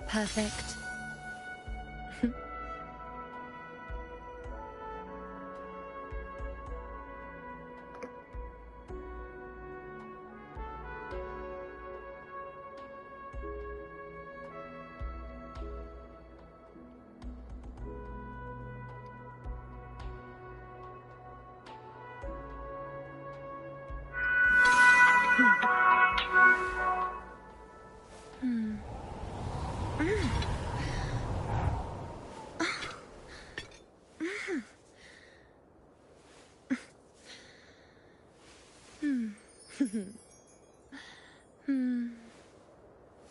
Perfect.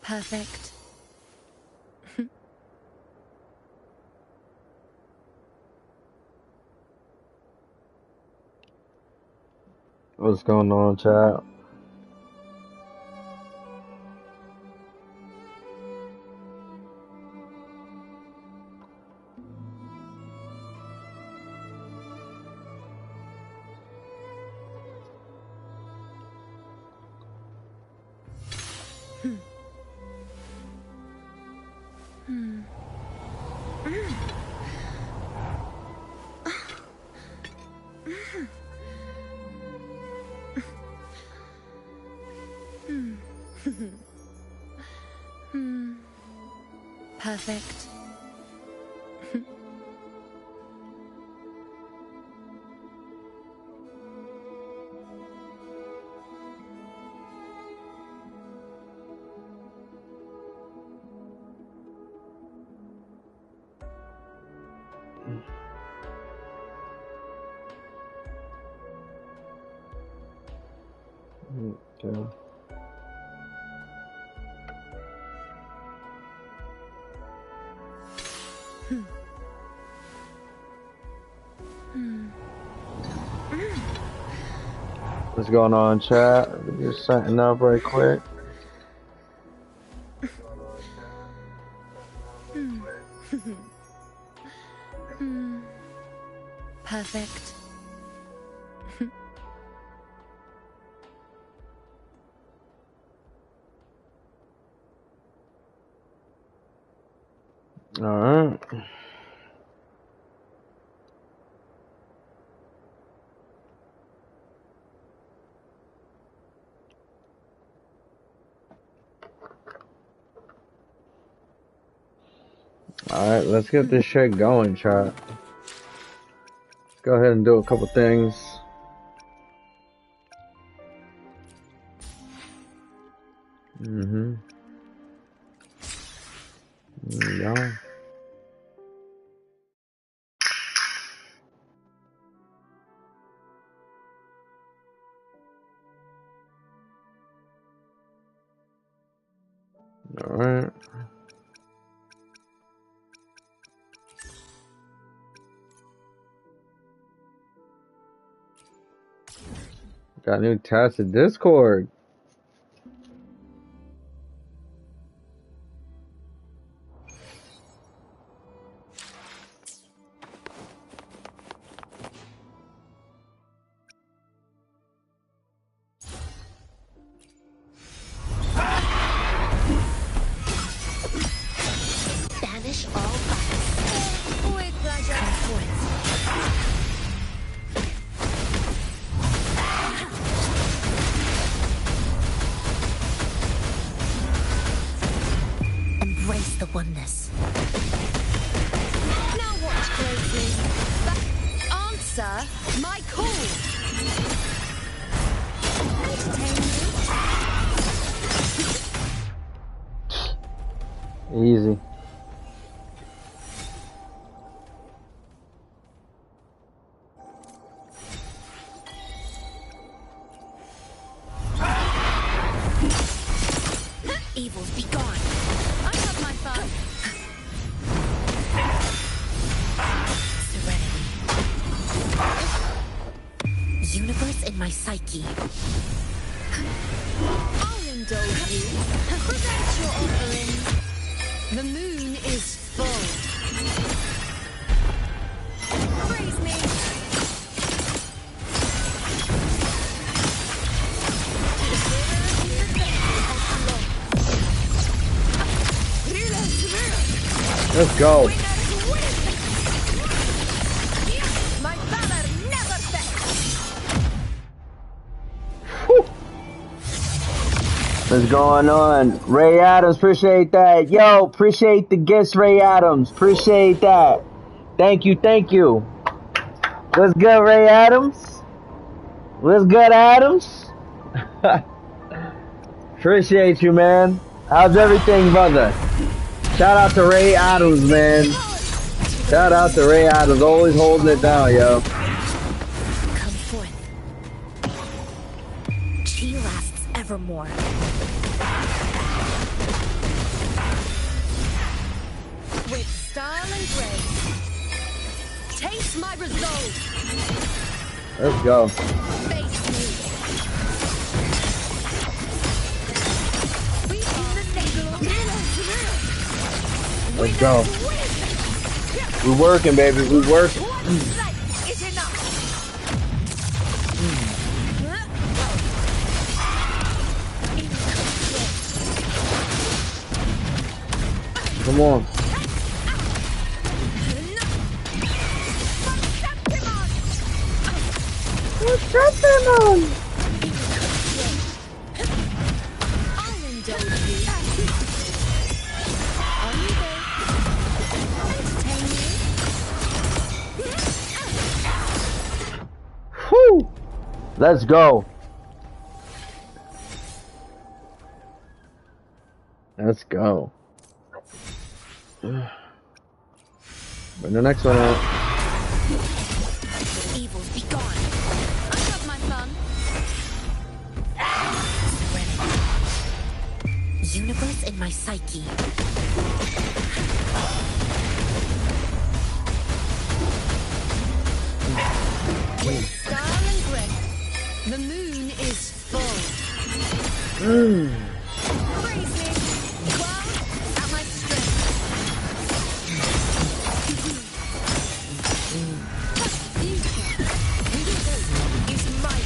Perfect. What's going on, chat? Perfect. Okay. What's going on, chat? Just setting up right quick. Perfect. Alright. Alright, let's get this shit going, chat. Let's go ahead and do a couple things. There we go. Alright. Got new tabs in Discord. Banish all violence. With pleasure. Embrace the oneness. Now watch closely. Answer my call. Easy. Evils be gone. I have my fun. Serenity. Universe in my psyche. I'll indulge you. Present your offering. The moon is full. Praise me. To the Let's go. My valor never fails. What's going on? Ray Adams, appreciate that. Yo, appreciate the gifts, Ray Adams. Appreciate that. Thank you, thank you. What's good, Ray Adams? What's good, Adams? Appreciate you, man. How's everything, brother? Shout out to Ray Adams, man. Shout out to Ray Adams, always holding it down, yo. Come forth. She lasts evermore. With style and grace. Taste my resolve. Let's go. Face me. We are the Let's go. We working, baby. We working. One sight is enough. Come on. What's up, on? I'll indulge you. Are you there? Entertain me? Whew. Let's go. Let's go. Bring the next one out. Evils be gone. I have my fun. Universe in my psyche. With style and grace, the moon is full. Praise me. Well, at my strength. Is mine.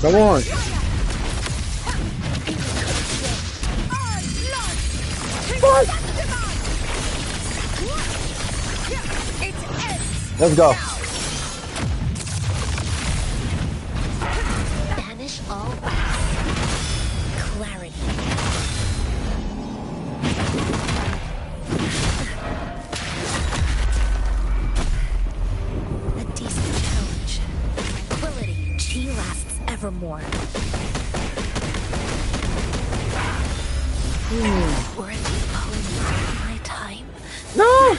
Come on. What? Let's go. Banish all clarity. A decent challenge. Tranquility. She lasts evermore. Worthy poem of my time. No.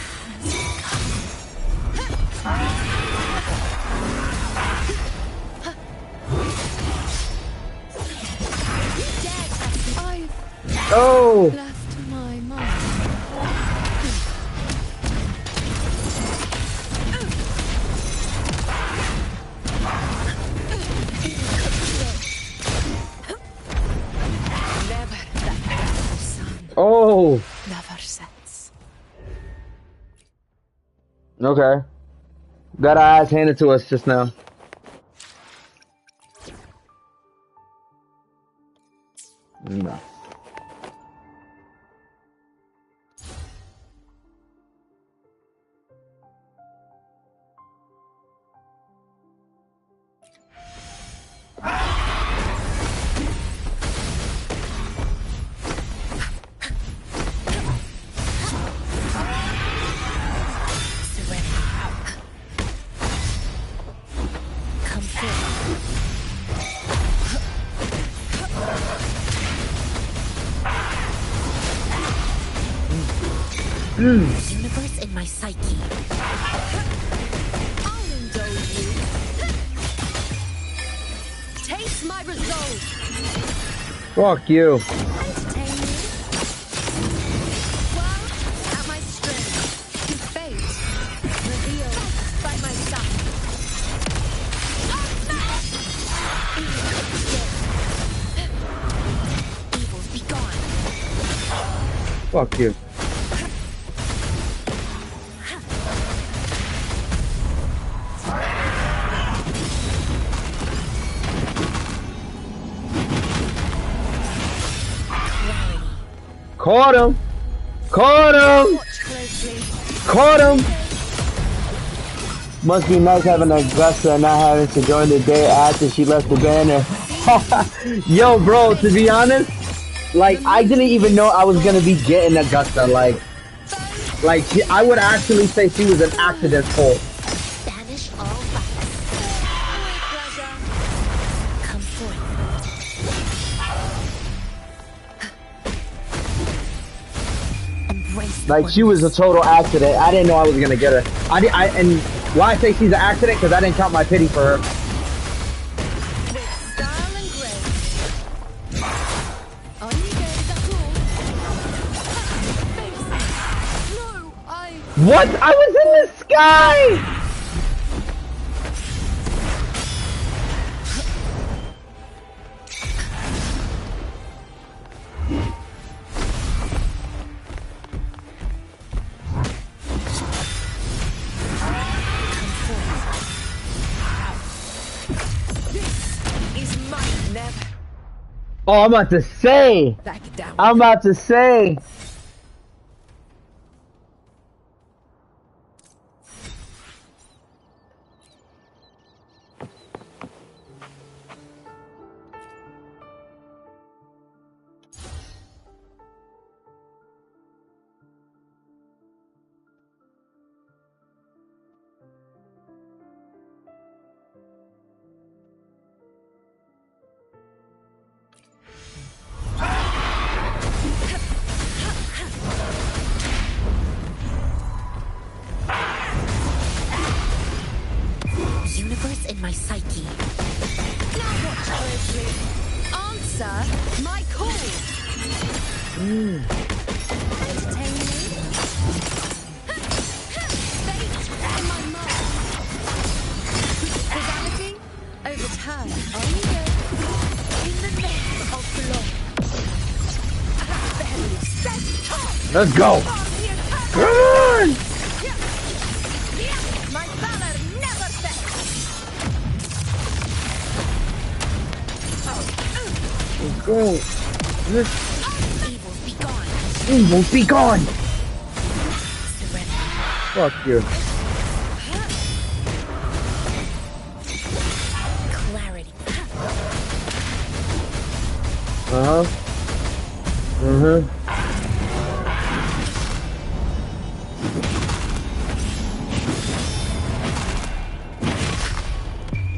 Oh. Left my mind. Never that the sun Oh. never sets. Okay. Got our eyes handed to us just now. No. Come forth. Universe in my psyche. I'll indulge you. Taste my resolve. Fuck you. Entertain me. Well, at my strength. Fate revealed by my side. Evils be gone. Fuck you. Caught him! Caught him! Watch closely. Caught him! Must be nice having Augusta and not having to join the day after she left the banner. Yo, bro, to be honest, like, I didn't even know I was gonna be getting Augusta. Like I would actually say she was an accident fault. Banish all violence. Come forth. Embrace the Like, she was a total accident. I didn't know I was gonna get her. And why I say she's an accident? Because I didn't count my pity for her. with style and grace. On you go, that's all. Face. No, What? I was in the sky! is mine never. Oh, I'm about to say. Back down. I'm about to say. Universe in my psyche. Now watch closely. Answer my call. Entertain me. Fate in my mind. Causality overturn. On you go. In the name of the Lord. Barely set top. Let's go. Come on! My valor never fails. Let's go. Let's Evil be gone. evil be gone. Serenity. Fuck you. Clarity.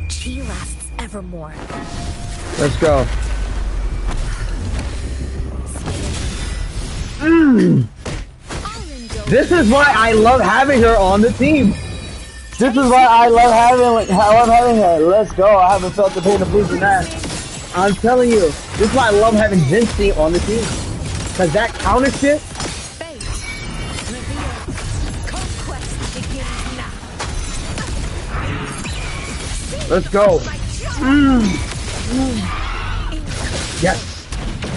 She lasts evermore. Let's go. I'll indulge. This is why I love having her on the team. This is why I love having her. Let's go. I haven't felt the pain of losing that. I'm telling you, this is why I love having Vinci on the team. Cause that counter shit. Fate. Revealed. Conquest begins now. Let's go. My child. Yes.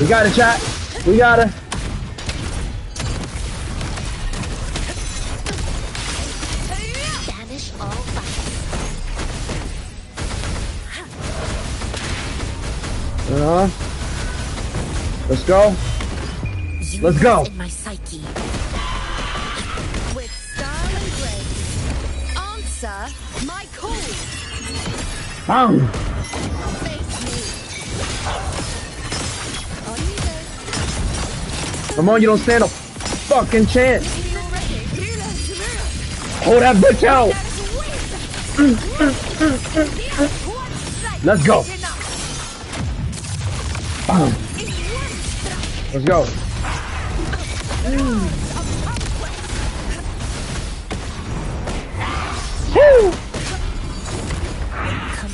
We got it, chat. We got it. Banish all violence. Let's go. Let's go. In my psyche. With style and grace. Answer my call. Bang. Face me. On you go. Come on, you don't stand a fucking chance. See you already. Hold that bitch out. Let's go. Bang. Let's go. Woo.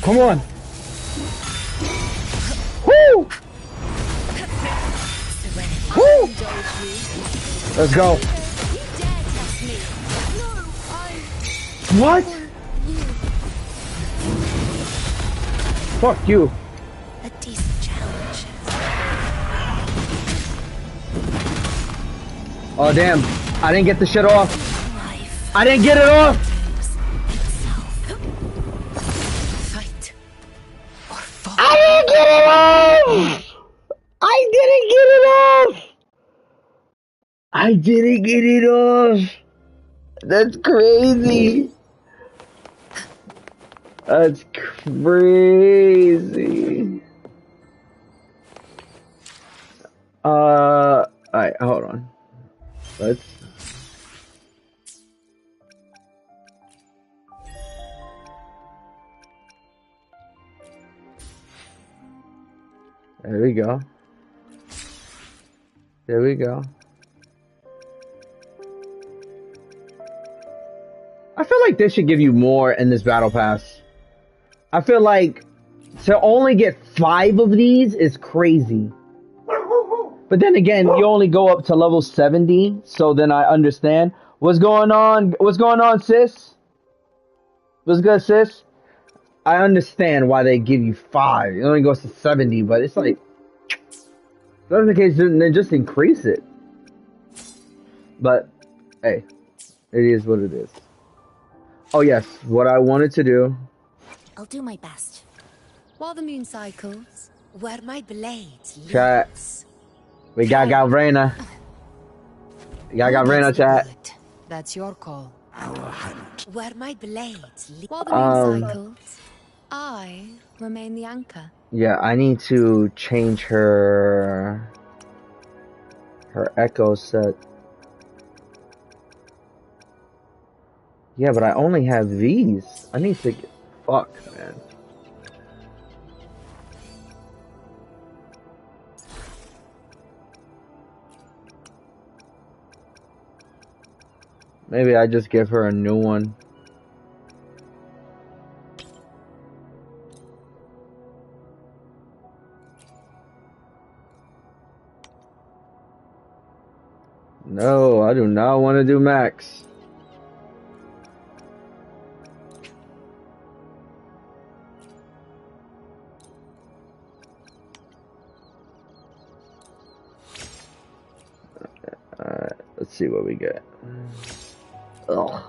Come on. Woo. Woo. Let's go. What? Fuck you. A decent challenge. Oh damn. I didn't get the shit off. Life I didn't get it off. moves itself. Fight or fall. I didn't get it off. I didn't get it off. I didn't get it off. That's crazy. That's crazy. Alright, hold on. Let's. There we go. There we go. I feel like they should give you more in this battle pass. I feel like to only get 5 of these is crazy. But then again, you only go up to level 70, so then I understand. What's going on? What's going on, sis? What's good, sis? I understand why they give you 5. It only goes to 70, but it's like, if that's the case, then just increase it. But, hey, it is what it is. Oh yes, what I wanted to do. I'll do my best. While the moon cycles, where my blade leads. Chat. We got Galbrena. We got Galbrena, chat. That's your call. Our hunt. Where my blade leads. While the moon cycles, I remain the anchor. Yeah, I need to change her echo set. Yeah, but I only have these. I need to get... Fuck, man. Maybe I just give her a new one. No, I do not want to do max. Alright, let's see what we get. Ugh.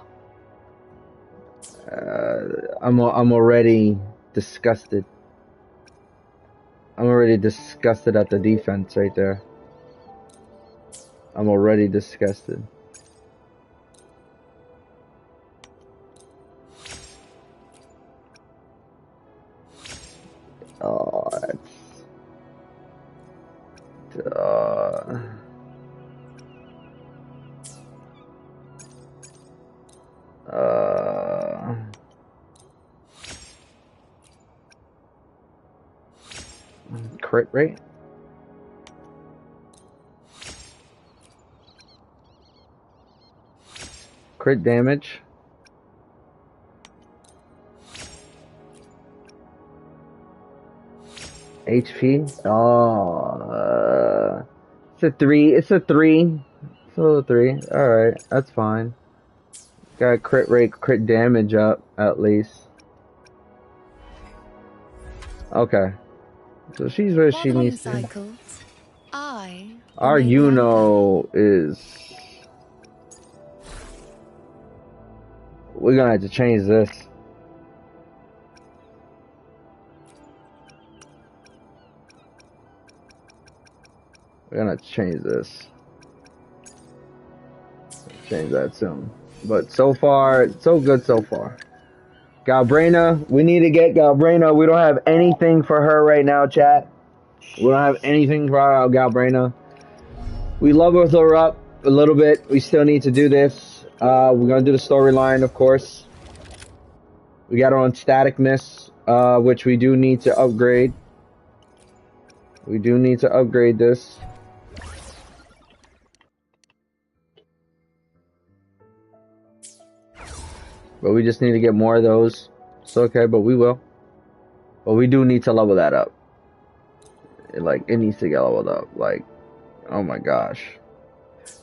I'm already disgusted. I'm already disgusted at the defense right there. I'm already disgusted. Oh, that's... crit rate? Crit damage? HP? Oh, it's a 3. It's a 3. It's a little 3. Alright, that's fine. Got crit rate, crit damage up, at least. Okay. So she's where she needs to be. Our Uno is... We're gonna have to change this. We're gonna have to change this. Change that soon. But so far, so good so far. Galbrena, we need to get Galbrena. We don't have anything for her right now, chat. We don't have anything for our Galbrena. We leveled her up a little bit. We still need to do this. We're gonna do the storyline, of course. We got her on Static Miss, which we do need to upgrade. We do need to upgrade this. But we just need to get more of those. It's okay, but we will. But we do need to level that up. It needs to get leveled up. Like, oh my gosh.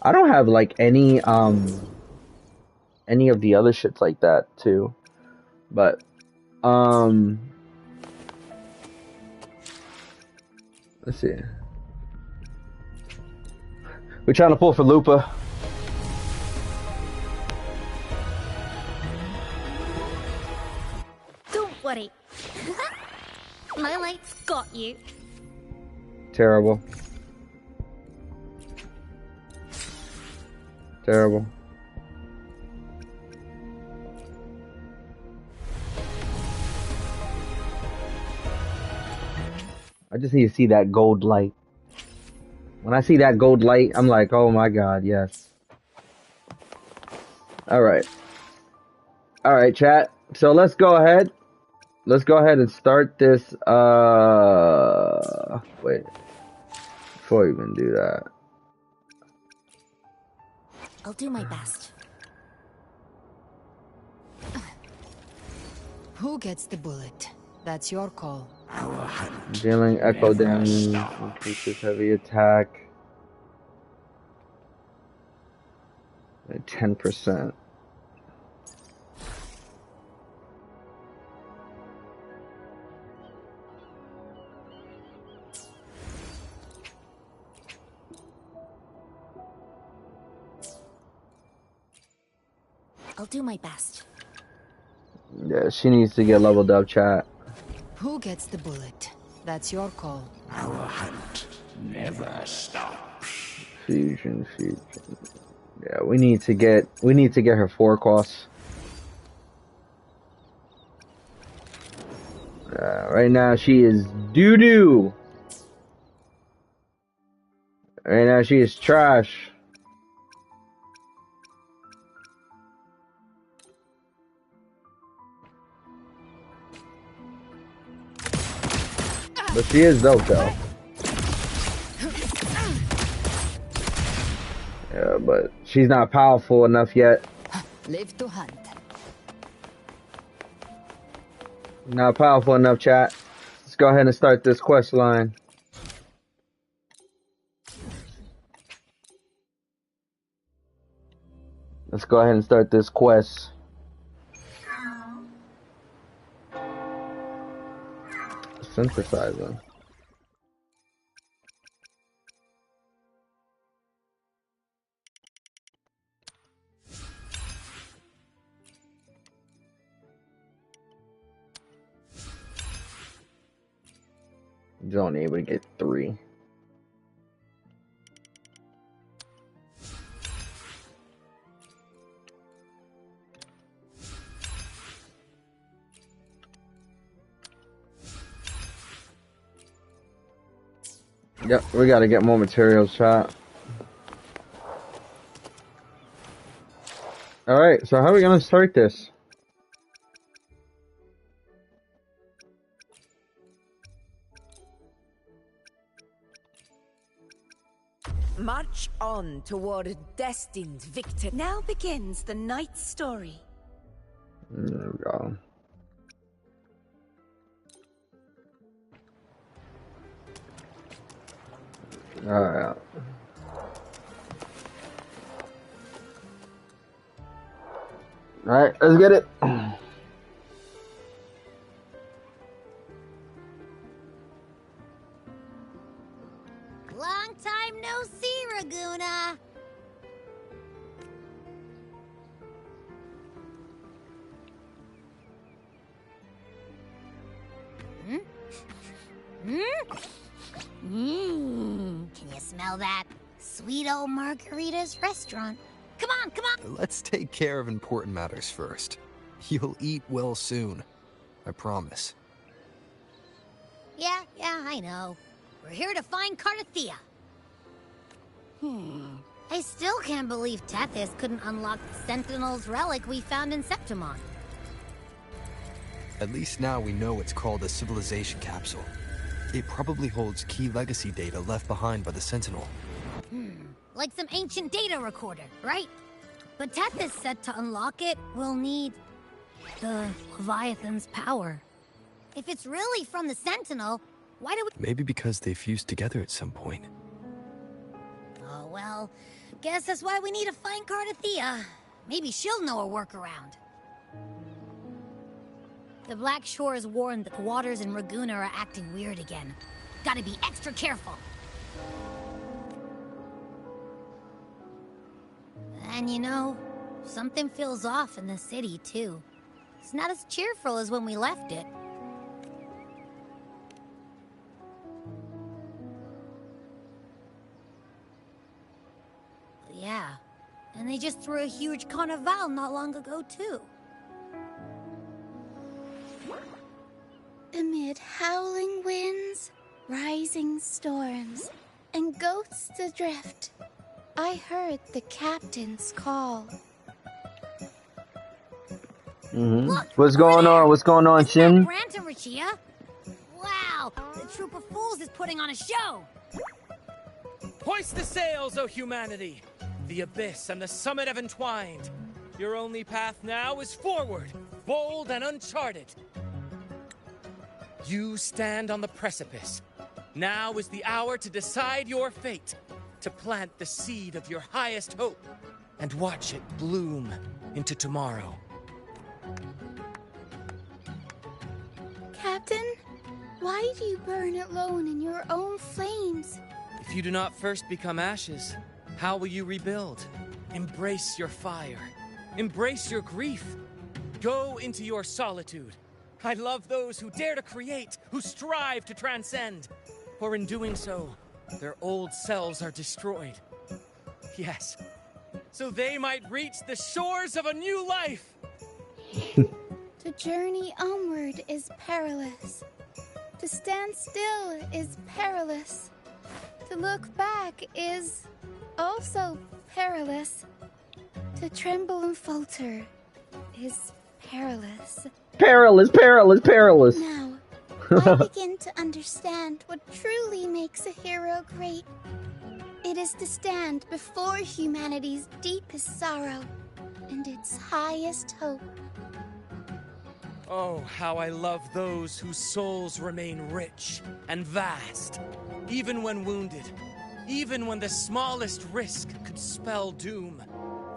I don't have, like, any of the other shits like that, too. But, let's see. We're trying to pull for Lupa. Don't worry. My light's got you. Terrible. Terrible. I just need to see that gold light. When I see that gold light, I'm like, oh my god, yes. Alright. Alright, chat. So let's go ahead. Let's go ahead and start this, wait. Before we even do that. I'll do my best. Who gets the bullet? That's your call. Dealing echo damage, increases heavy attack. 10%. I'll do my best. Yeah, she needs to get leveled up, chat. Who gets the bullet? That's your call. Our hunt never stops. Fusion. Yeah, we need to get her forecast. Right now she is doo-doo. Right now she is trash. But she is dope though. Yeah, but she's not powerful enough yet. Live to hunt. Not powerful enough, chat. Let's go ahead and start this quest line. Let's go ahead and start this quest. Synthesizer. You're only able to get 3. Yep, we gotta get more materials, chat. Alright, so how are we gonna start this? March on toward destined victory. Now begins the night's story. There we go. Alright. Alright, let's get it. Long time no see, Raguna. Can you smell that? Sweet old Margarita's restaurant. Come on, come on! Let's take care of important matters first. You'll eat well soon. I promise. Yeah, I know. We're here to find Cardathea. I still can't believe Tethys couldn't unlock the Sentinel's relic we found in Septimon. At least now we know it's called a civilization capsule. It probably holds key legacy data left behind by the Sentinel. Like some ancient data recorder, right? But Tethys said to unlock it, we'll need the Leviathan's power. If it's really from the Sentinel, why do we... Maybe because they fused together at some point. Oh, well, guess that's why we need to find Cardathea. Maybe she'll know a workaround. The Black Shores warned that the waters in Raguna are acting weird again. Gotta be extra careful. And you know, something feels off in the city, too. It's not as cheerful as when we left it. Yeah, and the they just threw a huge carnival not long ago, too. Amid howling winds, rising storms, and ghosts adrift, I heard the captain's call. Look, What's over going there. on? What's going on, Isn't that Shin? Grant and Rachia? Wow, the troop of fools is putting on a show. Hoist the sails, O humanity! The abyss and the summit have entwined. Your only path now is forward, bold and uncharted. You stand on the precipice. Now is the hour to decide your fate, to plant the seed of your highest hope, and watch it bloom into tomorrow. Captain, why do you burn alone in your own flames? If you do not first become ashes, how will you rebuild? Embrace your fire. Embrace your grief. Go into your solitude. I love those who dare to create, who strive to transcend. For in doing so, their old selves are destroyed. Yes, so they might reach the shores of a new life. To journey onward is perilous. To stand still is perilous. To look back is also perilous. To tremble and falter is perilous. Perilous, perilous, perilous. Now, I begin to understand what truly makes a hero great. It is to stand before humanity's deepest sorrow and its highest hope. Oh, how I love those whose souls remain rich and vast, even when wounded, even when the smallest risk could spell doom.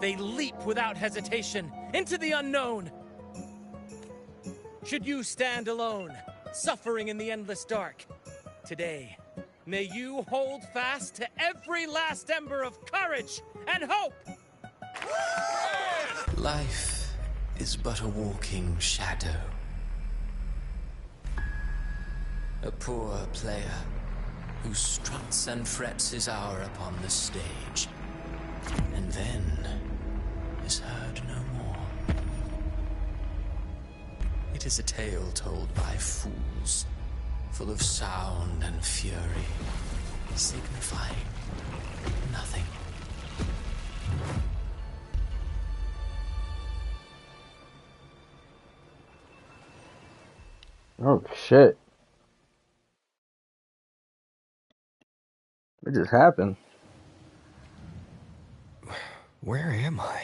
They leap without hesitation into the unknown. Should you stand alone, suffering in the endless dark, today, may you hold fast to every last ember of courage and hope! Life is but a walking shadow. A poor player who struts and frets his hour upon the stage, and then is heard no more. It is a tale told by fools, full of sound and fury, signifying nothing. Oh shit. What just happened? Where am I?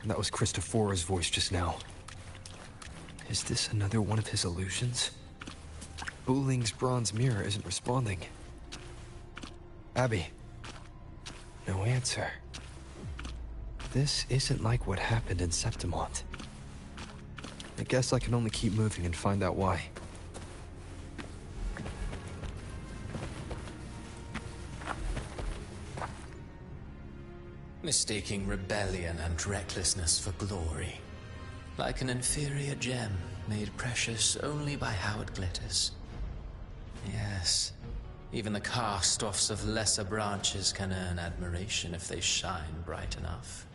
That was Christophora's voice just now. Is this another one of his illusions? Buling's bronze mirror isn't responding. Abby. No answer. This isn't like what happened in Septimont. I guess I can only keep moving and find out why. Mistaking rebellion and recklessness for glory. Like an inferior gem, made precious only by how it glitters. Yes, even the cast-offs of lesser branches can earn admiration if they shine bright enough.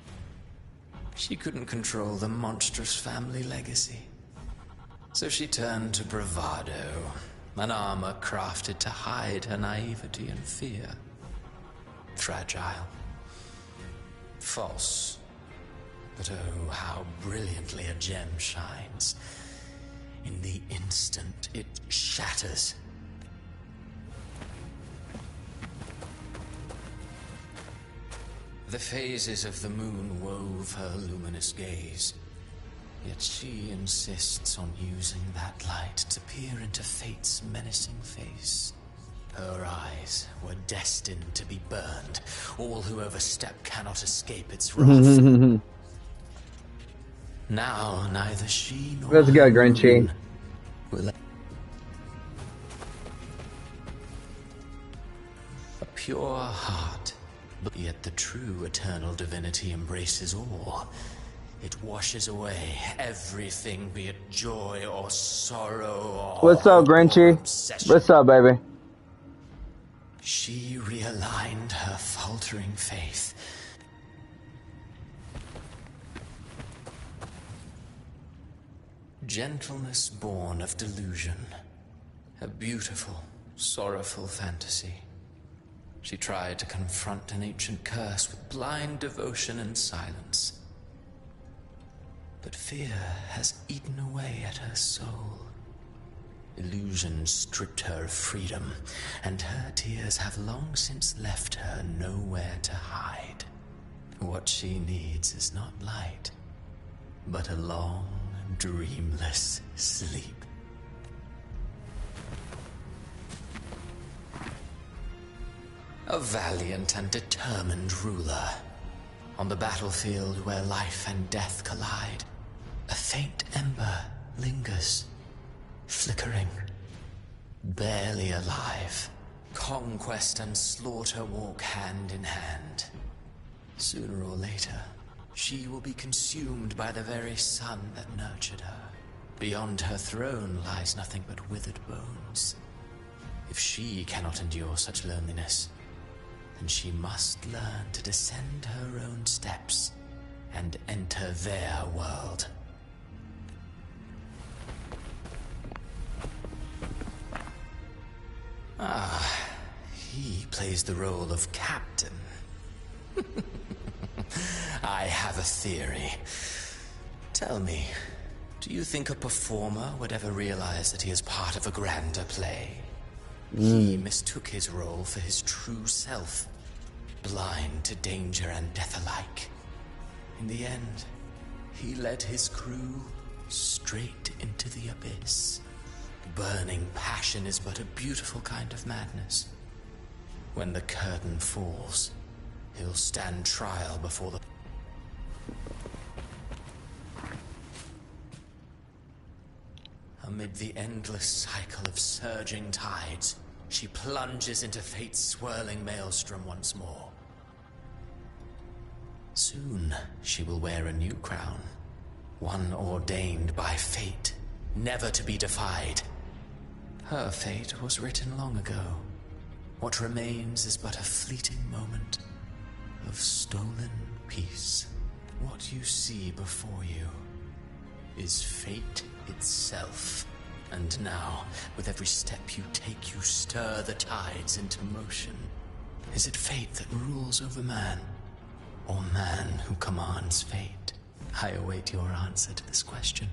She couldn't control the monstrous family legacy. So she turned to bravado, an armor crafted to hide her naivety and fear. Fragile. False. But oh, how brilliantly a gem shines. In the instant it shatters. The phases of the moon wove her luminous gaze. Yet she insists on using that light to peer into fate's menacing face. Her eyes were destined to be burned. All who overstep cannot escape its wrath. Now neither she nor Let's go, Grinchy. will a pure heart, but yet the true eternal divinity embraces all. It washes away everything, be it joy or sorrow or What's up, hope or Grinchy? obsession. What's up, baby? She realigned her faltering faith, Gentleness born of delusion. A beautiful, sorrowful fantasy. She tried to confront an ancient curse with blind devotion and silence. But fear has eaten away at her soul. Illusion stripped her of freedom, and her tears have long since left her nowhere to hide. What she needs is not light, but a long, dreamless sleep. A valiant and determined ruler. On the battlefield where life and death collide, a faint ember lingers, flickering, barely alive. Conquest and slaughter walk hand in hand. Sooner or later, she will be consumed by the very sun that nurtured her. Beyond her throne lies nothing but withered bones. If she cannot endure such loneliness, then she must learn to descend her own steps and enter their world. Ah, he plays the role of captain. I have a theory. Tell me, do you think a performer would ever realize that he is part of a grander play? He mistook his role for his true self, blind to danger and death alike. In the end, he led his crew straight into the abyss. Burning passion is but a beautiful kind of madness. When the curtain falls, he'll stand trial before the... Amid the endless cycle of surging tides, she plunges into fate's swirling maelstrom once more. Soon, she will wear a new crown, one ordained by fate, never to be defied. Her fate was written long ago. What remains is but a fleeting moment of stolen peace. What you see before you is fate itself. And now, with every step you take, you stir the tides into motion. Is it fate that rules over man, or man who commands fate? I await your answer to this question.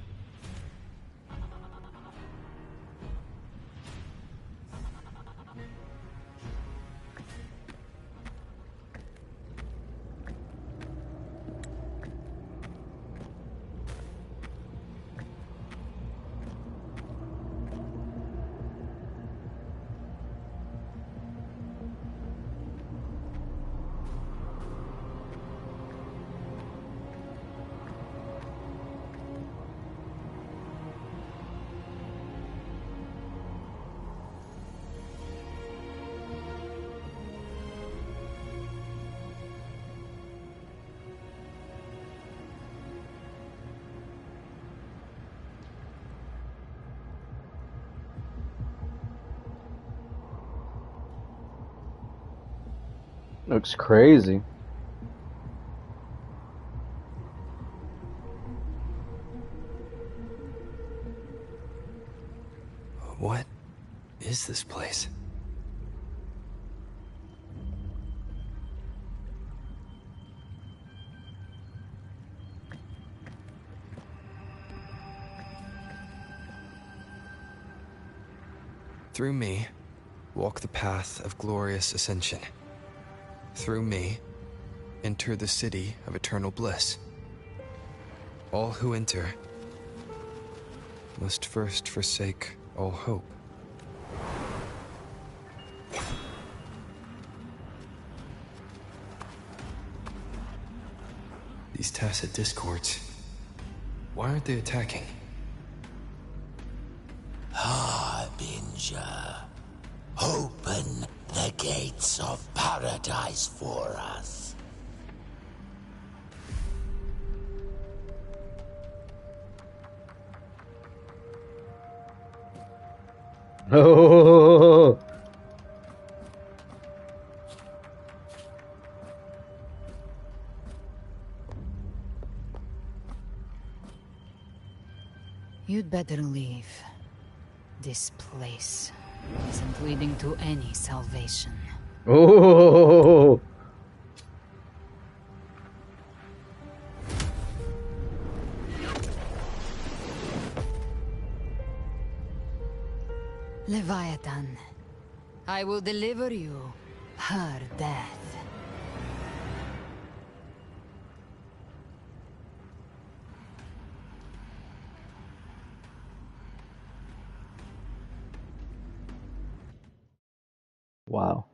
Looks crazy. What is this place? Through me, walk the path of glorious ascension. Through me, enter the city of eternal bliss. All who enter must first forsake all hope. These tacit discords, why aren't they attacking? Harbinger, open the gates of paradise for us. Oh, You'd better leave. This place isn't leading to any salvation. Oh. Leviathan, I will deliver you her death. Wow.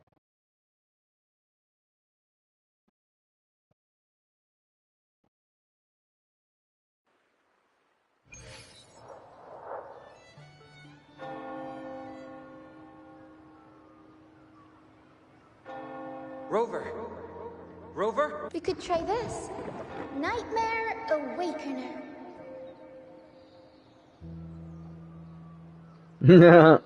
Rover! Rover? We could try this. Nightmare Awakener. You're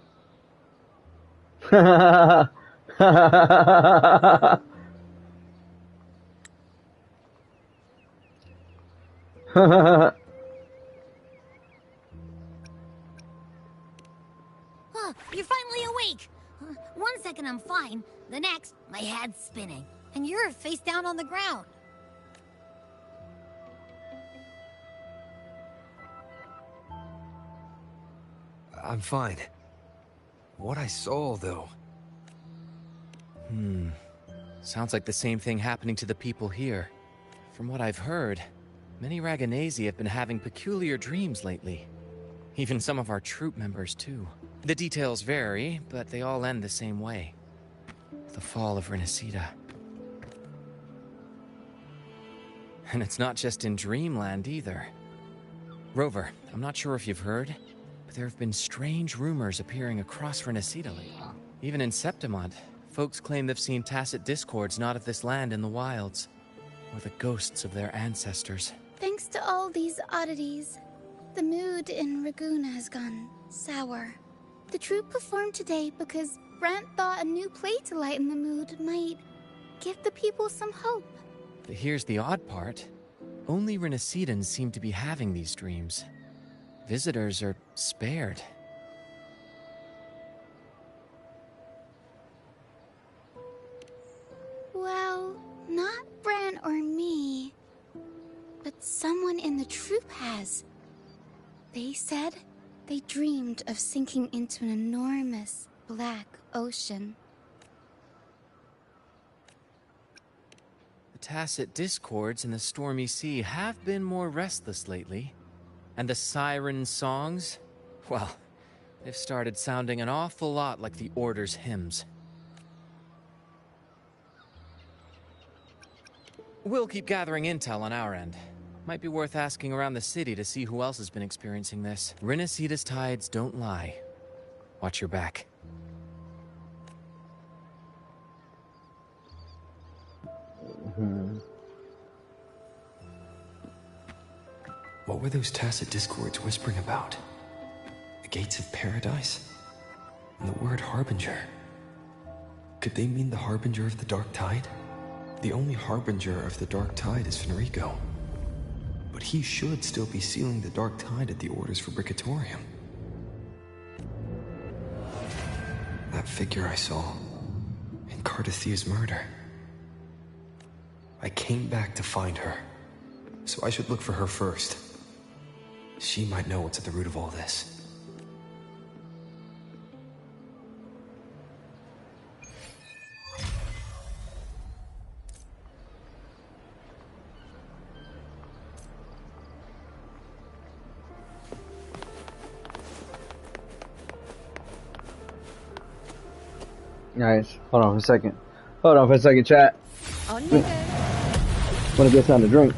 finally awake! 1 second I'm fine, the next, my head's spinning. And you're face down on the ground. I'm fine. What I saw, though... Sounds like the same thing happening to the people here. From what I've heard, many Raganesi have been having peculiar dreams lately. Even some of our troop members, too. The details vary, but they all end the same way. The fall of Renacida. And it's not just in Dreamland, either. Rover, I'm not sure if you've heard, but there have been strange rumors appearing across Renacida lately. Even in Septimont, folks claim they've seen tacit discords not of this land in the wilds, or the ghosts of their ancestors. Thanks to all these oddities, the mood in Raguna has gone sour. The troupe performed today because Brant thought a new play to lighten the mood might give the people some hope. But here's the odd part. Only Renacidans seem to be having these dreams. Visitors are spared. Well, not Brant or me, but someone in the troupe has. They said they dreamed of sinking into an enormous black ocean. The tacit discords in the stormy sea have been more restless lately. And the siren songs? Well, they've started sounding an awful lot like the Order's hymns. We'll keep gathering intel on our end. Might be worth asking around the city to see who else has been experiencing this. Renacida's tides don't lie. Watch your back. What were those tacit discords whispering about? The gates of paradise? And the word harbinger? Could they mean the harbinger of the dark tide? The only harbinger of the dark tide is Fenrico. But he should still be sealing the dark tide at the Order's Fabricatorium. That figure I saw in Cardathia's murder. I came back to find her, so I should look for her first. She might know what's at the root of all this. Nice. Hold on for a second. Hold on for a second, chat. On you go. Wanna get something to drink.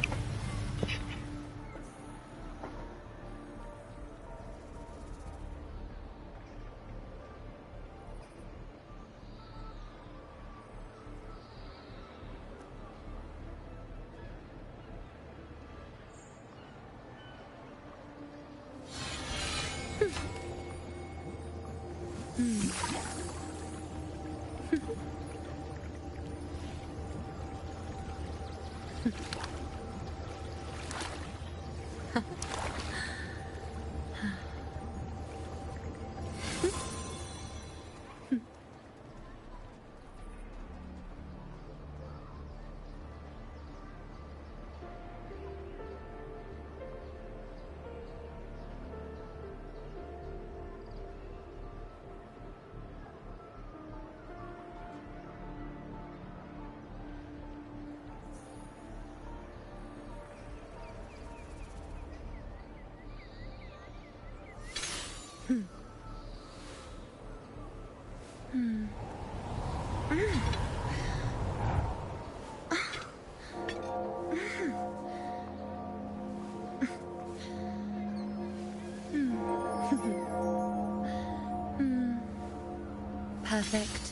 Perfect.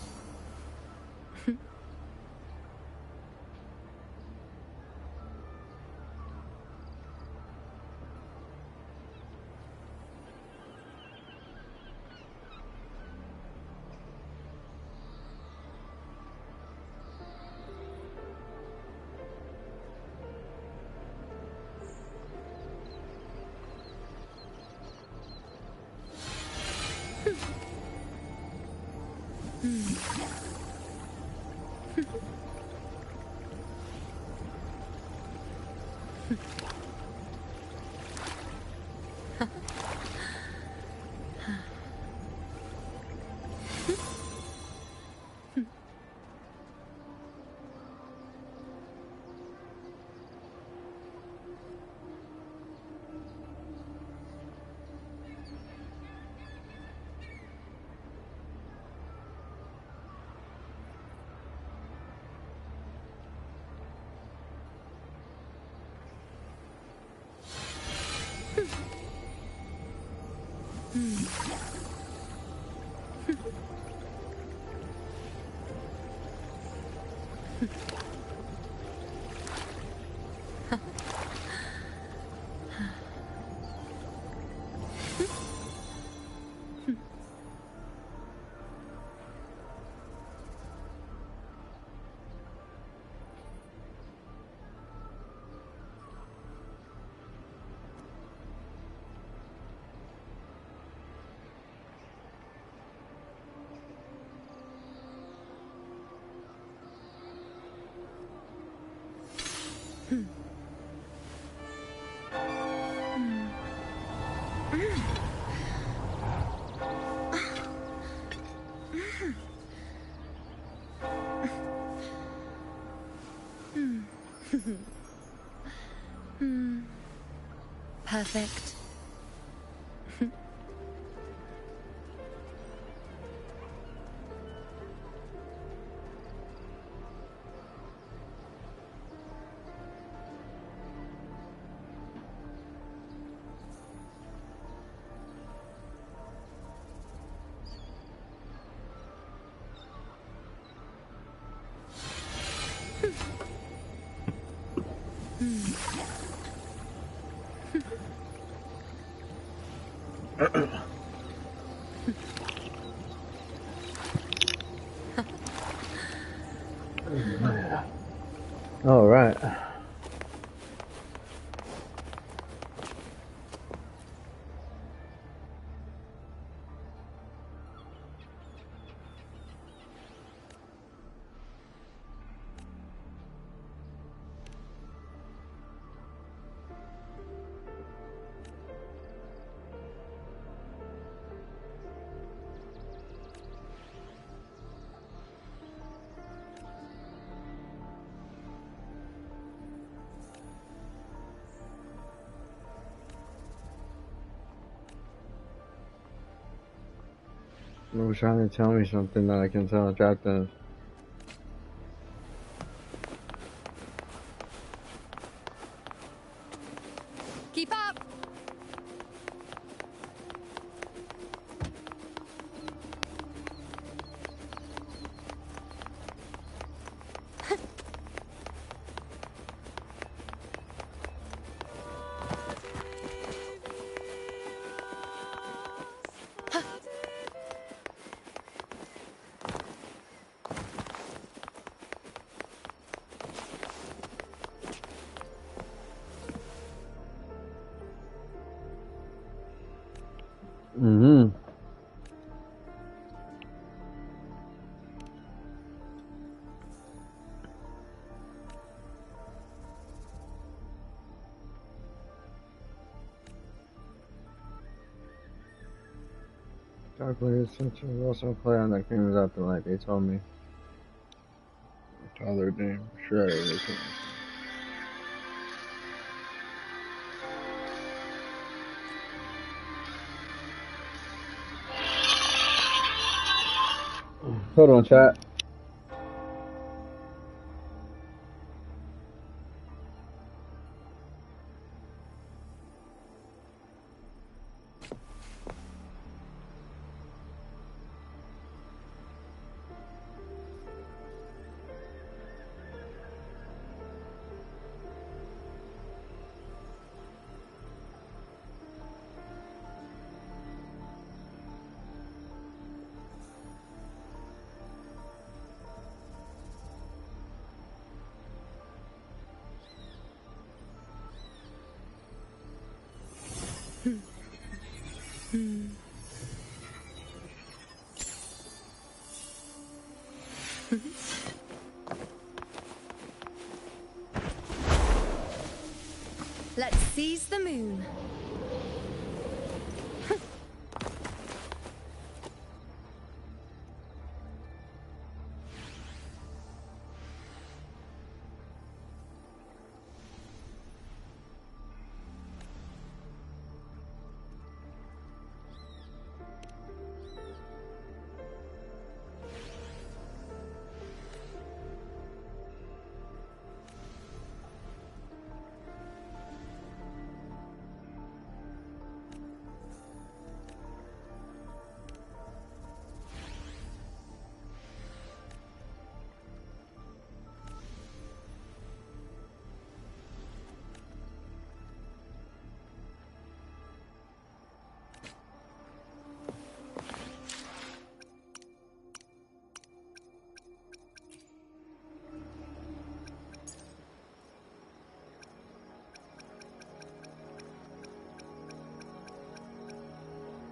Perfect. All right. You were trying to tell me something that I can tell a trap dance. Keep up! Mm-hmm. Dark players since you also play on that game without the light, they told me. Call their name. Sure, they told me. Hold on, chat. Let's seize the moon.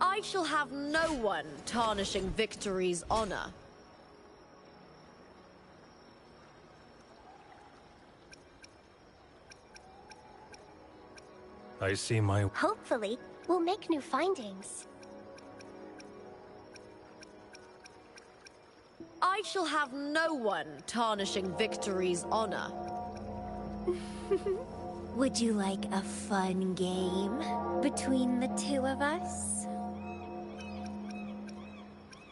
I shall have no one tarnishing victory's honor. I see my... Hopefully, we'll make new findings. I shall have no one tarnishing victory's honor. Would you like a fun game between the two of us?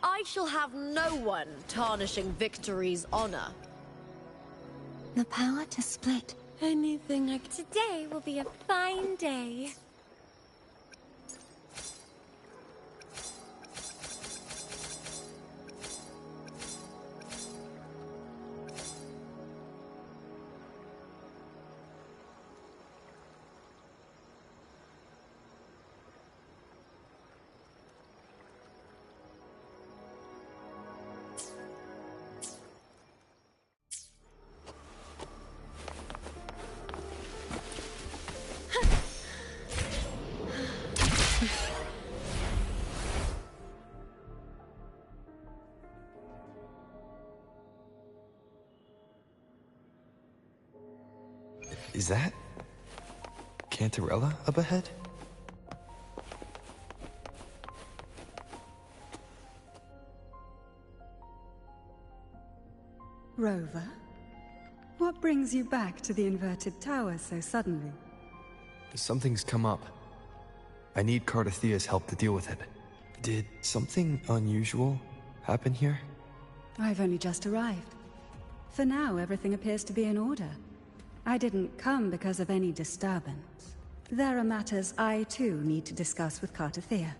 I shall have no one tarnishing victory's honor. The power to split. Anything like today will be a fine day. Is that Cantarella up ahead? Rover, what brings you back to the inverted tower so suddenly? Something's come up. I need Cardathea's help to deal with it. Did something unusual happen here? I've only just arrived. For now, everything appears to be in order. I didn't come because of any disturbance. There are matters I, too, need to discuss with Cardathea.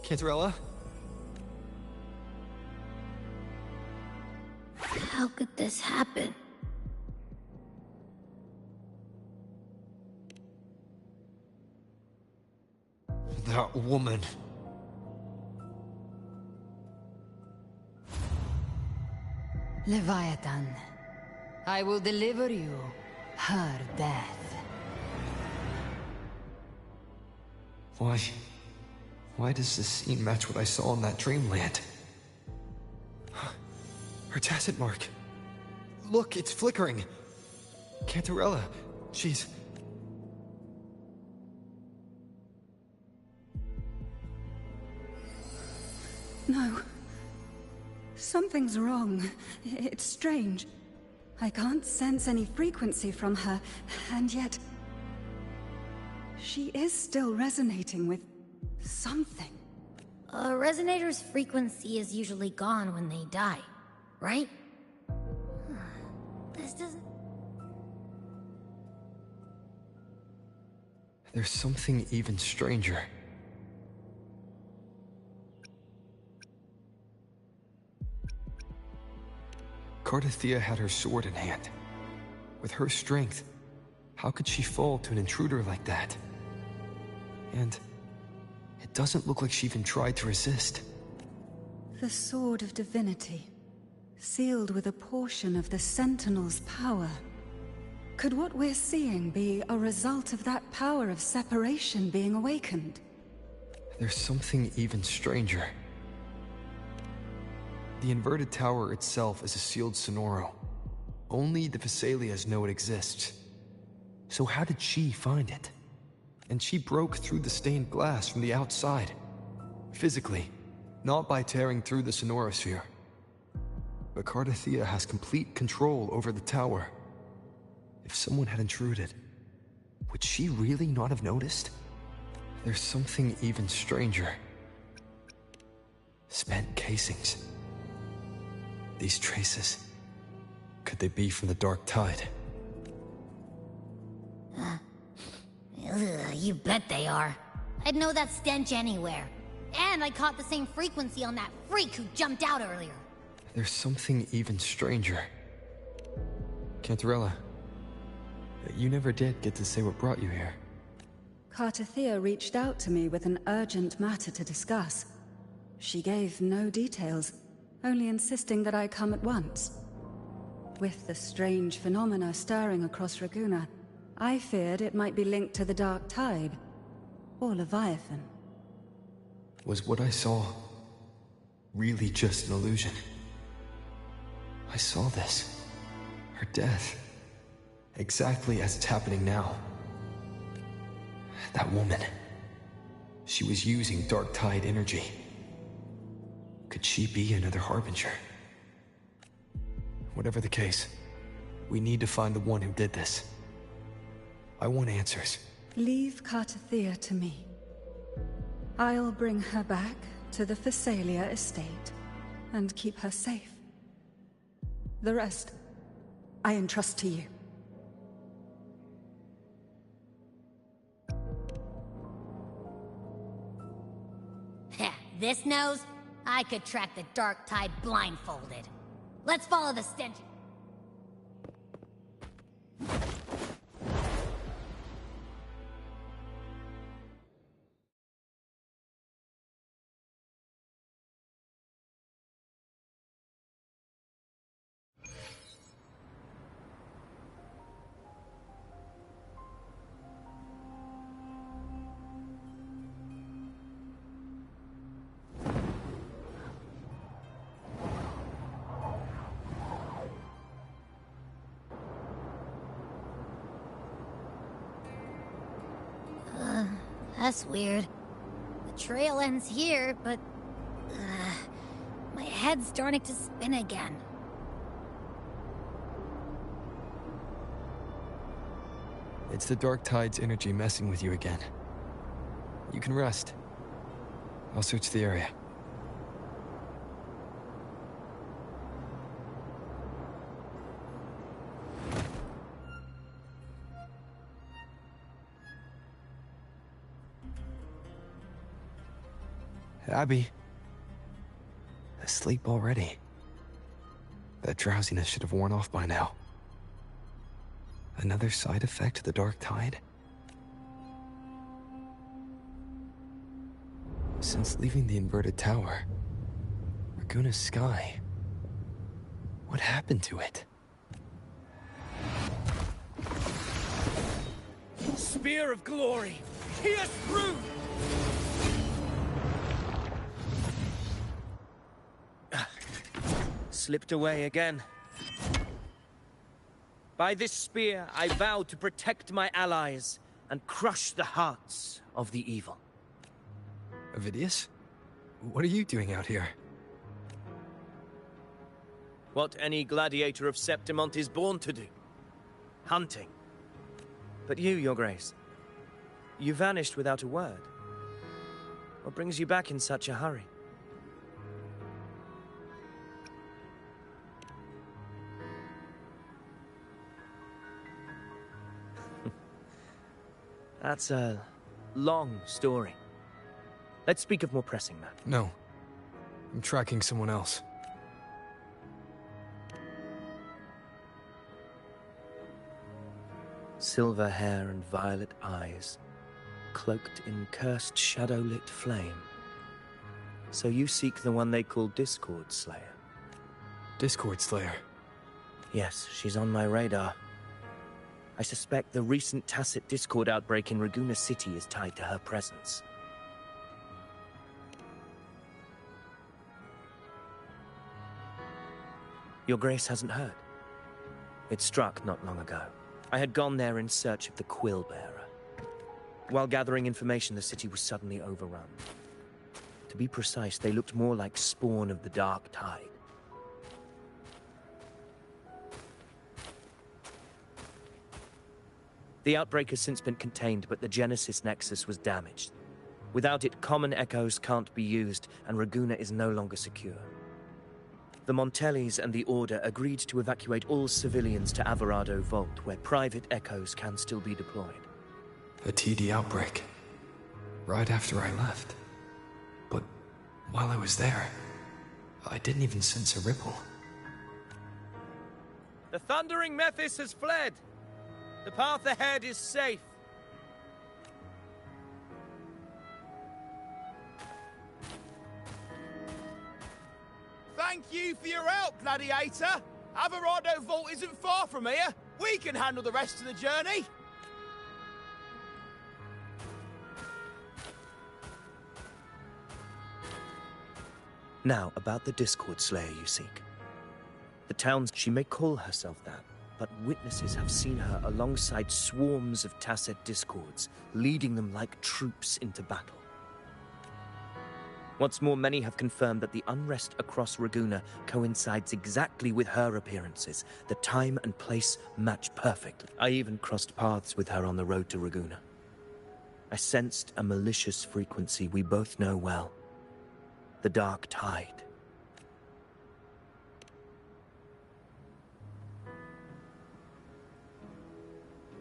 Cantarella? How could this happen? that woman. Leviathan, I will deliver you her death. Why does this scene match what I saw in that dreamland? Her tacit mark. Look, it's flickering. Cantarella, she's... No. Something's wrong. It's strange. I can't sense any frequency from her, and yet... she is still resonating with something. A resonator's frequency is usually gone when they die, right? This doesn't... There's something even stranger. Cardathea had her sword in hand. With her strength, how could she fall to an intruder like that? And it doesn't look like she even tried to resist. The Sword of Divinity, sealed with a portion of the Sentinel's power. Could what we're seeing be a result of that power of separation being awakened? There's something even stranger. The inverted tower itself is a sealed sonoro. Only the Vesalias know it exists. So how did she find it? And she broke through the stained glass from the outside. Physically, not by tearing through the sonorosphere. But Cardathea has complete control over the tower. If someone had intruded, would she really not have noticed? There's something even stranger. Spent casings. These traces, could they be from the Dark Tide? You bet they are. I'd know that stench anywhere. And I caught the same frequency on that freak who jumped out earlier. There's something even stranger. Cantarella, you never did get to say what brought you here. Cardathea reached out to me with an urgent matter to discuss. She gave no details, only insisting that I come at once. With the strange phenomena stirring across Raguna, I feared it might be linked to the Dark Tide, or Leviathan. Was what I saw really just an illusion? I saw this. Her death. Exactly as it's happening now. That woman. She was using Dark Tide energy. Could she be another Harbinger? Whatever the case, we need to find the one who did this. I want answers. Leave Cardathea to me. I'll bring her back to the Phasalia estate and keep her safe. The rest, I entrust to you. Heh, this nose? I could track the Dark Tide blindfolded. Let's follow the stench. That's weird. The trail ends here, but... my head's starting to spin again. It's the Dark Tide's energy messing with you again. You can rest. I'll search the area. Abby. Asleep already. That drowsiness should have worn off by now. Another side effect of the Dark Tide? Since leaving the inverted tower, Raguna's sky. What happened to it? Spear of glory! Pierce through! Slipped away again. By this spear, I vow to protect my allies and crush the hearts of the evil. Avidius? What are you doing out here? What any gladiator of Septimont is born to do. Hunting. But you, Your Grace, you vanished without a word. What brings you back in such a hurry? That's a long story. Let's speak of more pressing matters. No. I'm tracking someone else. Silver hair and violet eyes, cloaked in cursed shadow-lit flame. So you seek the one they call Discord Slayer? Discord Slayer? Yes, she's on my radar. I suspect the recent tacit Discord outbreak in Raguna City is tied to her presence. Your Grace hasn't heard. It struck not long ago. I had gone there in search of the Quill Bearer. While gathering information, the city was suddenly overrun. To be precise, they looked more like spawn of the Dark Tide. The outbreak has since been contained, but the Genesis Nexus was damaged. Without it, common echoes can't be used, and Raguna is no longer secure. The Montellis and the Order agreed to evacuate all civilians to Averado Vault, where private echoes can still be deployed. A TD outbreak. Right after I left. But while I was there, I didn't even sense a ripple. The Thundering Mephis has fled! The path ahead is safe. Thank you for your help, Gladiator. Averado Vault isn't far from here. We can handle the rest of the journey. Now, about the Discord Slayer you seek. The town's... She may call herself that, but witnesses have seen her alongside swarms of tacit discords, leading them like troops into battle. What's more, many have confirmed that the unrest across Raguna coincides exactly with her appearances. The time and place match perfectly. I even crossed paths with her on the road to Raguna. I sensed a malicious frequency we both know well. The Dark Tide.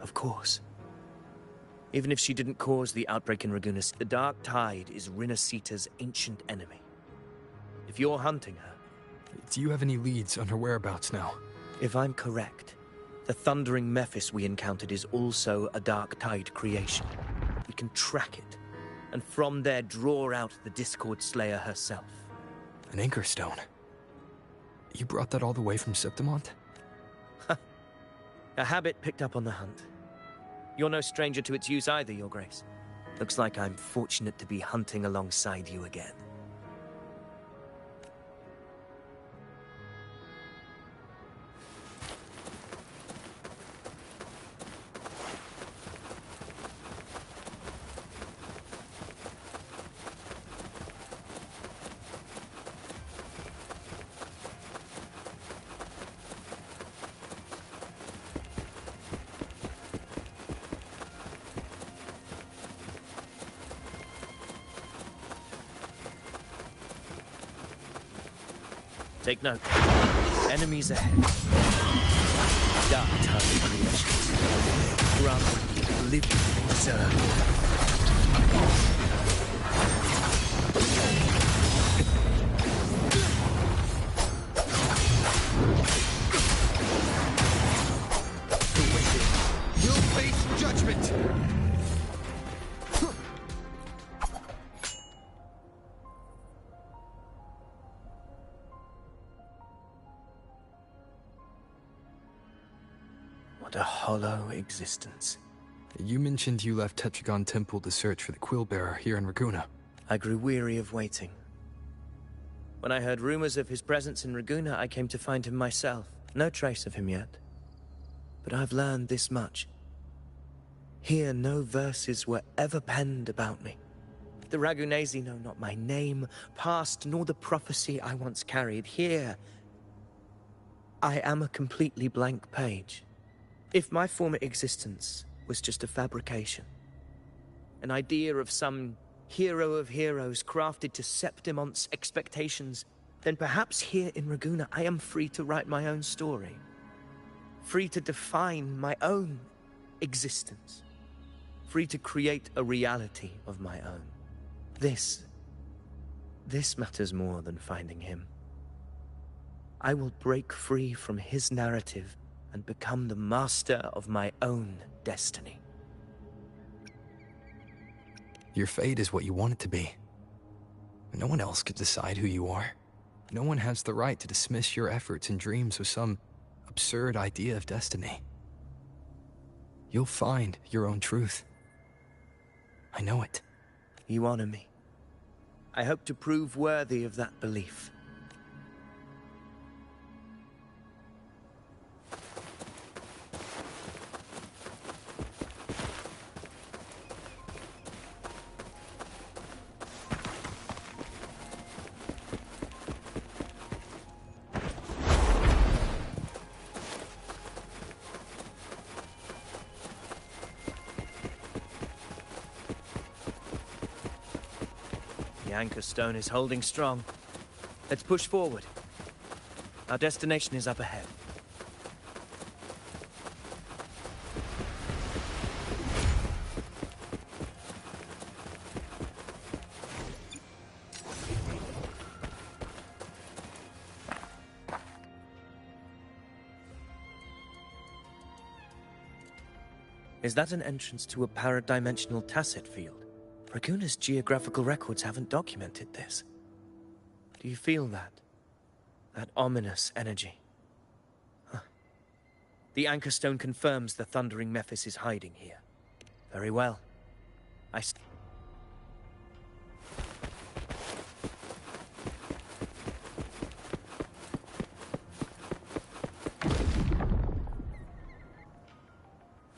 Of course. Even if she didn't cause the outbreak in Raguna, the Dark Tide is Rinasita's ancient enemy. If you're hunting her... Do you have any leads on her whereabouts now? If I'm correct, the Thundering Mephis we encountered is also a Dark Tide creation. We can track it, and from there draw out the Discord Slayer herself. An anchor stone? You brought that all the way from Septimont? A habit picked up on the hunt. You're no stranger to its use either, Your Grace. Looks like I'm fortunate to be hunting alongside you again. Take note. Enemies ahead. Dark Tide creations. Run, live, preserve. You'll face judgment! What a hollow existence. You mentioned you left Tetragon Temple to search for the Quillbearer here in Raguna. I grew weary of waiting. When I heard rumors of his presence in Raguna, I came to find him myself. No trace of him yet. But I've learned this much. Here, no verses were ever penned about me. The Ragunesi know not my name, past, nor the prophecy I once carried. Here, I am a completely blank page. If my former existence was just a fabrication, an idea of some hero of heroes crafted to Septimon's expectations, then perhaps here in Raguna I am free to write my own story. Free to define my own existence. Free to create a reality of my own. This matters more than finding him. I will break free from his narrative and become the master of my own destiny. Your fate is what you want it to be. No one else could decide who you are. No one has the right to dismiss your efforts and dreams with some absurd idea of destiny. You'll find your own truth. I know it. You honor me. I hope to prove worthy of that belief. The anchor stone is holding strong. Let's push forward. Our destination is up ahead. Is that an entrance to a paradimensional tacit field? Raguna's geographical records haven't documented this. Do you feel that? That ominous energy? Huh. The anchor stone confirms the thundering Mephis is hiding here. Very well.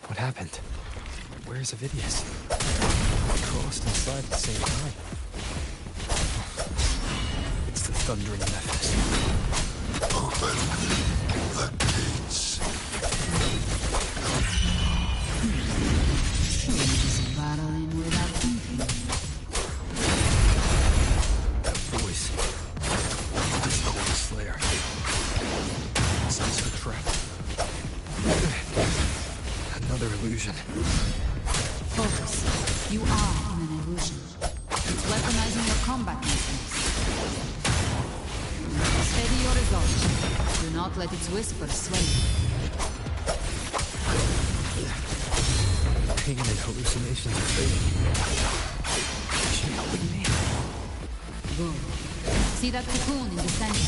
What happened? Where's Avidius? Crossed inside at the same time. It's the thundering Mephis. Open the gates. He's battling without thinking. That voice. This cold slayer. Is this her trap? Another illusion. Focus. You are in an illusion. It's weaponizing your combat instincts. Steady your resolve. Do not let its whispers sway you. Pain and hallucinations are fading. Is she helping me? Good. See that cocoon in the center?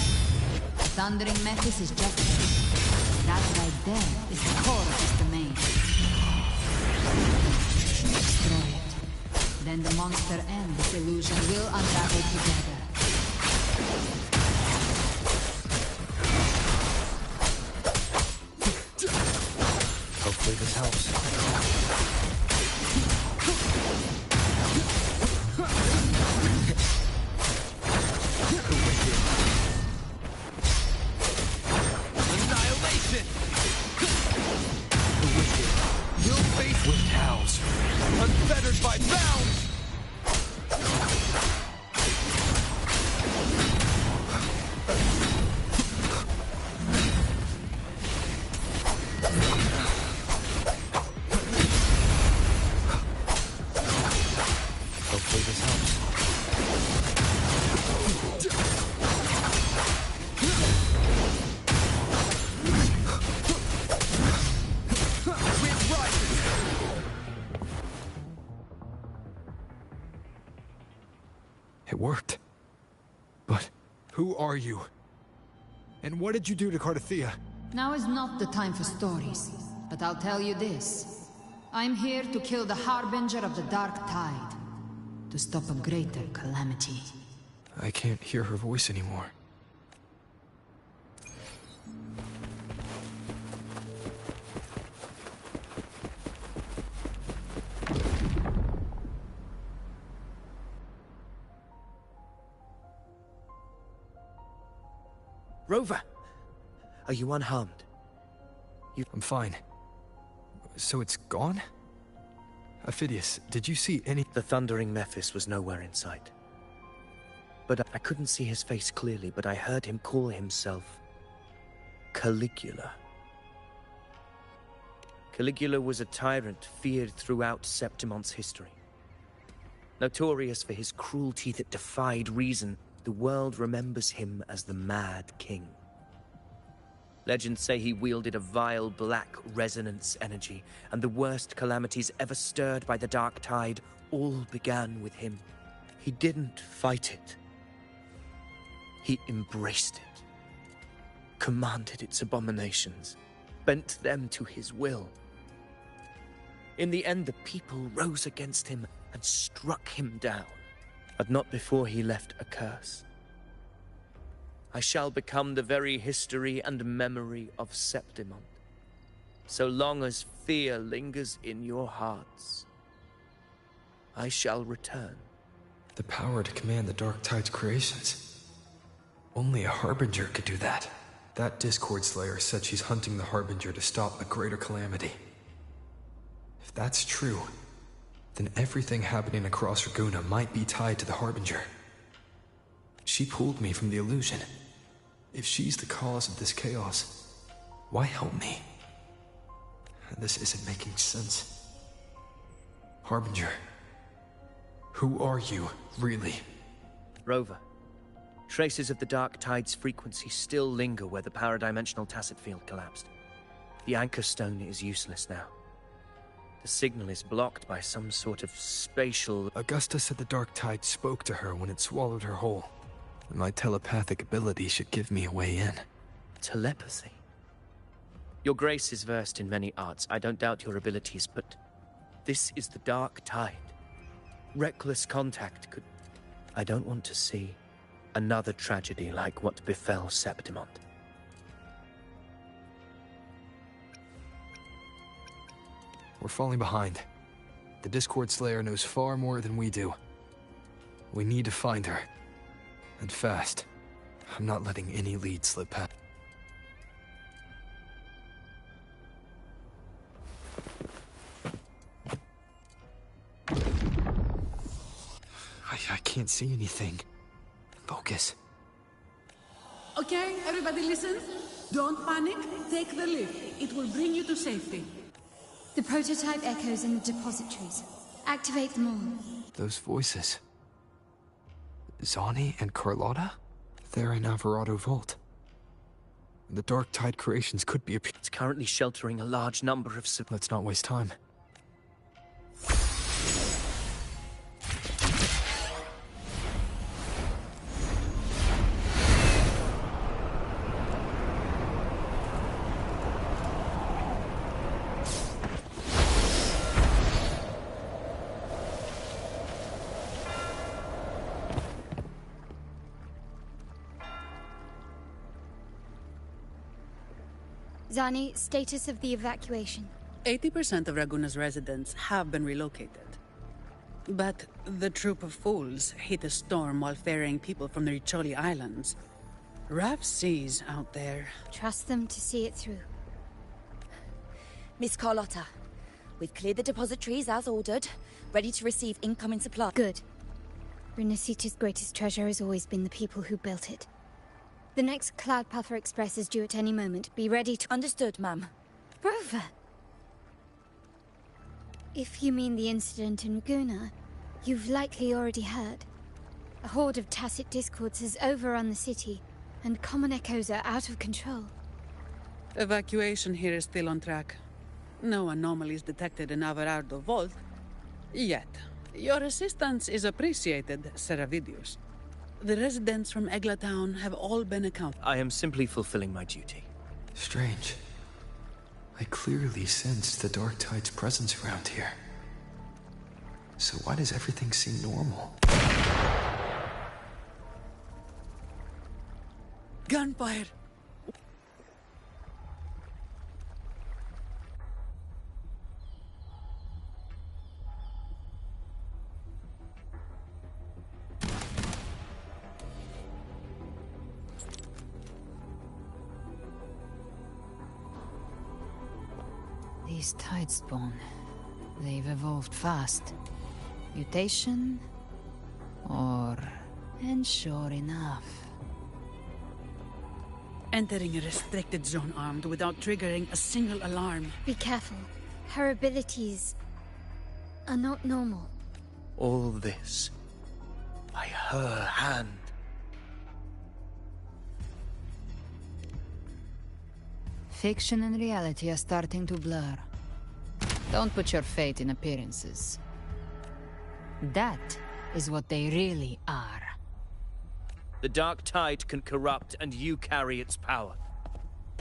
The thundering Mephis is just there. That right there is the core of his domain. Destroy it. Then the monster and this illusion will unravel together. Hopefully this helps. Annihilation! The wicked will face with cows, unfettered by bounds! Hopefully this helps. It worked. But who are you? And what did you do to Cardathea? Now is not the time for stories. But I'll tell you this. I'm here to kill the Harbinger of the Dark Tide. To stop a greater calamity. I can't hear her voice anymore. Rover! Are you unharmed? I'm fine. So it's gone? Ophidius, did you see any— The thundering Mephis was nowhere in sight. But I couldn't see his face clearly, but I heard him call himself Caligula. Caligula was a tyrant feared throughout Septimon's history. Notorious for his cruelty that defied reason, the world remembers him as the Mad King. Legends say he wielded a vile black resonance energy, and the worst calamities ever stirred by the Dark Tide all began with him. He didn't fight it. He embraced it, commanded its abominations, bent them to his will. In the end, the people rose against him and struck him down, but not before he left a curse. I shall become the very history and memory of Septimon, so long as fear lingers in your hearts. I shall return. The power to command the Dark Tide's creations. Only a Harbinger could do that. That Discord Slayer said she's hunting the Harbinger to stop a greater calamity. If that's true, then everything happening across Raguna might be tied to the Harbinger. She pulled me from the illusion. If she's the cause of this chaos, why help me? This isn't making sense. Harbinger, who are you, really? Rover, traces of the Dark Tide's frequency still linger where the paradimensional tacit field collapsed. The anchor stone is useless now. The signal is blocked by some sort of spatial— Augusta said the Dark Tide spoke to her when it swallowed her whole. My telepathic ability should give me a way in. Telepathy? Your Grace is versed in many arts. I don't doubt your abilities, but this is the Dark Tide. Reckless contact could— I don't want to see another tragedy like what befell Septimon. We're falling behind. The Discord Slayer knows far more than we do. We need to find her. And fast. I'm not letting any lead slip past. I can't see anything. Focus. Okay, everybody listen. Don't panic. Take the lift. It will bring you to safety. The prototype echoes in the depositories. Activate them all. Those voices. Zani and Carlotta? They're in Alvarado Vault. The Dark Tide creations could be It's currently sheltering a large number of— Let's not waste time. Zani, status of the evacuation. 80% of Raguna's residents have been relocated. But the troop of fools hit a storm while ferrying people from the Riccioli Islands. Rough seas out there. Trust them to see it through. Miss Carlotta, we've cleared the depositories as ordered, ready to receive incoming supply. Good. Renacita's greatest treasure has always been the people who built it. The next Cloudpuffer Express is due at any moment. Be ready to— Understood, ma'am. Rover! If you mean the incident in Raguna, you've likely already heard. A horde of tacit discords has overrun the city, and common echoes are out of control. Evacuation here is still on track. No anomalies detected in Alvarado Vault. Yet. Your assistance is appreciated, Seravidius. The residents from Eglatown have all been accounted. I am simply fulfilling my duty. Strange. I clearly sense the Dark Tide's presence around here. So why does everything seem normal? Gunfire! These Tidespawn, they've evolved fast. Mutation? Or... And sure enough. Entering a restricted zone armed without triggering a single alarm. Be careful. Her abilities are not normal. All this by her hand. Fiction and reality are starting to blur. Don't put your faith in appearances. That is what they really are. The Dark Tide can corrupt, and you carry its power.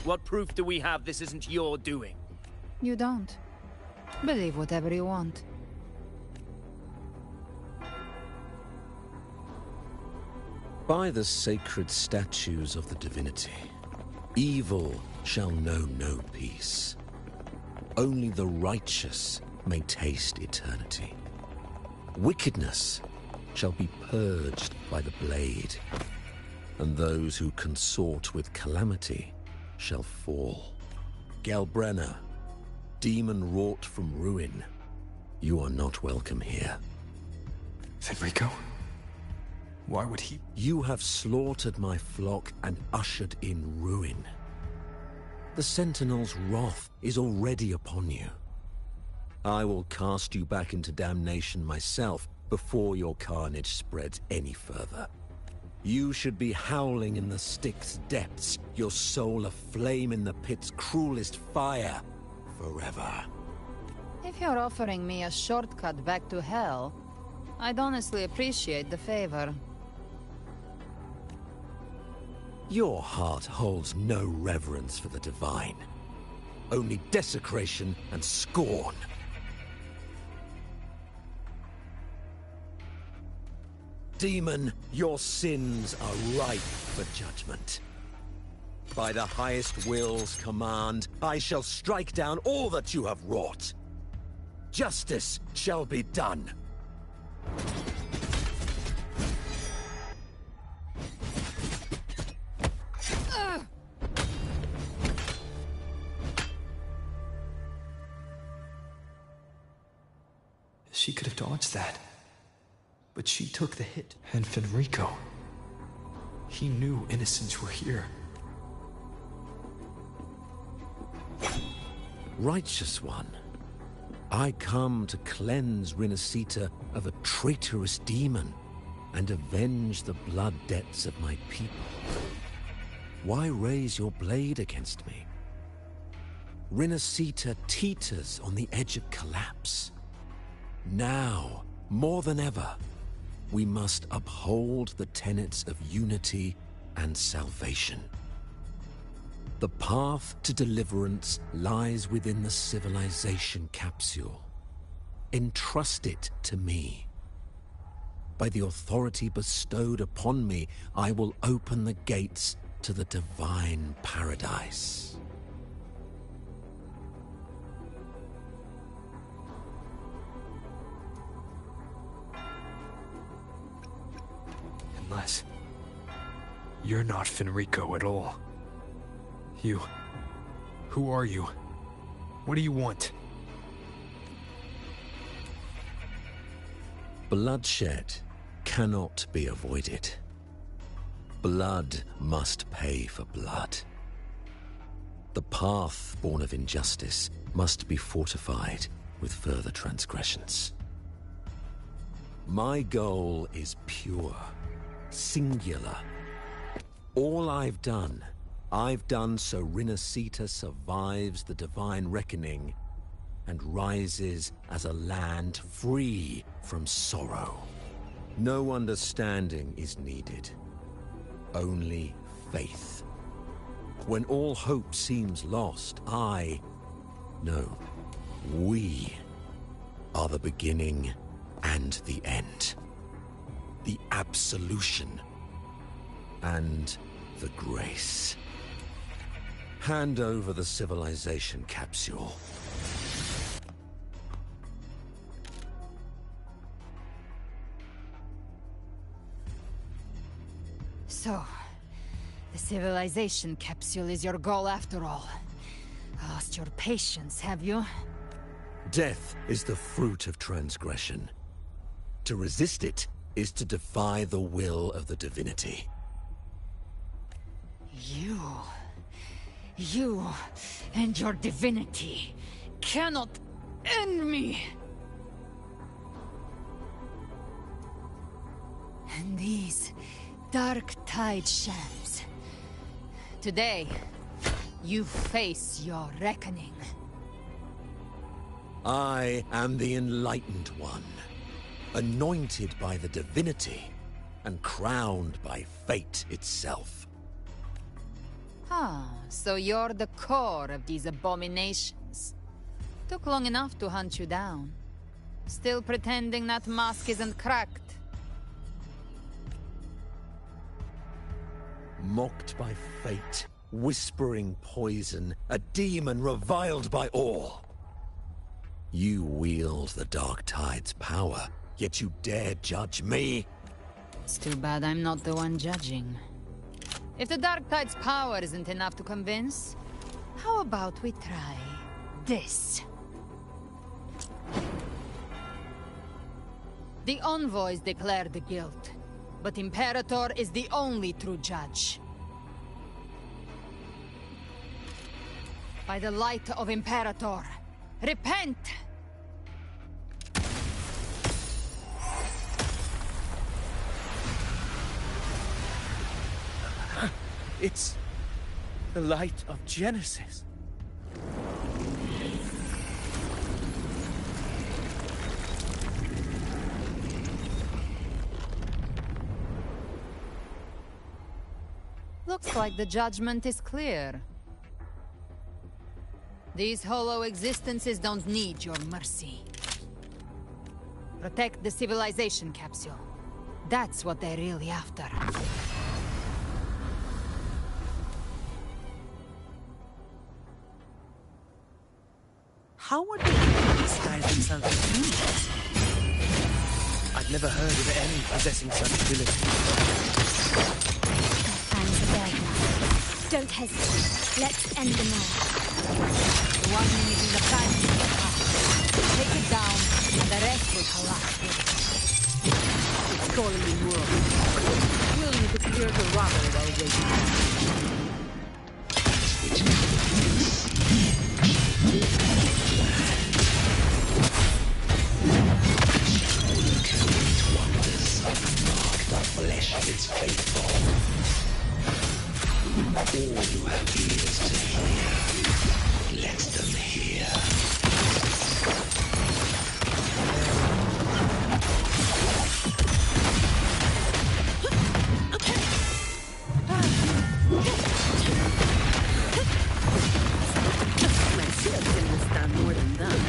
What proof do we have this isn't your doing? You don't. Believe whatever you want. By the sacred statues of the divinity, evil shall know no peace. Only the righteous may taste eternity. Wickedness shall be purged by the blade, and those who consort with calamity shall fall. Galbrena, demon wrought from ruin, you are not welcome here. Fenrico? Why would he? You have slaughtered my flock and ushered in ruin. The Sentinel's wrath is already upon you. I will cast you back into damnation myself before your carnage spreads any further. You should be howling in the Styx's depths, your soul aflame in the pit's cruelest fire, forever. If you're offering me a shortcut back to hell, I'd honestly appreciate the favor. Your heart holds no reverence for the divine. Only desecration and scorn. Demon, your sins are ripe for judgment. By the highest will's command, I shall strike down all that you have wrought. Justice shall be done. She could have dodged that. But she took the hit. And Fenrico... he knew innocents were here. Righteous one, I come to cleanse Rinascita of a traitorous demon and avenge the blood debts of my people. Why raise your blade against me? Rinascita teeters on the edge of collapse. Now, more than ever, we must uphold the tenets of unity and salvation. The path to deliverance lies within the civilization capsule. Entrust it to me. By the authority bestowed upon me, I will open the gates to the divine paradise. Unless... you're not Fenrico at all. You... who are you? What do you want? Bloodshed cannot be avoided. Blood must pay for blood. The path born of injustice must be fortified with further transgressions. My goal is pure, singular. All I've done so Rinascita survives the divine reckoning and rises as a land free from sorrow. No understanding is needed, only faith. When all hope seems lost, I No. We are the beginning and the end. The absolution and the grace. Hand over the civilization capsule. So, the civilization capsule is your goal after all. Lost your patience, have you? Death is the fruit of transgression. To resist it is to defy the will of the divinity. You and your divinity cannot end me. And these dark tide shams. Today, you face your reckoning. I am the Enlightened One, anointed by the divinity and crowned by fate itself. Ah, so you're the core of these abominations. Took long enough to hunt you down. Still pretending that mask isn't cracked. Mocked by fate, whispering poison, a demon reviled by all. You wield the Dark Tide's power, yet you dare judge me? It's too bad I'm not the one judging. If the Dark Tide's power isn't enough to convince, how about we try this? The envoys declare the guilt, but Imperator is the only true judge. By the light of Imperator, repent! It's the light of Genesis. Looks like the judgment is clear. These hollow existences don't need your mercy. Protect the civilization capsule. That's what they're really after. How would they disguise themselves as humans? I've never heard of any possessing such ability. Time's a bad now. Don't hesitate. Let's end the war. 1 minute in the time. Take it down, and the rest will collapse with it. It's calling in world. We'll need to clear the rubble while waiting. Flesh is faithful. All who have ears to hear, let them hear. My citizen will stand more than that.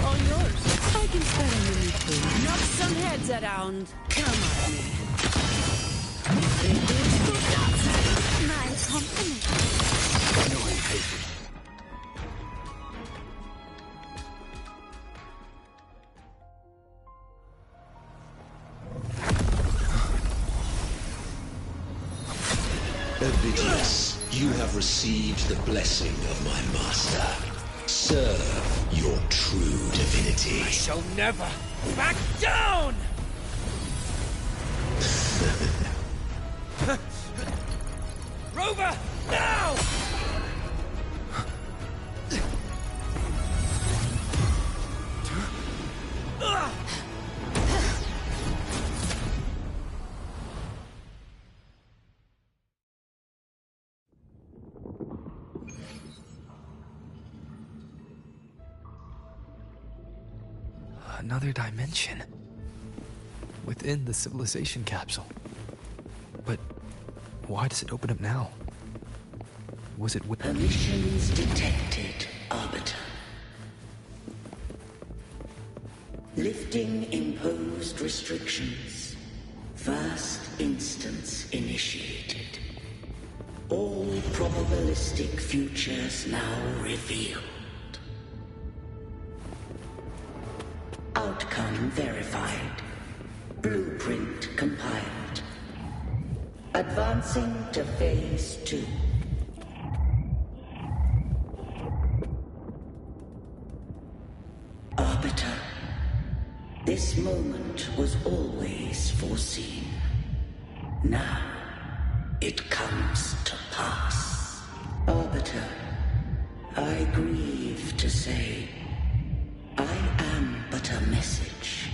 All yours. I can spare a minute to knock some heads around. Come at me. My compliment. No, I hate it. Ovidius, you have received the blessing of my master. Serve your true divinity. I shall never back down! Rover, now! Another dimension. Within the civilization capsule. But why does it open up now? Was it with Emissions detected. Arbiter. Lifting imposed restrictions. First instance initiated. All probabilistic futures now revealed. Outcome verified. Blueprint compiled. Advancing to Phase 2. Arbiter, this moment was always foreseen. Now, it comes to pass. Arbiter, I grieve to say, I am but a message,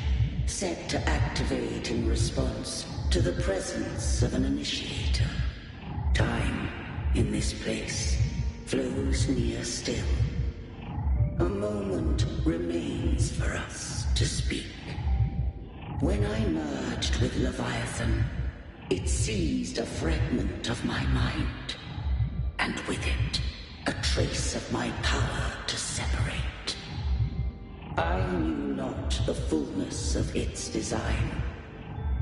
set to activate in response to the presence of an initiator. Time, in this place, flows near still. A moment remains for us to speak. When I merged with Leviathan, it seized a fragment of my mind, and with it, a trace of my power to separate. I knew not the fullness of its design.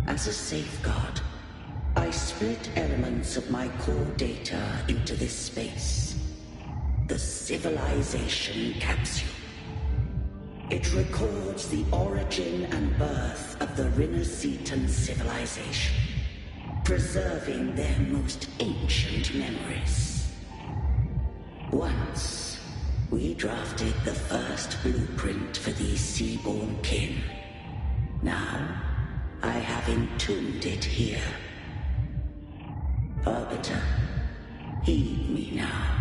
As a safeguard, I split elements of my core data into this space. The Civilization Capsule. It records the origin and birth of the Rinnesetan civilization, preserving their most ancient memories. Once, we drafted the first blueprint for these seaborn kin. Now, I have entombed it here. Arbiter, heed me now.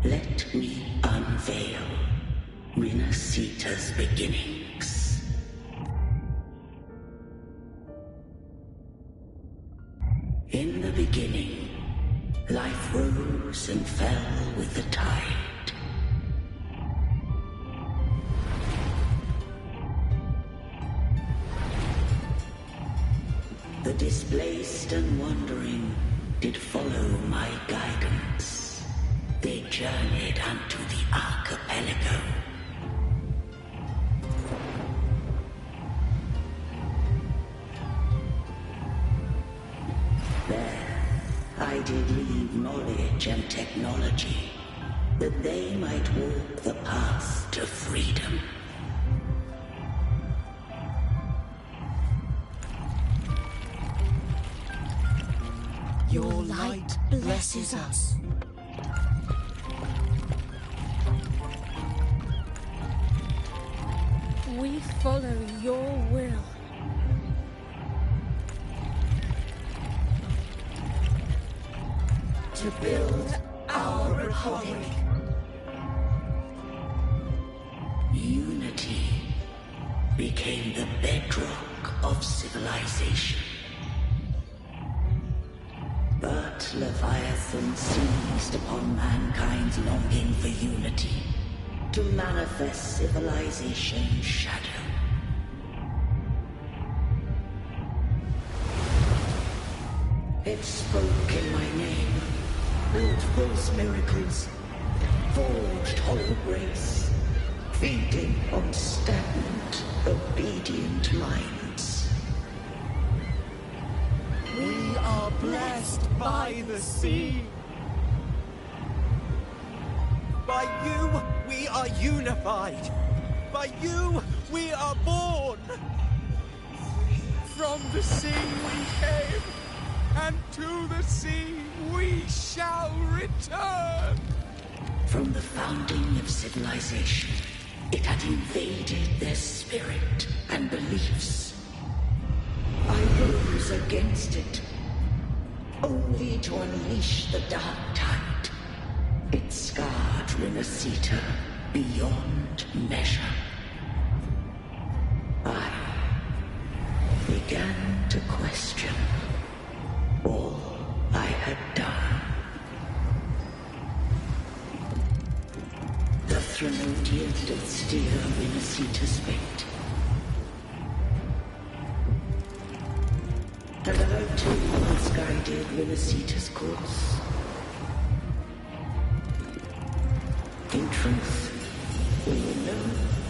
Let me unveil Rinneseta's beginnings. In the beginning, life rose and fell with the tide. The displaced and wandering did follow my guidance. They journeyed unto the archipelago. There, I did leave knowledge and technology, that they might walk the path to freedom. Your light blesses us. We follow your will. To build our republic. Unity became the bedrock of civilization. But Leviathan seized upon mankind's longing for unity to manifest civilization's shadow. It spoke in my name, built false miracles, forged hollow grace, feeding on stagnant, obedient minds. We are blessed by the sea. By you, we are unified. By you, we are born. From the sea we came, and to the sea we shall return. From the founding of civilization, it had invaded their spirit and beliefs. I rose against it, only to unleash the dark tide. It scarred Rinneseta beyond measure. I began to question all I had done. The Threnodian did steer Rinneseta's fate. And I too misguided Rinneseta's course. In truth, we were no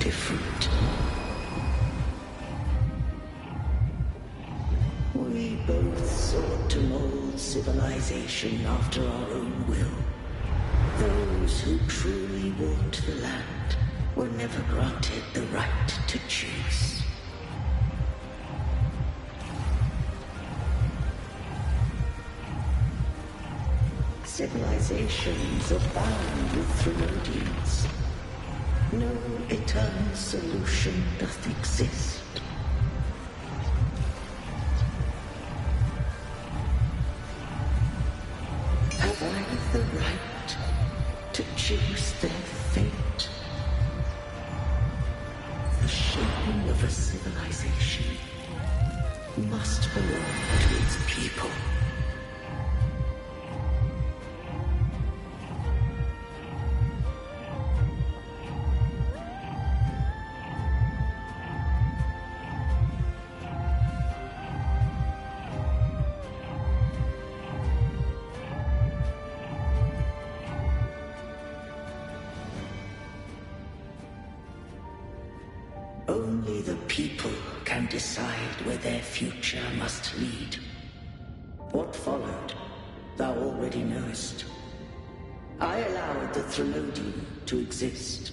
different. We both sought to mold civilization after our own will. Those who truly walked the land were never granted the right to choose. Civilizations are bound with Trinodians. No eternal solution doth exist. Have I the right to choose their fate? The shaping of a civilization must belong to its people. Only the people can decide where their future must lead. What followed, thou already knowest. I allowed the Trinodian to exist.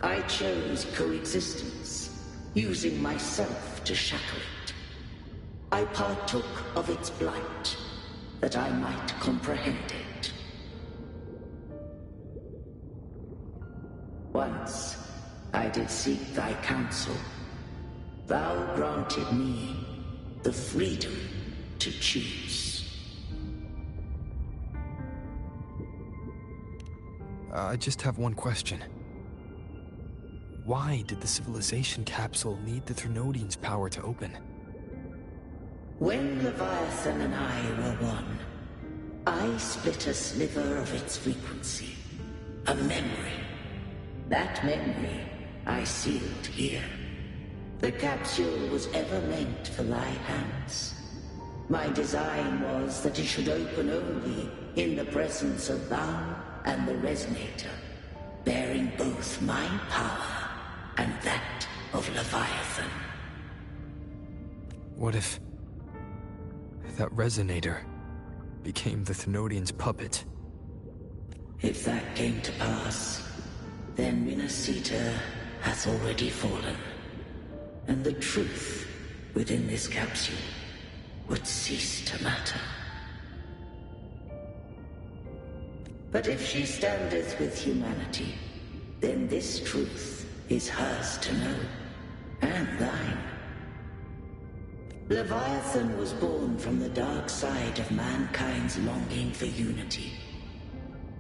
I chose coexistence, using myself to shackle it. I partook of its blight, that I might comprehend it. Once, I did seek thy counsel. Thou granted me the freedom to choose. I just have one question. Why did the civilization capsule need the Trinodian's power to open? When Leviathan and I were one, I split a sliver of its frequency. A memory. That memory I sealed here. The capsule was ever meant for thy hands. My design was that it should open only in the presence of thou and the Resonator, bearing both my power and that of Leviathan. What if that Resonator became the Thenodian's puppet? If that came to pass, then Minasita has already fallen, and the truth within this capsule would cease to matter. But if she standeth with humanity, then this truth is hers to know, and thine. Leviathan was born from the dark side of mankind's longing for unity.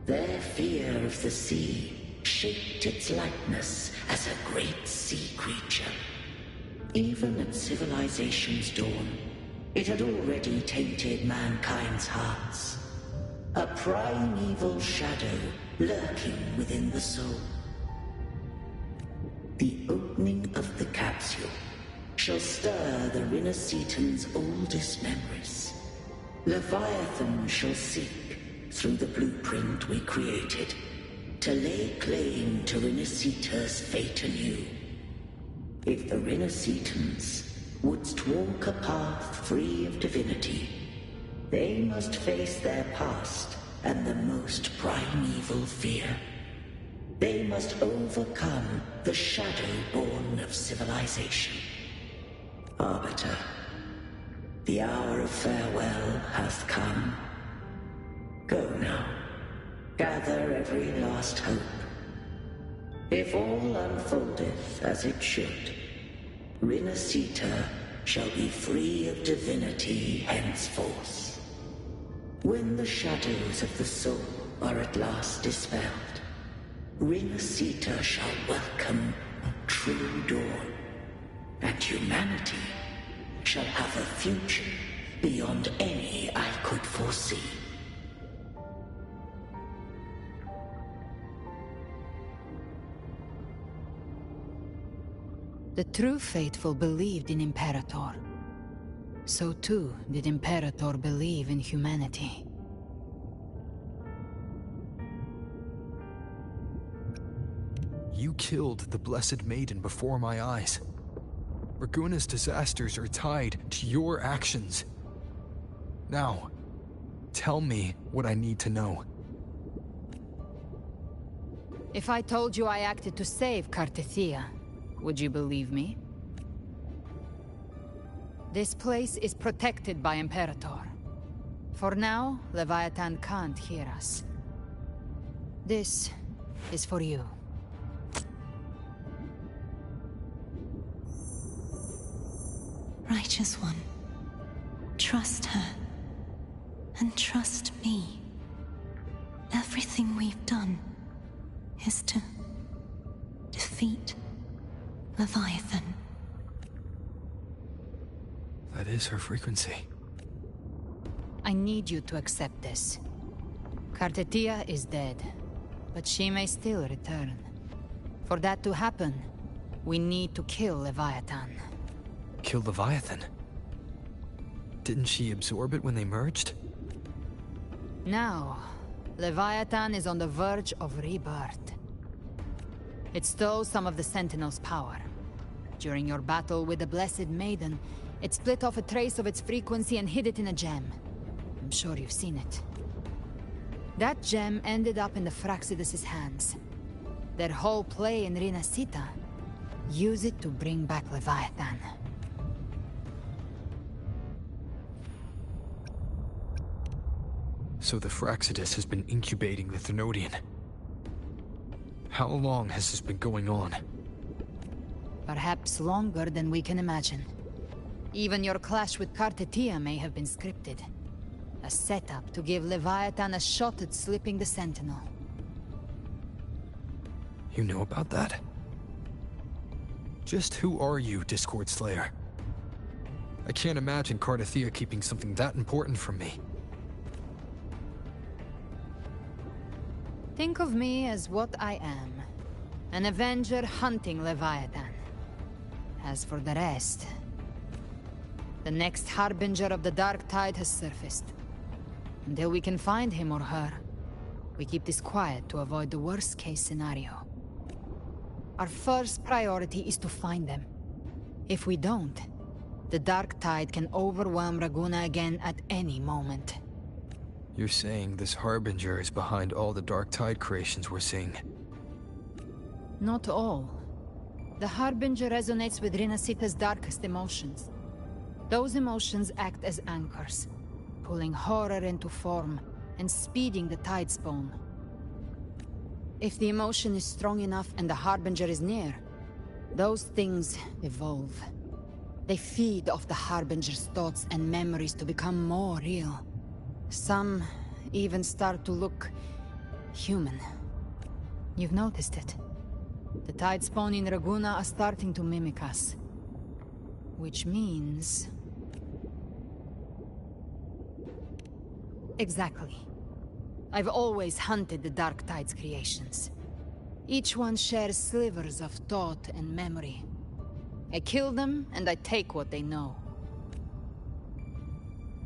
Their fear of the sea shaped its likeness as a great sea creature. Even at civilization's dawn, it had already tainted mankind's hearts. A primeval shadow lurking within the soul. The opening of the capsule shall stir the Rinascitan's oldest memories. Leviathan shall seek, through the blueprint we created, to lay claim to Rinascita's fate anew. If the Rinascitans wouldst walk a path free of divinity, they must face their past and the most primeval fear. They must overcome the shadow born of civilization. Arbiter, the hour of farewell hath come. Go now. Gather every last hope. If all unfoldeth as it should, Rinascita shall be free of divinity henceforth. When the shadows of the soul are at last dispelled, Rinascita shall welcome a true dawn, and humanity shall have a future beyond any I could foresee. The true faithful believed in Imperator. So too did Imperator believe in humanity. You killed the Blessed Maiden before my eyes. Raguna's disasters are tied to your actions. Now, tell me what I need to know. If I told you I acted to save Cartethia, would you believe me? This place is protected by Imperator. For now, Leviathan can't hear us. This is for you. Righteous One, trust her. And trust me. Everything we've done is to defeat Leviathan. That is her frequency. I need you to accept this. Cartethia is dead, but she may still return. For that to happen, we need to kill Leviathan. Kill Leviathan? Didn't she absorb it when they merged? Now, Leviathan is on the verge of rebirth. It stole some of the Sentinel's power. During your battle with the Blessed Maiden, it split off a trace of its frequency and hid it in a gem. I'm sure you've seen it. That gem ended up in the Fraxidus' hands. Their whole play in Rinasita, use it to bring back Leviathan. So the Fraxidus has been incubating the Thenodian. How long has this been going on? Perhaps longer than we can imagine. Even your clash with Cartethia may have been scripted. A setup to give Leviathan a shot at slipping the Sentinel. You know about that? Just who are you, Discord Slayer? I can't imagine Cartethia keeping something that important from me. Think of me as what I am. An Avenger hunting Leviathan. As for the rest... the next Harbinger of the Dark Tide has surfaced. Until we can find him or her, we keep this quiet to avoid the worst-case scenario. Our first priority is to find them. If we don't, the Dark Tide can overwhelm Raguna again at any moment. You're saying this Harbinger is behind all the Dark Tide creations we're seeing? Not all. The Harbinger resonates with Rinasita's darkest emotions. Those emotions act as anchors, pulling horror into form and speeding the Tidespawn. If the emotion is strong enough and the Harbinger is near, those things evolve. They feed off the Harbinger's thoughts and memories to become more real. Some even start to look human. You've noticed it. The Tidespawn in Raguna are starting to mimic us. Which means... Exactly. I've always hunted the Dark Tide's creations. Each one shares slivers of thought and memory. I kill them, and I take what they know.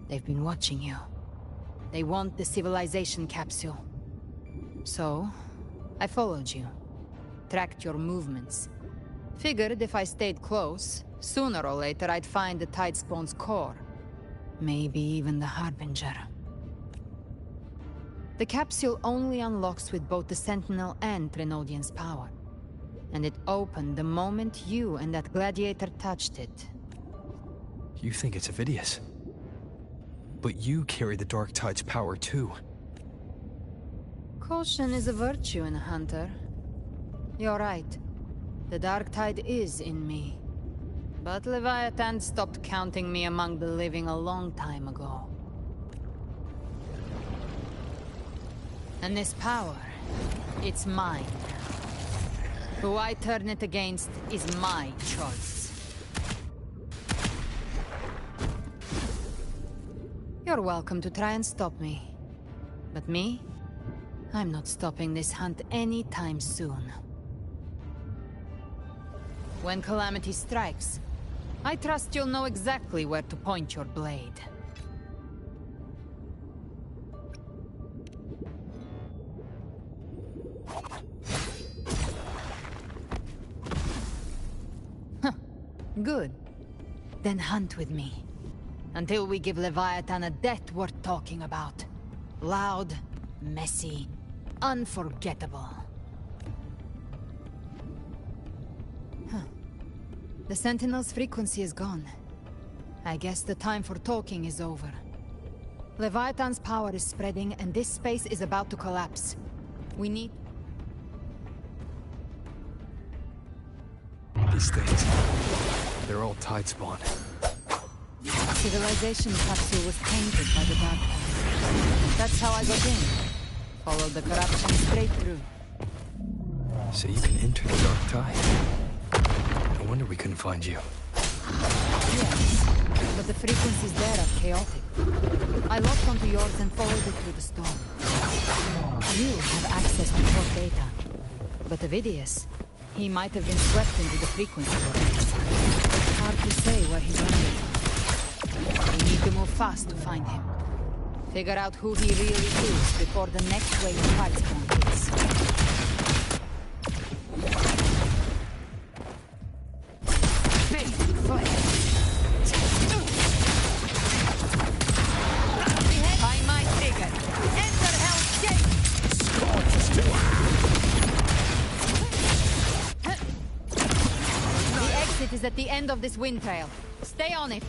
They've been watching you. They want the civilization capsule. So, I followed you. Tracked your movements. Figured if I stayed close, sooner or later I'd find the Tidespawn's core. Maybe even the Harbinger. The capsule only unlocks with both the Sentinel and Trinodian's power. And it opened the moment you and that gladiator touched it. You think it's Avidius. But you carry the Dark Tide's power too. Caution is a virtue in a hunter. You're right. The Dark Tide is in me. But Leviathan stopped counting me among the living a long time ago. And this power, it's mine. Who I turn it against is my choice. You're welcome to try and stop me. But me? I'm not stopping this hunt anytime soon. When calamity strikes, I trust you'll know exactly where to point your blade. Good. Then hunt with me. Until we give Leviathan a death worth talking about. Loud, messy, unforgettable. Huh. The Sentinel's frequency is gone. I guess the time for talking is over. Leviathan's power is spreading, and this space is about to collapse. We need... These things, they're all tide spawn. Civilization capsule was tainted by the Dark Tide. That's how I got in. Followed the corruption straight through. So you can enter the Dark Tide? No wonder we couldn't find you. Yes, but the frequencies there are chaotic. I locked onto yours and followed it through the storm. You have access to core data. But Avidius, he might have been swept into the frequency vortex. Hard to say where he landed. We need to move fast to find him. Figure out who he really is before the next wave of fight hits. Big foot. Find my trigger. Enter Hell's Gate. The exit is at the end of this wind trail. Stay on it.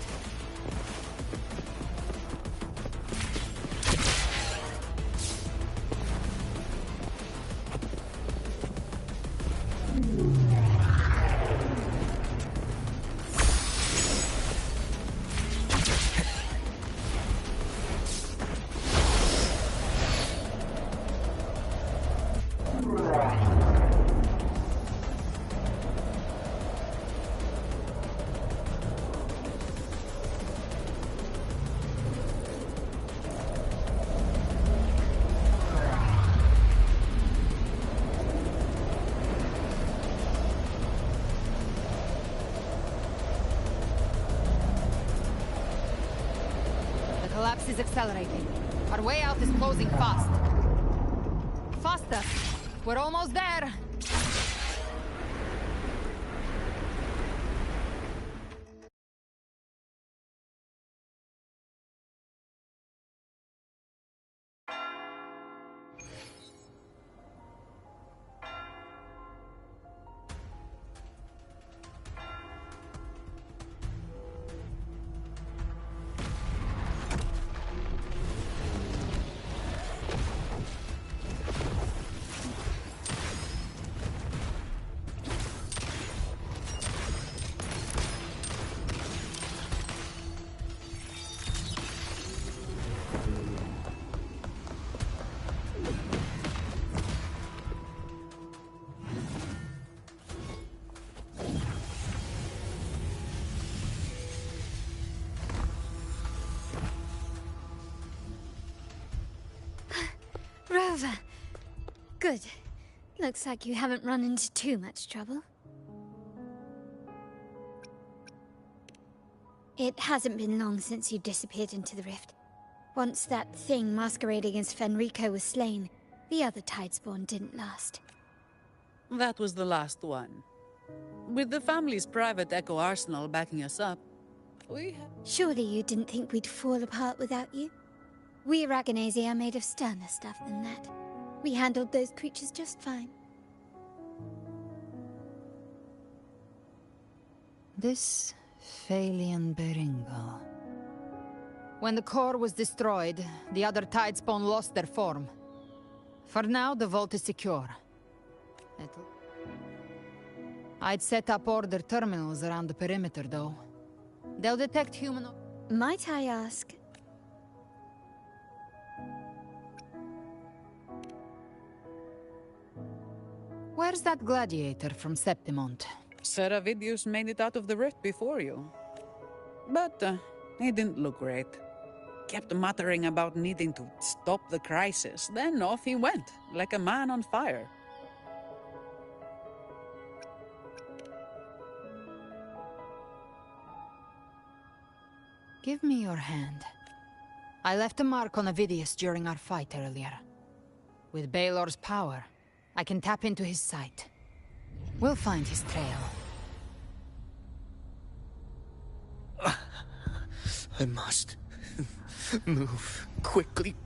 Is accelerating. Our way out is closing fast. Faster! We're almost there! Rover. Good. Looks like you haven't run into too much trouble. It hasn't been long since you disappeared into the rift. Once that thing masquerading as Fenrico was slain, the other Tidespawn didn't last. That was the last one. With the family's private Echo arsenal backing us up, we had... Surely you didn't think we'd fall apart without you? We Aragonese are made of sterner stuff than that. We handled those creatures just fine. This Phalian Beringal. When the core was destroyed, the other Tidespawn lost their form. For now, the vault is secure. I'd set up order terminals around the perimeter, though. They'll detect human... Might I ask... Where's that gladiator from Septimont? Seravidius made it out of the rift before you. But he didn't look great. Kept muttering about needing to stop the crisis, then off he went, like a man on fire. Give me your hand. I left a mark on Avidius during our fight earlier. With Baelor's power, I can tap into his sight. We'll find his trail. I must move quickly.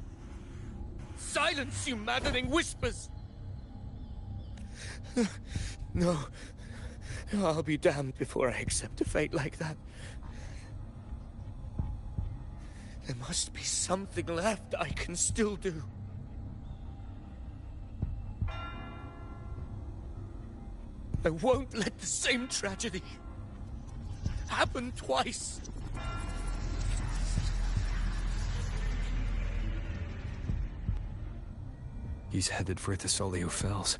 Silence, you maddening whispers! No. I'll be damned before I accept a fate like that. There must be something left I can still do. I won't let the same tragedy happen twice. He's headed for Thessalio Fells.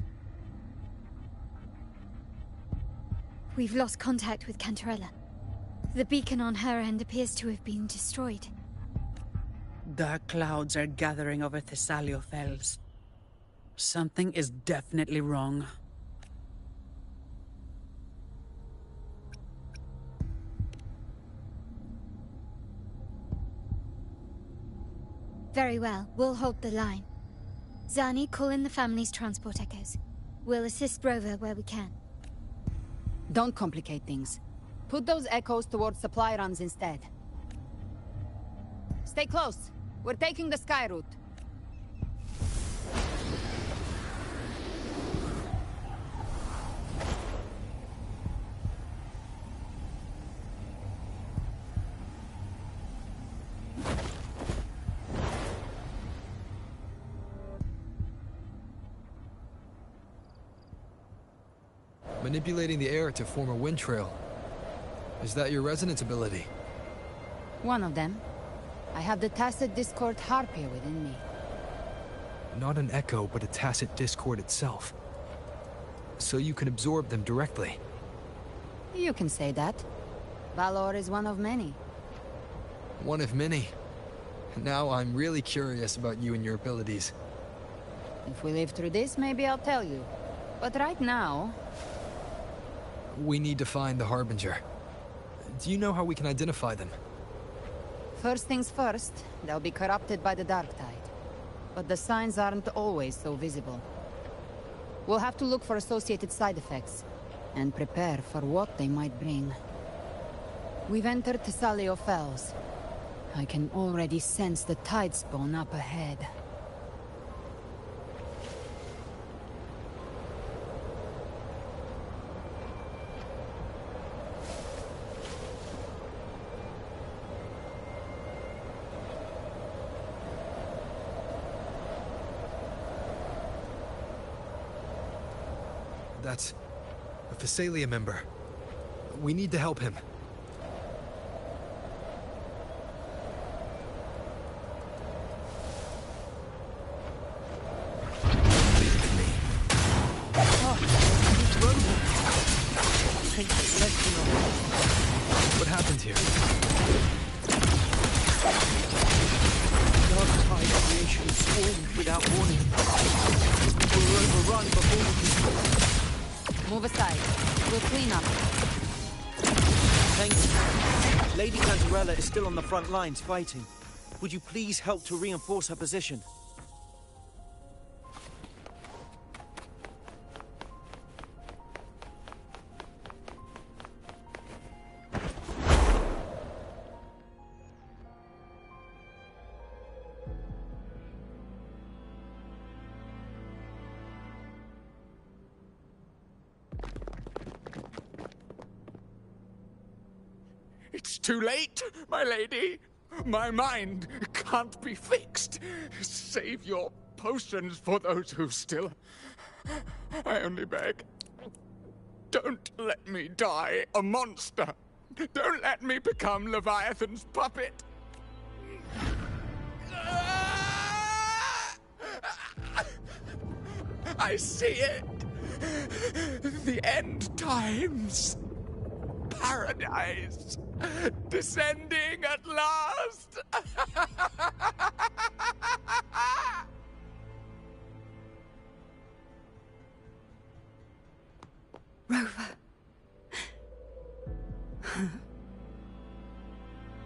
We've lost contact with Cantarella. The beacon on her end appears to have been destroyed. Dark clouds are gathering over Thessalio Fells. Something is definitely wrong. Very well, we'll hold the line. Zani, call in the family's transport echoes. We'll assist Rover where we can. Don't complicate things. Put those echoes towards supply runs instead. Stay close. We're taking the sky route. Manipulating the air to form a wind trail. Is that your resonance ability? One of them. I have the Tacit Discord Harpier within me. Not an echo, but a Tacit Discord itself. So you can absorb them directly. You can say that. Valor is one of many. One of many. Now I'm really curious about you and your abilities. If we live through this, maybe I'll tell you. But right now... We need to find the Harbinger. Do you know how we can identify them? First things first, they'll be corrupted by the Dark Tide. But the signs aren't always so visible. We'll have to look for associated side effects, and prepare for what they might bring. We've entered Thessalio Fells. I can already sense the tide spawn up ahead. That's a Thessalia member. We need to help him. What happened here? Dark tide creation swarmed without warning. We'll overrun before we can... Move aside. We'll clean up. Thank you. Lady Cantarella is still on the front lines fighting. Would you please help to reinforce her position? It's too late, my lady. My mind can't be fixed. Save your potions for those who still... I only beg. Don't let me die a monster. Don't let me become Leviathan's puppet. I see it. The end times. Paradise. Descending at last. Rover.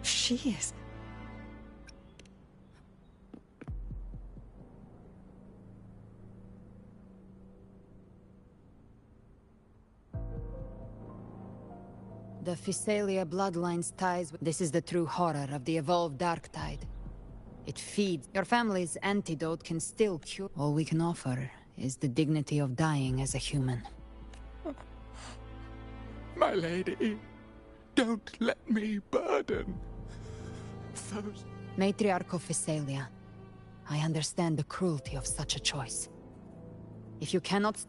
She is... The Physalia bloodline's ties... This is the true horror of the evolved Dark Tide. It feeds. Your family's antidote can still cure. All we can offer is the dignity of dying as a human. My lady, don't let me burden those... Matriarch of Physalia, I understand the cruelty of such a choice. If you cannot...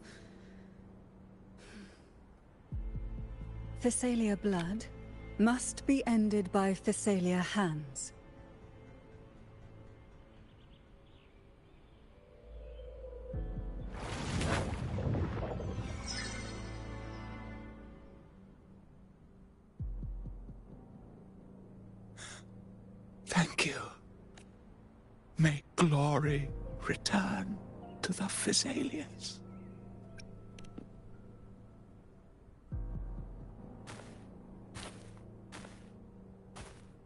Physalia blood must be ended by Physalia hands. Thank you. May glory return to the Physalians.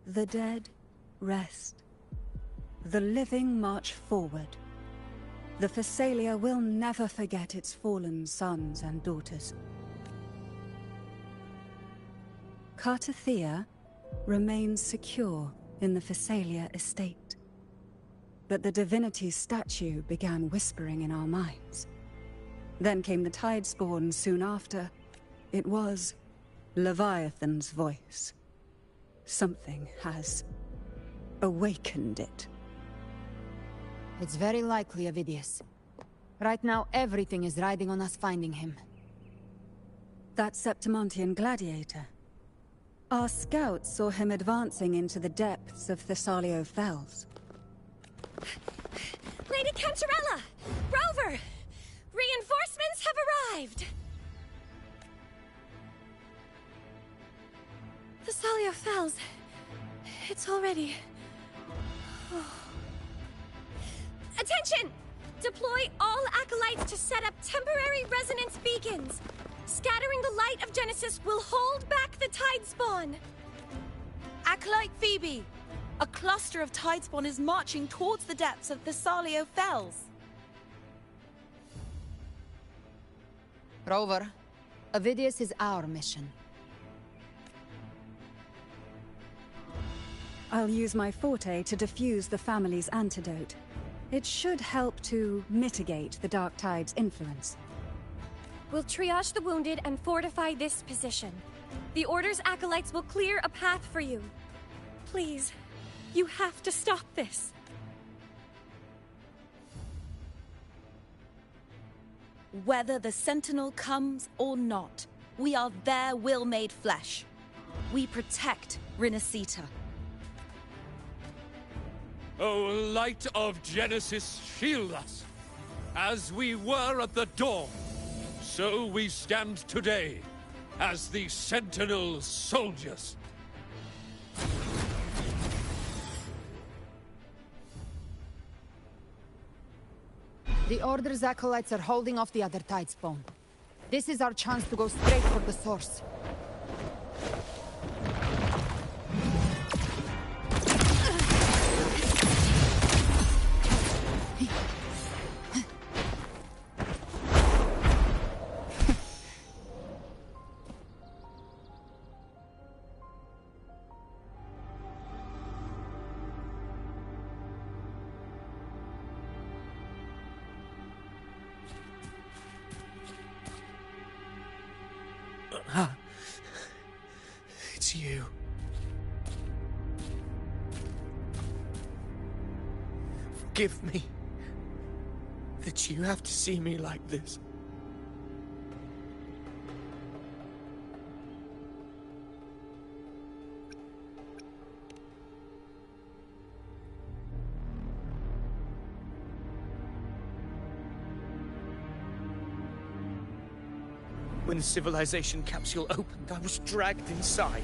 The dead rest. The living march forward. The Physalia will never forget its fallen sons and daughters. Cartathea remains secure in the Physalia estate. But the divinity's statue began whispering in our minds. Then came the Tidespawn soon after. It was Leviathan's voice. Something has awakened it. It's very likely Avidius. Right now, everything is riding on us finding him. That Septimontian gladiator. Our scouts saw him advancing into the depths of Thessalio Fells. Lady Cantarella! Rover! Reinforcements have arrived! Thessalio Fells. It's already... Oh. Attention! Deploy all acolytes to set up temporary resonance beacons. Scattering the light of Genesis will hold back the Tidespawn. Acolyte Phoebe! A cluster of Tidespawn is marching towards the depths of Thessalio Fells. Rover, Avidius is our mission. I'll use my forte to defuse the family's antidote. It should help to mitigate the Dark Tide's influence. We'll triage the wounded and fortify this position. The Order's acolytes will clear a path for you. Please, you have to stop this. Whether the Sentinel comes or not, we are their will made flesh. We protect Rinasita. O light of Genesis, shield us! As we were at the dawn, so we stand today, as the Sentinel soldiers. The Order's acolytes are holding off the other Tidespawn. This is our chance to go straight for the source. It's you. Forgive me that you have to see me like this. When the civilization capsule opened, I was dragged inside.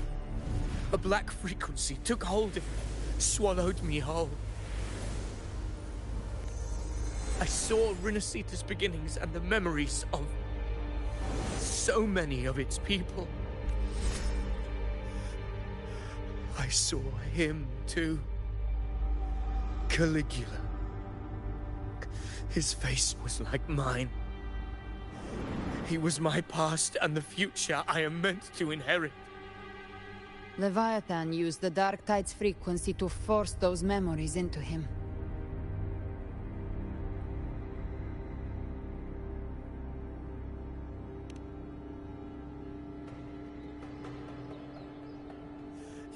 A black frequency took hold of me, swallowed me whole. I saw Rinasita's beginnings and the memories of so many of its people. I saw him too. Caligula. His face was like mine. He was my past and the future I am meant to inherit. Leviathan used the Dark Tide's frequency to force those memories into him.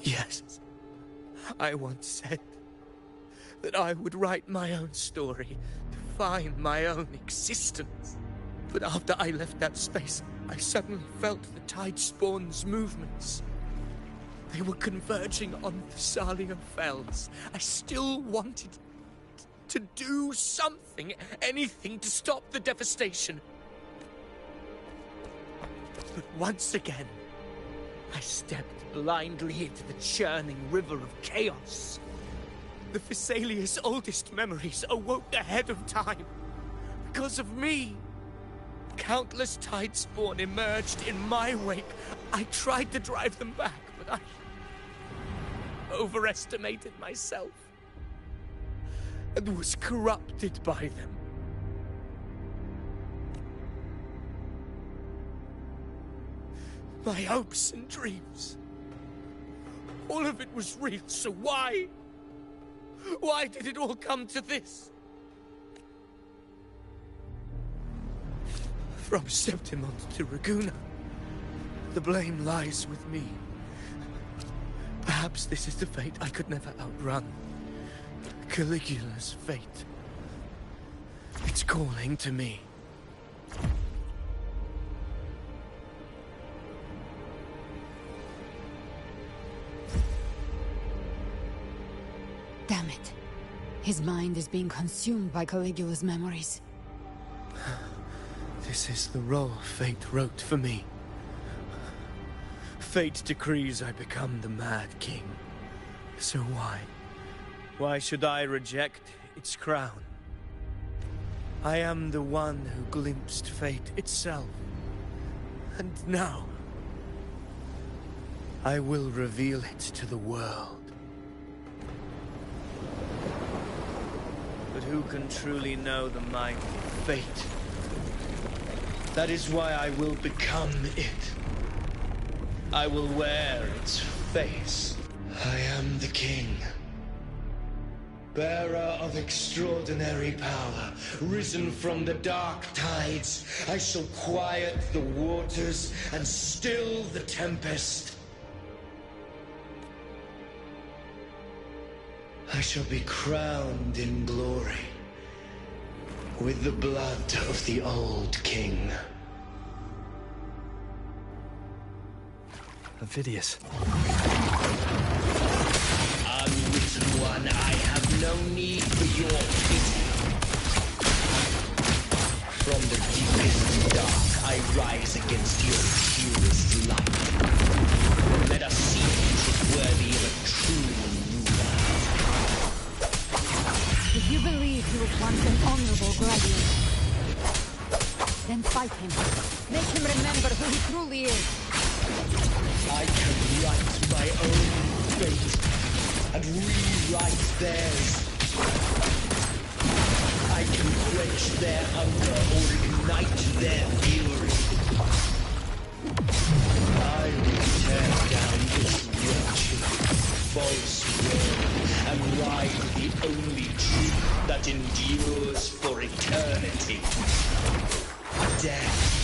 Yes, I once said that I would write my own story, define my own existence. But after I left that space, I suddenly felt the Tide Spawn's movements. They were converging on the Thalia Fells. I still wanted to do something, anything to stop the devastation. But once again, I stepped blindly into the churning river of chaos. The Thessalia's oldest memories awoke ahead of time. Because of me. Countless Tide Spawn emerged in my wake. I tried to drive them back, but I overestimated myself and was corrupted by them. My hopes and dreams. All of it was real, so why? Why did it all come to this? From Septimont to Raguna, the blame lies with me. Perhaps this is the fate I could never outrun. Caligula's fate. It's calling to me. Damn it. His mind is being consumed by Caligula's memories. This is the role fate wrote for me. Fate decrees I become the Mad King. So why? Why should I reject its crown? I am the one who glimpsed fate itself. And now, I will reveal it to the world. But who can truly know the mind of fate? That is why I will become it. I will wear its face. I am the king. Bearer of extraordinary power, risen from the dark tides. I shall quiet the waters and still the tempest. I shall be crowned in glory with the blood of the old king. Avidius. Unwritten one, I have no need for your pity. From the deepest dark, I rise against your purest light. Let us see which is worthy of a true ruler. If you believe he was once an honorable gladiator, then fight him. Make him remember who he truly is. I can write my own fate and rewrite theirs. I can quench their hunger or ignite their fury. I will tear down this wretched, false world and ride the only truth that endures for eternity. Death.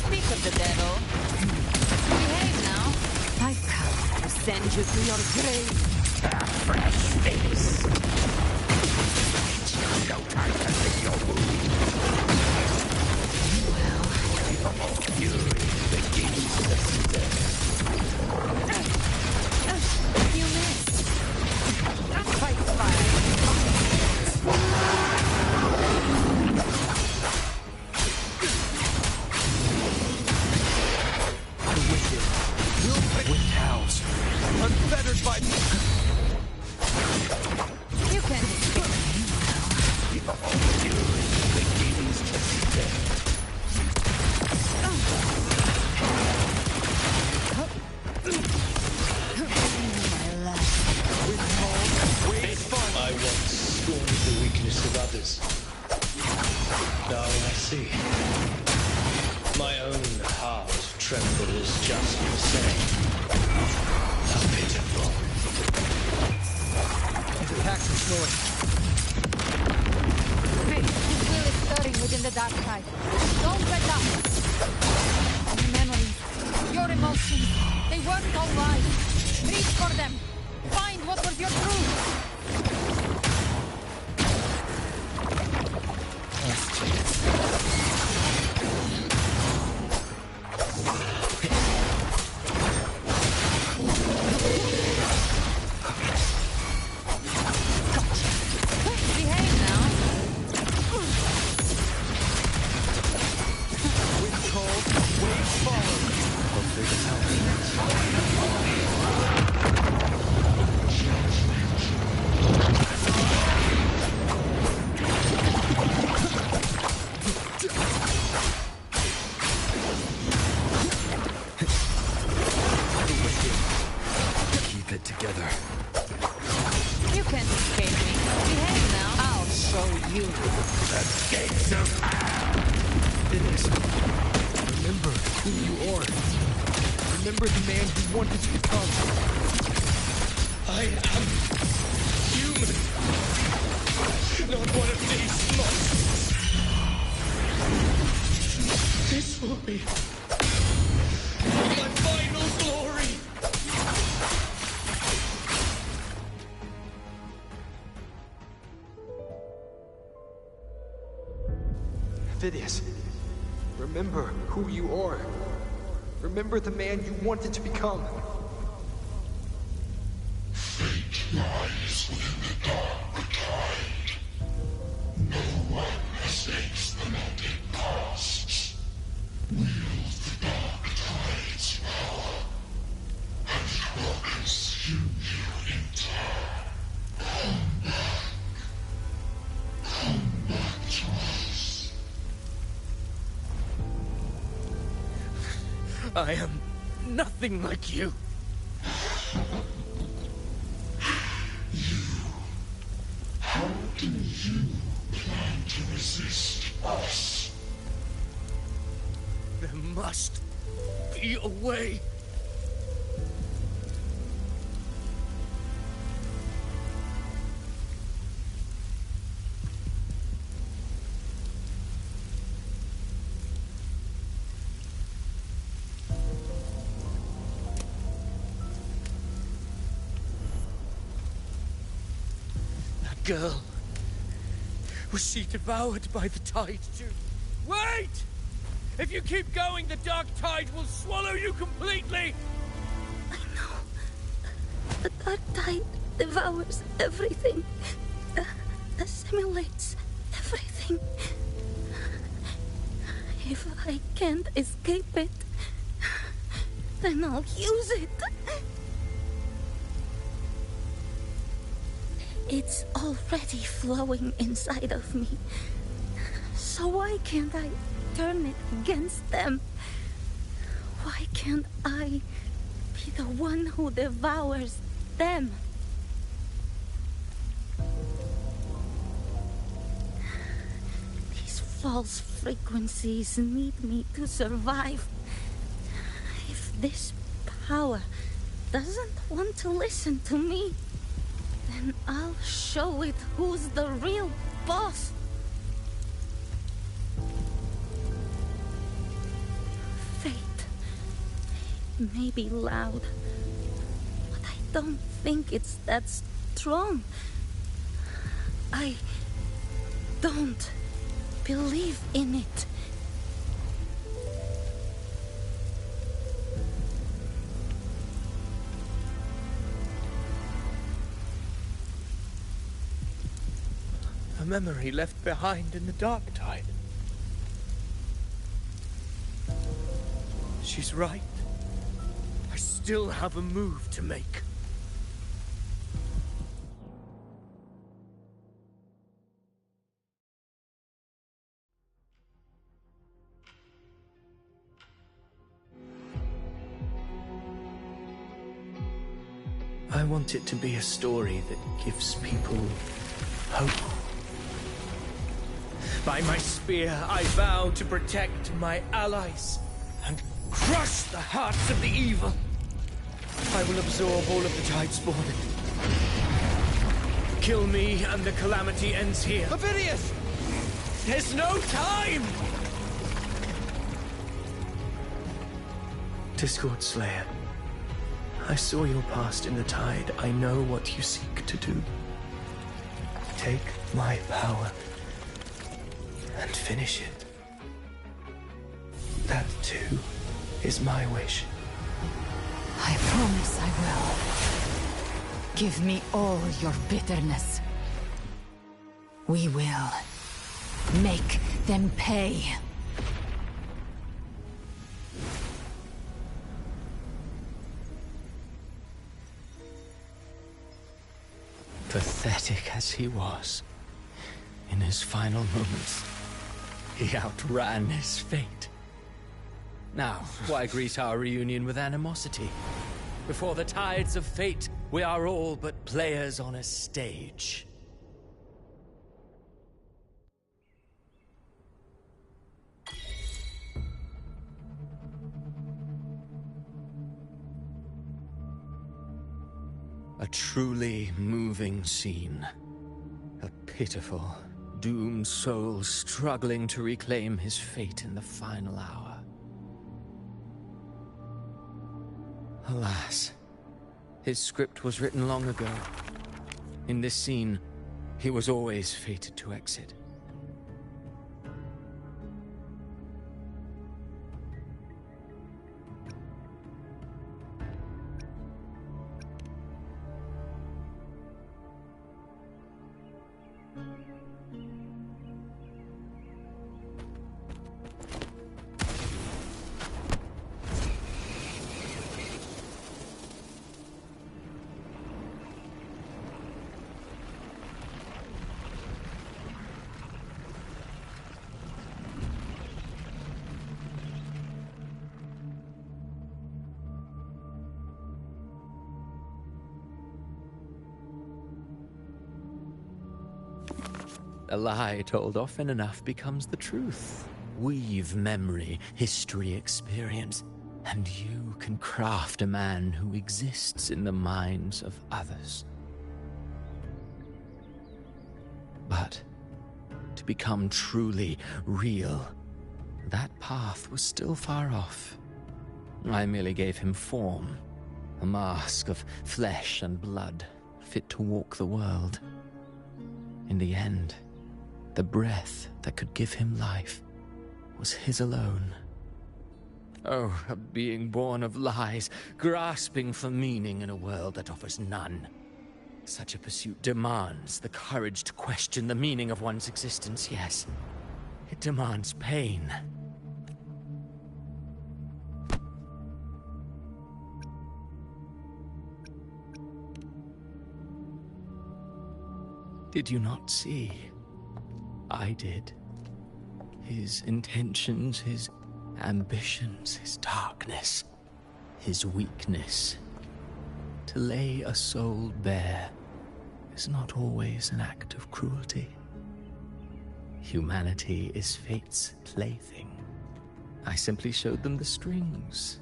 Speak of the devil. Behave now. I've come to send you to your grave. A fresh face. It's no time to lick your wound. Well, fury begins to stir. You missed. Fight fire. With cows. Unfettered by... You can escape me now. Begins to stir. I once scorned the weakness of others. Now I see. My own heart trembles just the same. How pitiful. These attacks are slowing. His will is stirring within the dark side. Don't let up. Your memories, your emotions, they weren't all right. Reach for them. Find what was your truth. Last chance. Behave now. Wind cold, waves follow. I'll figure this out. Keep it together. You can't escape me. Behave now. I'll show you. The gates of hell! Phineas, remember who you are. Remember the man you wanted to become. I am human. Not one of these monsters. This will be my final glory. Phineas, remember who you are. Remember the man you wanted to become. Fate lies within the dark tide. No one mistakes the melted past. Wield the dark tide's power, and it will consume you in turn. Come back. Come back to us. I am nothing like you. How do you plan to resist us? There must be a way. Girl. Was she devoured by the tide too? Wait! If you keep going, the dark tide will swallow you completely! I know. The dark tide devours everything. Assimilates everything. If I can't escape it, then I'll use it. It's already flowing inside of me. So why can't I turn it against them? Why can't I be the one who devours them? These false frequencies need me to survive. If this power doesn't want to listen to me, then I'll show it who's the real boss. Fate may be loud, but I don't think it's that strong. I don't believe in it. A memory left behind in the dark tide. She's right. I still have a move to make. I want it to be a story that gives people hope. By my spear, I vow to protect my allies and crush the hearts of the evil. I will absorb all of the Tidespawn. Kill me and the calamity ends here. Ovidius! There's no time! Discord Slayer, I saw your past in the Tide. I know what you seek to do. Take my power and finish it. That too is my wish. I promise I will. Give me all your bitterness. We will make them pay. Pathetic as he was, in his final moments, he outran his fate. Now, why greet our reunion with animosity? Before the tides of fate, we are all but players on a stage. A truly moving scene. A pitiful, doomed soul struggling to reclaim his fate in the final hour. Alas, his script was written long ago. In this scene, he was always fated to exit. A lie told often enough becomes the truth. Weave memory, history, experience, and you can craft a man who exists in the minds of others. But to become truly real, that path was still far off. I merely gave him form, a mask of flesh and blood, fit to walk the world. In the end, the breath that could give him life was his alone. Oh, a being born of lies, grasping for meaning in a world that offers none. Such a pursuit demands the courage to question the meaning of one's existence, yes. It demands pain. Did you not see? I did. His intentions, his ambitions, his darkness, his weakness. To lay a soul bare is not always an act of cruelty. Humanity is fate's plaything. I simply showed them the strings.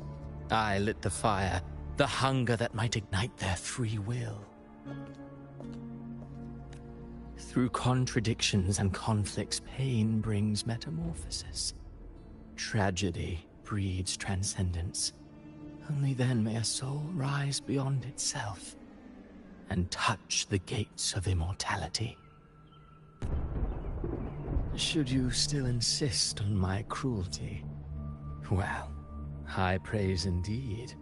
I lit the fire, the hunger that might ignite their free will. Through contradictions and conflicts, pain brings metamorphosis. Tragedy breeds transcendence. Only then may a soul rise beyond itself and touch the gates of immortality. Should you still insist on my cruelty, well, high praise indeed.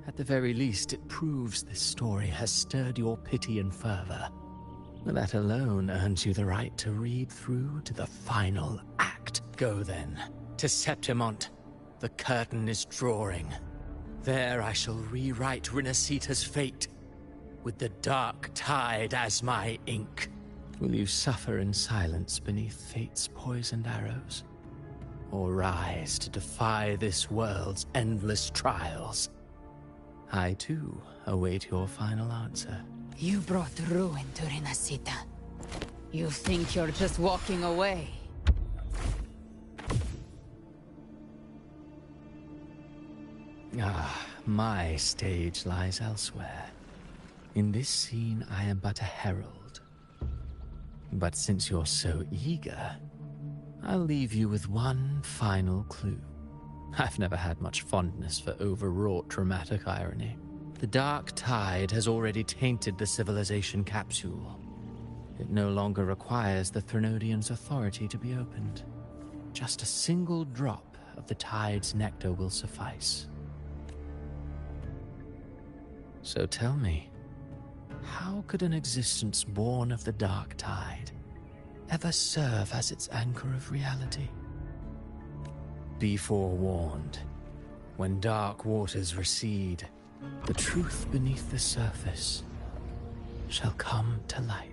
At the very least, it proves this story has stirred your pity and fervor. That alone earns you the right to read through to the final act. Go then, to Septimont. The curtain is drawing. There I shall rewrite Rinasita's fate, with the dark tide as my ink. Will you suffer in silence beneath fate's poisoned arrows? Or rise to defy this world's endless trials? I too await your final answer. You brought ruin to Rinasita. You think you're just walking away? Ah, my stage lies elsewhere. In this scene, I am but a herald. But since you're so eager, I'll leave you with one final clue. I've never had much fondness for overwrought dramatic irony. The dark tide has already tainted the civilization capsule. It no longer requires the Threnodians' authority to be opened. Just a single drop of the tide's nectar will suffice. So tell me, how could an existence born of the dark tide ever serve as its anchor of reality? Be forewarned, when dark waters recede, the truth beneath the surface shall come to light.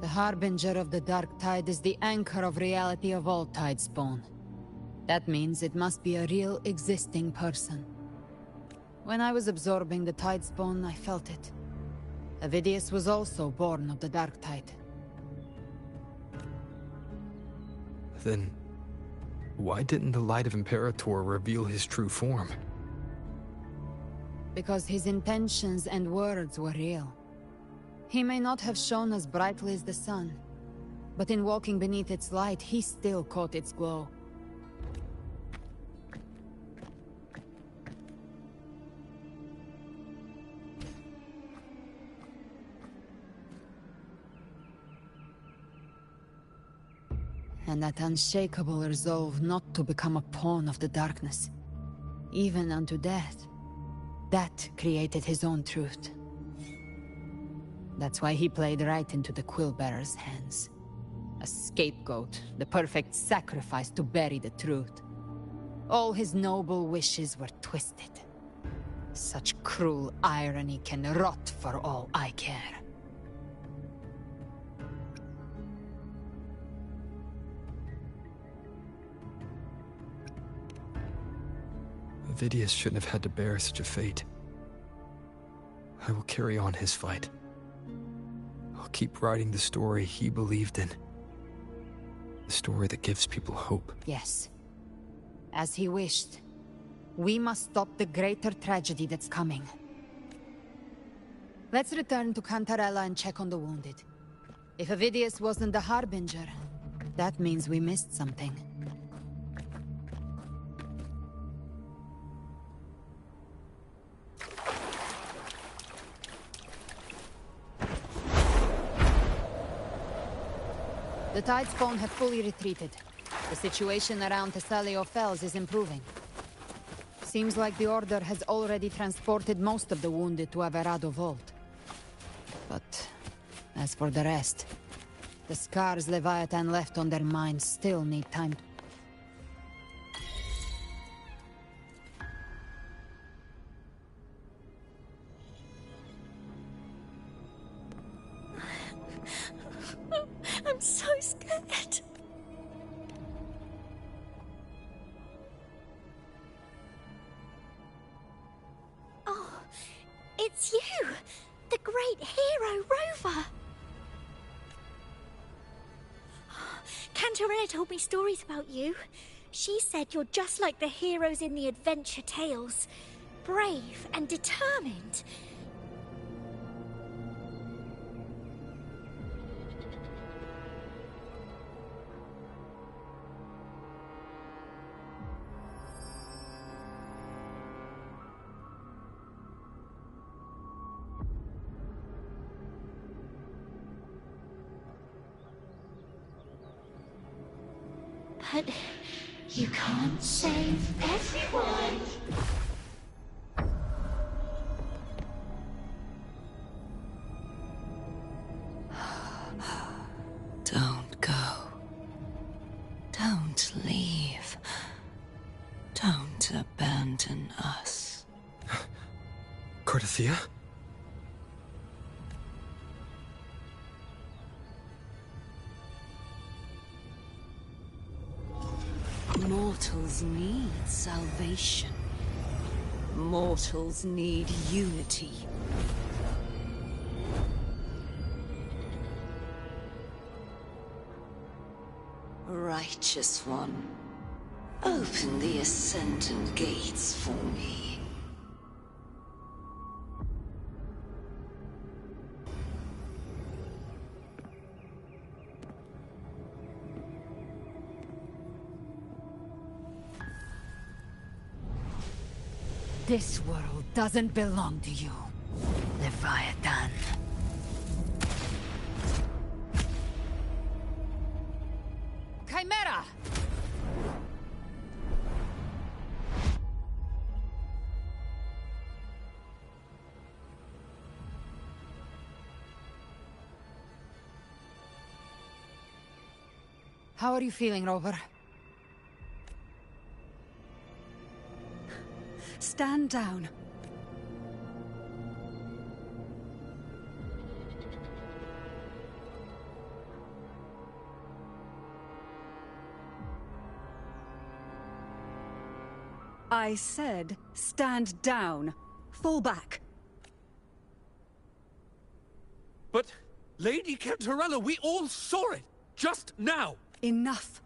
The Harbinger of the Dark Tide is the anchor of reality of all Tidespawn. That means it must be a real existing person. When I was absorbing the Tidespawn, I felt it. Avidius was also born of the Dark Tide. Then, why didn't the Light of Imperator reveal his true form? Because his intentions and words were real. He may not have shone as brightly as the sun, but in walking beneath its light, he still caught its glow. And that unshakable resolve not to become a pawn of the darkness, even unto death, that created his own truth. That's why he played right into the Quillbearer's hands. A scapegoat, the perfect sacrifice to bury the truth. All his noble wishes were twisted. Such cruel irony can rot for all I care. Avidius shouldn't have had to bear such a fate. I will carry on his fight. I'll keep writing the story he believed in. The story that gives people hope. Yes. As he wished. We must stop the greater tragedy that's coming. Let's return to Cantarella and check on the wounded. If Avidius wasn't the Harbinger, that means we missed something. The Tidespawn have fully retreated. The situation around Thessalio Fells is improving. Seems like the Order has already transported most of the wounded to Averado Vault. But as for the rest, the scars Leviathan left on their minds still need time. I'm so scared. Oh, it's you! The great hero, Rover! Cantarella told me stories about you. She said you're just like the heroes in the adventure tales. Brave and determined. But you can't save everyone. Don't go. Don't leave. Don't abandon us. Cartathea? Mortals need salvation. Mortals need unity. Righteous one, open the Ascendant gates for me. This world doesn't belong to you, Leviathan. Chimera! How are you feeling, Rover? Stand down. I said, stand down. Fall back. But, Lady Cantarella, we all saw it! Just now! Enough.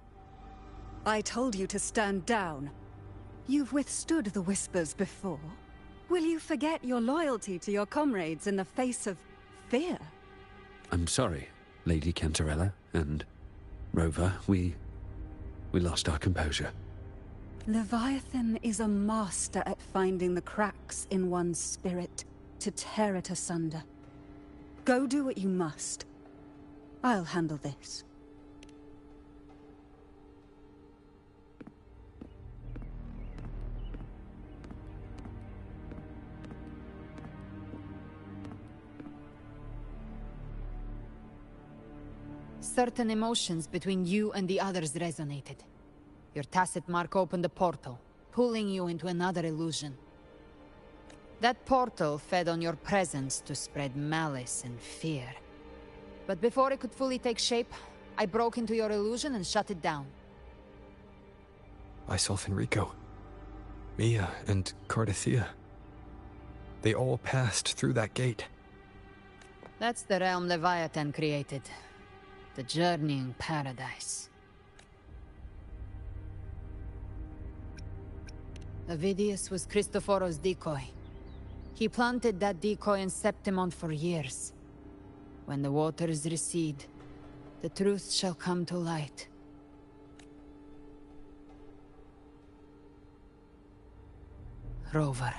I told you to stand down. You've withstood the Whispers before. Will you forget your loyalty to your comrades in the face of fear? I'm sorry, Lady Cantarella and Rover. We lost our composure. Leviathan is a master at finding the cracks in one's spirit to tear it asunder. Go do what you must. I'll handle this. Certain emotions between you and the others resonated. Your tacit mark opened a portal, pulling you into another illusion. That portal fed on your presence to spread malice and fear. But before it could fully take shape, I broke into your illusion and shut it down. I saw Fenrico, Mia, and Cardathea. They all passed through that gate. That's the realm Leviathan created. The journeying paradise. Avidius was Cristoforo's decoy. He planted that decoy in Septimont for years. When the waters recede, the truth shall come to light. Rover,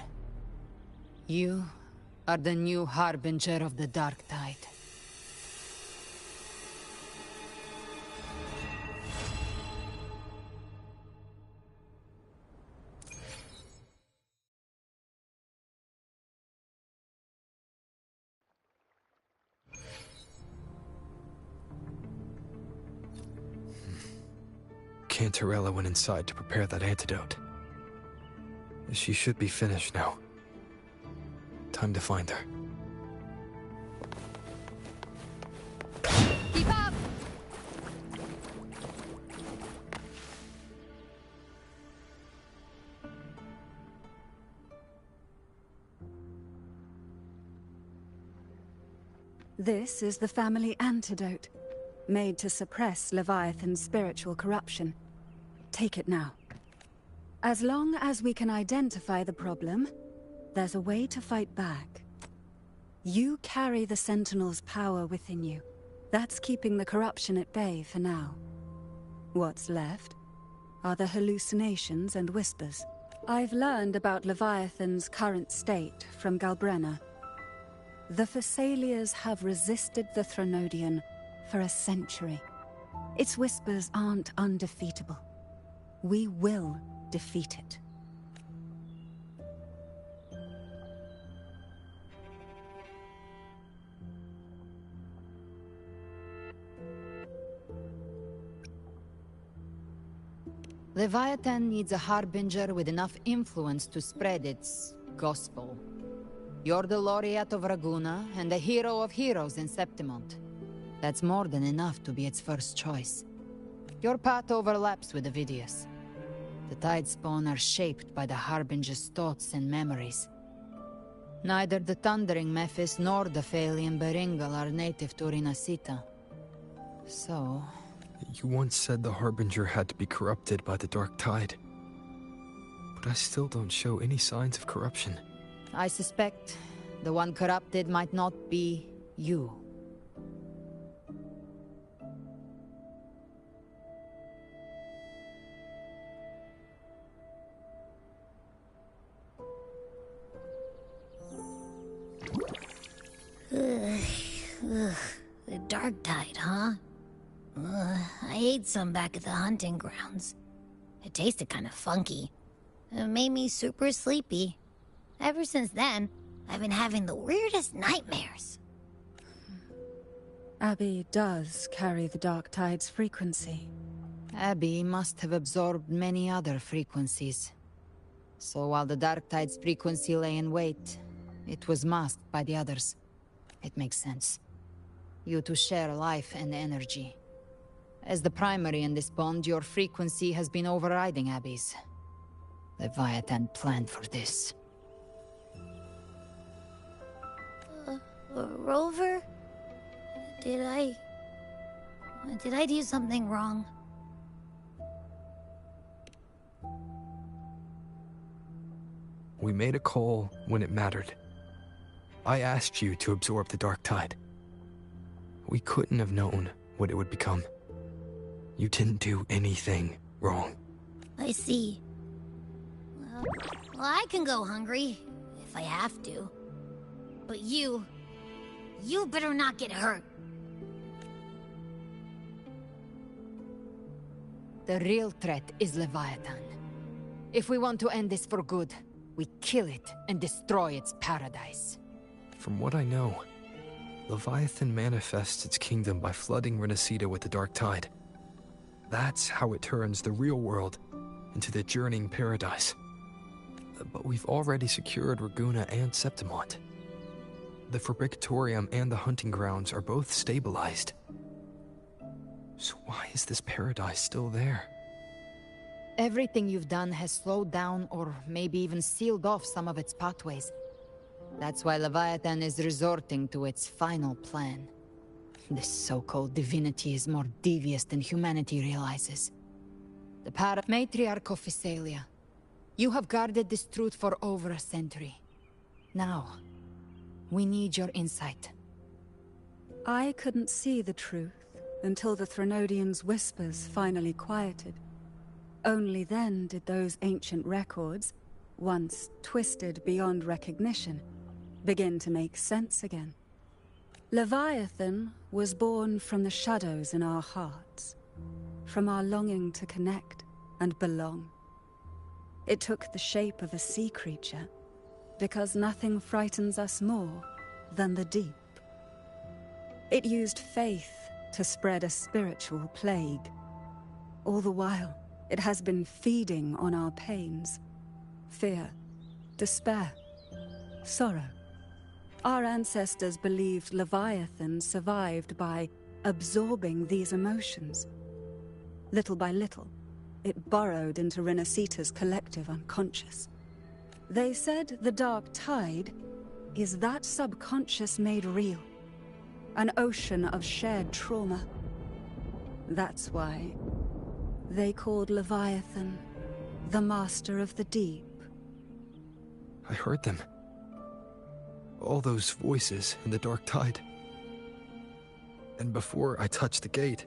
you are the new harbinger of the Dark Tide. Cantarella went inside to prepare that antidote. She should be finished now. Time to find her. Keep up! This is the family antidote, made to suppress Leviathan's spiritual corruption. Take it now. As long as we can identify the problem, there's a way to fight back. You carry the Sentinel's power within you. That's keeping the corruption at bay for now. What's left are the hallucinations and whispers. I've learned about Leviathan's current state from Galbrena. The Thessalians have resisted the Threnodian for a century. Its whispers aren't undefeatable. We will defeat it. Leviathan needs a harbinger with enough influence to spread its gospel. You're the laureate of Raguna and the hero of heroes in Septimont. That's more than enough to be its first choice. Your path overlaps with Avidius. The Tidespawn are shaped by the Harbinger's thoughts and memories. Neither the Thundering Mephis nor the Phalian Beringal are native to Rinasita. So... You once said the Harbinger had to be corrupted by the Dark Tide. But I still don't show any signs of corruption. I suspect the one corrupted might not be you. The Dark Tide, huh? I ate some back at the hunting grounds. It tasted kind of funky. It made me super sleepy. Ever since then, I've been having the weirdest nightmares. Abby does carry the Dark Tide's frequency. Abby must have absorbed many other frequencies. So while the Dark Tide's frequency lay in wait, it was masked by the others. It makes sense. You two share life and energy. As the primary in this bond, your frequency has been overriding Abby's. Leviathan planned for this. Rover? Did I do something wrong? We made a call when it mattered. I asked you to absorb the Dark Tide. We couldn't have known what it would become. You didn't do anything wrong. I see. Well, I can go hungry, if I have to. But you better not get hurt. The real threat is Leviathan. If we want to end this for good, we kill it and destroy its paradise. From what I know, Leviathan manifests its kingdom by flooding Rinasita with the Dark Tide. That's how it turns the real world into the journeying paradise. But we've already secured Ragunna and Septimont. The Fabricatorium and the hunting grounds are both stabilized. So why is this paradise still there? Everything you've done has slowed down or maybe even sealed off some of its pathways. That's why Leviathan is resorting to its final plan. This so-called divinity is more devious than humanity realizes. The Matriarch of Physalia. You have guarded this truth for over a century. Now, we need your insight. I couldn't see the truth until the Threnodians' whispers finally quieted. Only then did those ancient records, once twisted beyond recognition, begin to make sense again. Leviathan was born from the shadows in our hearts, from our longing to connect and belong. It took the shape of a sea creature, because nothing frightens us more than the deep. It used faith to spread a spiritual plague. All the while, it has been feeding on our pains, fear, despair, sorrow. Our ancestors believed Leviathan survived by absorbing these emotions. Little by little, it burrowed into Rinasita's collective unconscious. They said the Dark Tide is that subconscious made real, an ocean of shared trauma. That's why they called Leviathan the Master of the Deep. I heard them. All those voices in the Dark Tide. And before I touched the gate,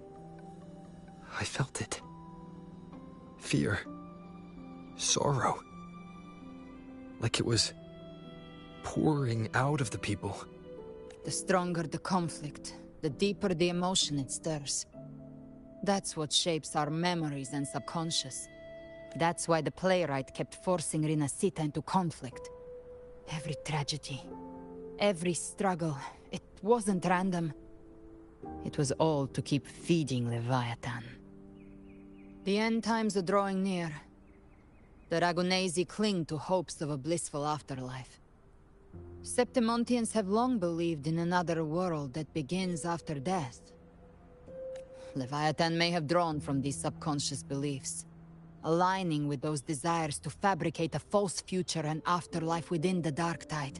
I felt it. Fear. Sorrow. Like it was pouring out of the people. The stronger the conflict, the deeper the emotion it stirs. That's what shapes our memories and subconscious. That's why the playwright kept forcing Rinasita into conflict. Every tragedy, every struggle, it wasn't random. It was all to keep feeding Leviathan. The end times are drawing near. The Ragunesi cling to hopes of a blissful afterlife. Septimontians have long believed in another world that begins after death. Leviathan may have drawn from these subconscious beliefs. aligning with those desires to fabricate a false future and afterlife within the Dark Tide.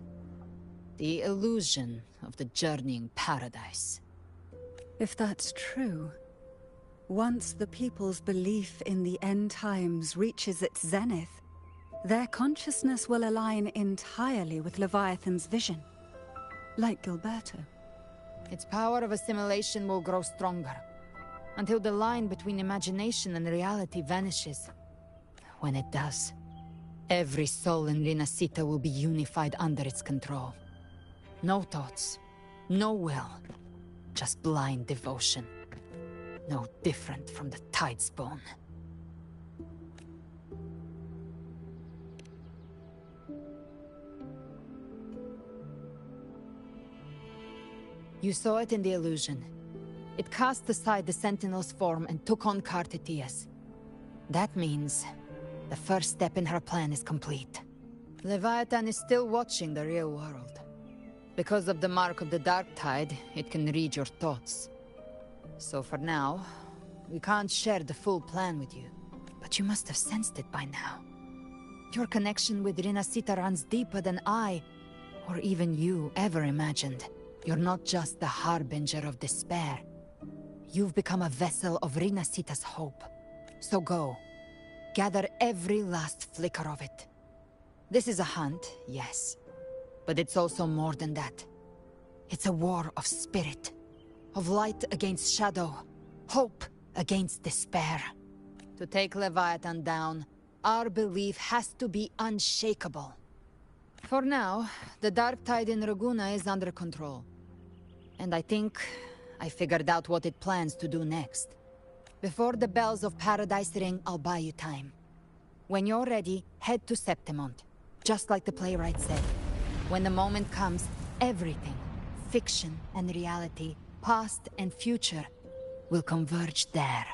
The illusion of the journeying paradise. If that's true, once the people's belief in the end times reaches its zenith, their consciousness will align entirely with Leviathan's vision, like Gilberto. Its power of assimilation will grow stronger, until the line between imagination and reality vanishes. When it does, every soul in Rinascita will be unified under its control. No thoughts, no will, just blind devotion. No different from the Tidespawn. You saw it in the illusion. It cast aside the Sentinel's form and took on Cartitius. That means the first step in her plan is complete. Leviathan is still watching the real world. Because of the mark of the Dark Tide, it can read your thoughts. So for now, we can't share the full plan with you. But you must have sensed it by now. Your connection with Rinascita runs deeper than I, or even you, ever imagined. You're not just the harbinger of despair. You've become a vessel of Rinascita's hope. So go. Gather every last flicker of it. This is a hunt, yes. But it's also more than that. It's a war of spirit. Of light against shadow. Hope against despair. To take Leviathan down, our belief has to be unshakable. For now, the Dark Tide in Raguna is under control. And I think I figured out what it plans to do next. Before the bells of Paradise ring, I'll buy you time. When you're ready, head to Septimont. Just like the playwright said. When the moment comes, everything, fiction and reality, past and future, will converge there.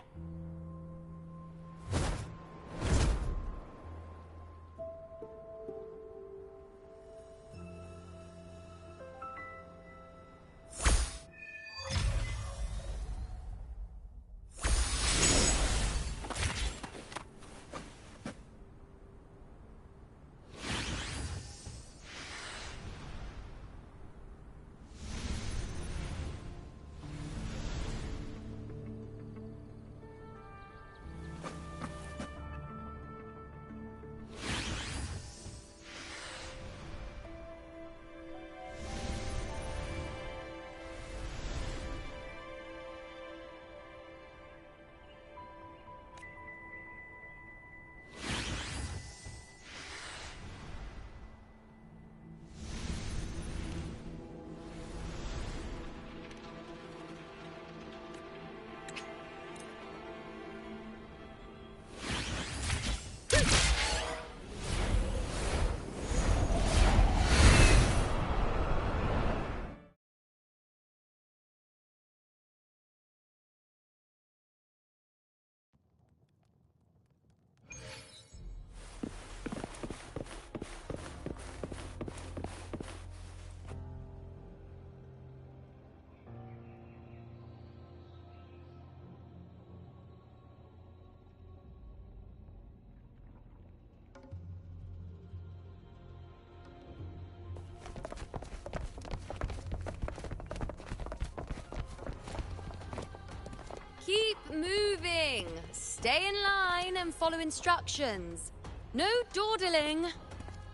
Keep moving. Stay in line and follow instructions. No dawdling.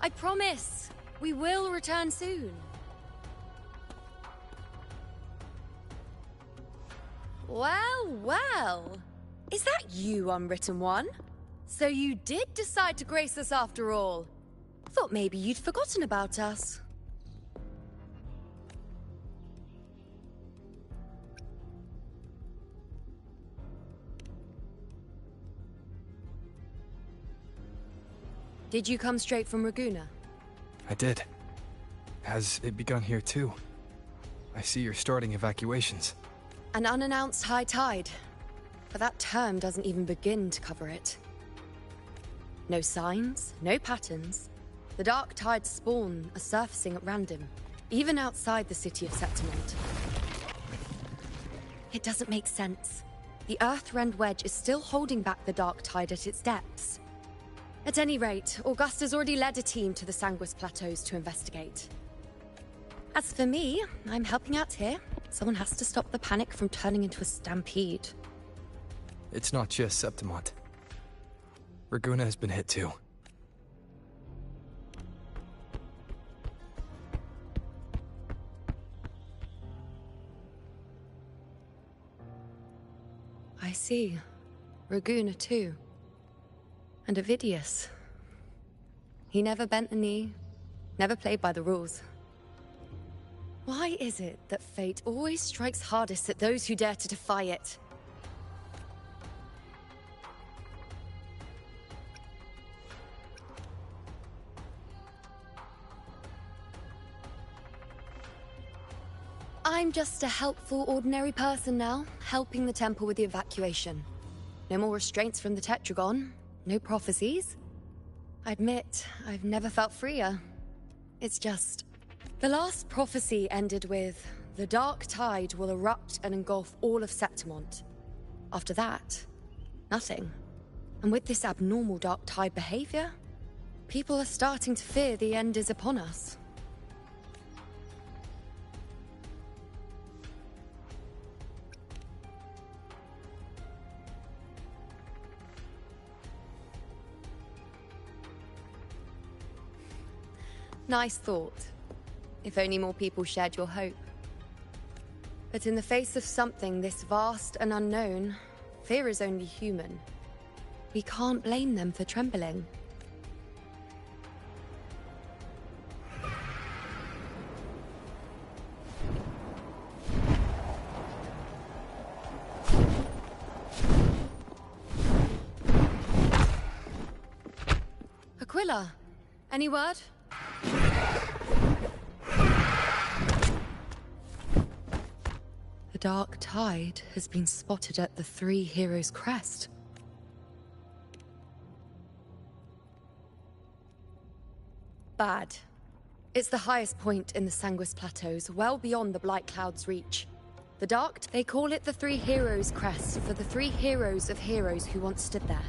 I promise, we will return soon. Well, well. Is that you, Unwritten One? So you did decide to grace us after all. Thought maybe you'd forgotten about us. Did you come straight from Raguna? I did. Has it begun here too? I see you're starting evacuations. An unannounced high tide. But that term doesn't even begin to cover it. No signs, no patterns. The Dark Tide's spawn are surfacing at random, even outside the city of Septimont. It doesn't make sense. The Earthrend Wedge is still holding back the Dark Tide at its depths. At any rate, Augusta's already led a team to the Sanguis Plateaus to investigate. As for me, I'm helping out here. Someone has to stop the panic from turning into a stampede. It's not just Septimont. Raguna has been hit too. I see. Raguna too. And Ovidius. He never bent the knee, never played by the rules. Why is it that fate always strikes hardest at those who dare to defy it? I'm just a helpful, ordinary person now, helping the temple with the evacuation. No more restraints from the Tetragon, no prophecies. I admit, I've never felt freer. It's just... The last prophecy ended with, the Dark Tide will erupt and engulf all of Septimont. After that, nothing. And with this abnormal Dark Tide behavior, people are starting to fear the end is upon us. Nice thought. If only more people shared your hope. But in the face of something this vast and unknown, fear is only human. We can't blame them for trembling. Aquila, any word? The Dark Tide has been spotted at the Three Heroes' Crest. Bad. It's the highest point in the Sanguis Plateaus, well beyond the Blight Cloud's reach. The Dark... They call it the Three Heroes' Crest for the three heroes of heroes who once stood there.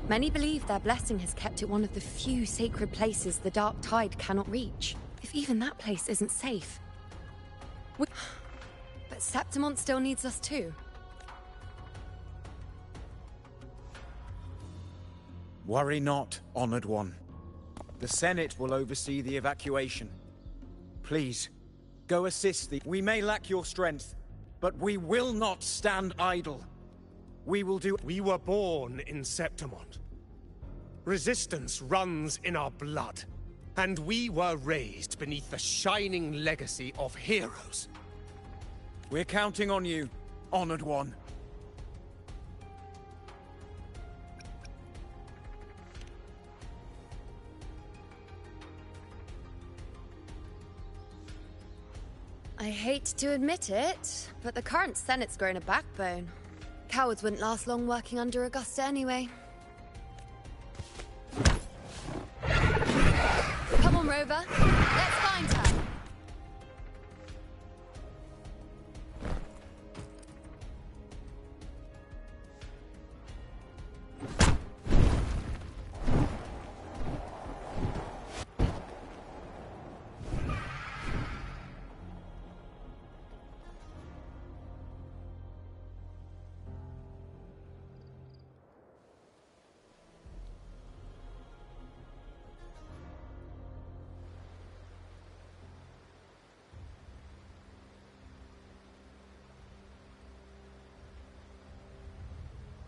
Many believe their blessing has kept it one of the few sacred places the Dark Tide cannot reach. If even that place isn't safe. But Septimont still needs us too. Worry not, Honored One. The Senate will oversee the evacuation. Please, go assist the... We may lack your strength, but we will not stand idle. We will do... We were born in Septimont. Resistance runs in our blood. And we were raised beneath the shining legacy of heroes. We're counting on you, Honored One. I hate to admit it, but the current Senate's grown a backbone. Cowards wouldn't last long working under Augusta anyway. Come on, Rover. Let's find her.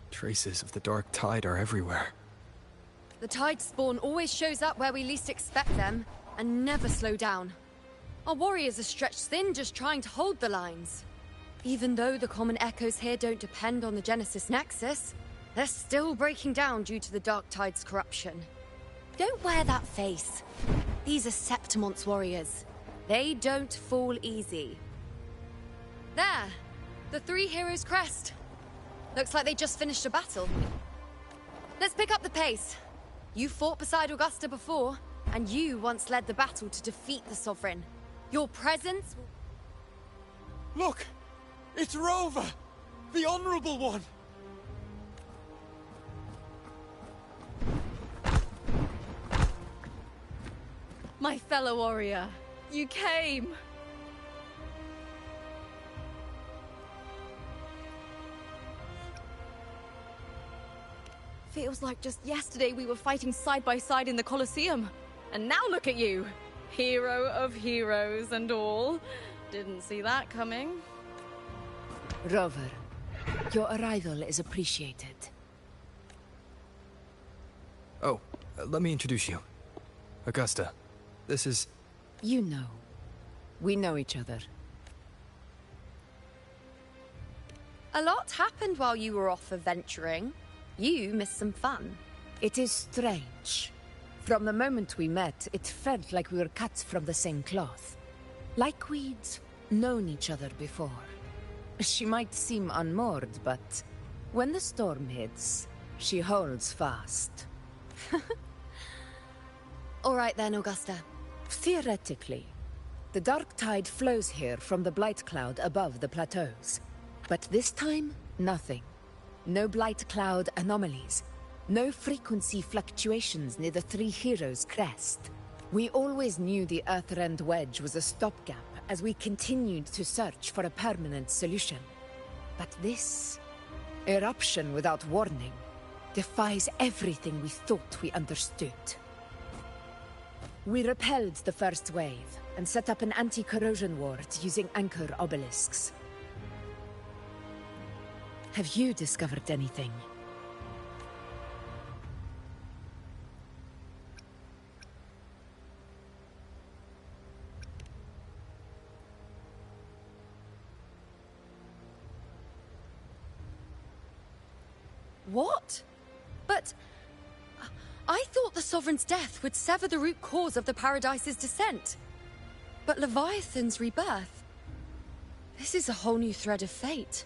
Traces of the Dark Tide are everywhere. The Tide spawn always shows up where we least expect them, and never slow down. Our warriors are stretched thin just trying to hold the lines. Even though the common echoes here don't depend on the Genesis Nexus, they're still breaking down due to the Dark Tide's corruption. Don't wear that face. These are Septimont's warriors. They don't fall easy. There! The Three Heroes' Crest. Looks like they just finished a battle. Let's pick up the pace. You fought beside Augusta before, and you once led the battle to defeat the Sovereign. Your presence... Look! It's Rover! The Honorable One! My fellow warrior, you came! Feels like just yesterday we were fighting side by side in the Colosseum. And now look at you! Hero of heroes and all. Didn't see that coming. Rover, your arrival is appreciated. Oh, let me introduce you. Augusta, this is... You know. We know each other. A lot happened while you were off adventuring. You missed some fun. It is strange. From the moment we met, it felt like we were cut from the same cloth. Like we'd known each other before. She might seem unmoored, but when the storm hits, she holds fast. All right then, Augusta. Theoretically, the dark tide flows here from the blight cloud above the plateaus. But this time, nothing. No blight cloud anomalies. No frequency fluctuations near the Three Heroes crest. We always knew the Earthrend Wedge was a stopgap as we continued to search for a permanent solution. But this eruption without warning defies everything we thought we understood. We repelled the first wave and set up an anti-corrosion ward using anchor obelisks. Have you discovered anything? What? But... I thought the Sovereign's death would sever the root cause of the Paradise's descent. But Leviathan's rebirth... This is a whole new thread of fate.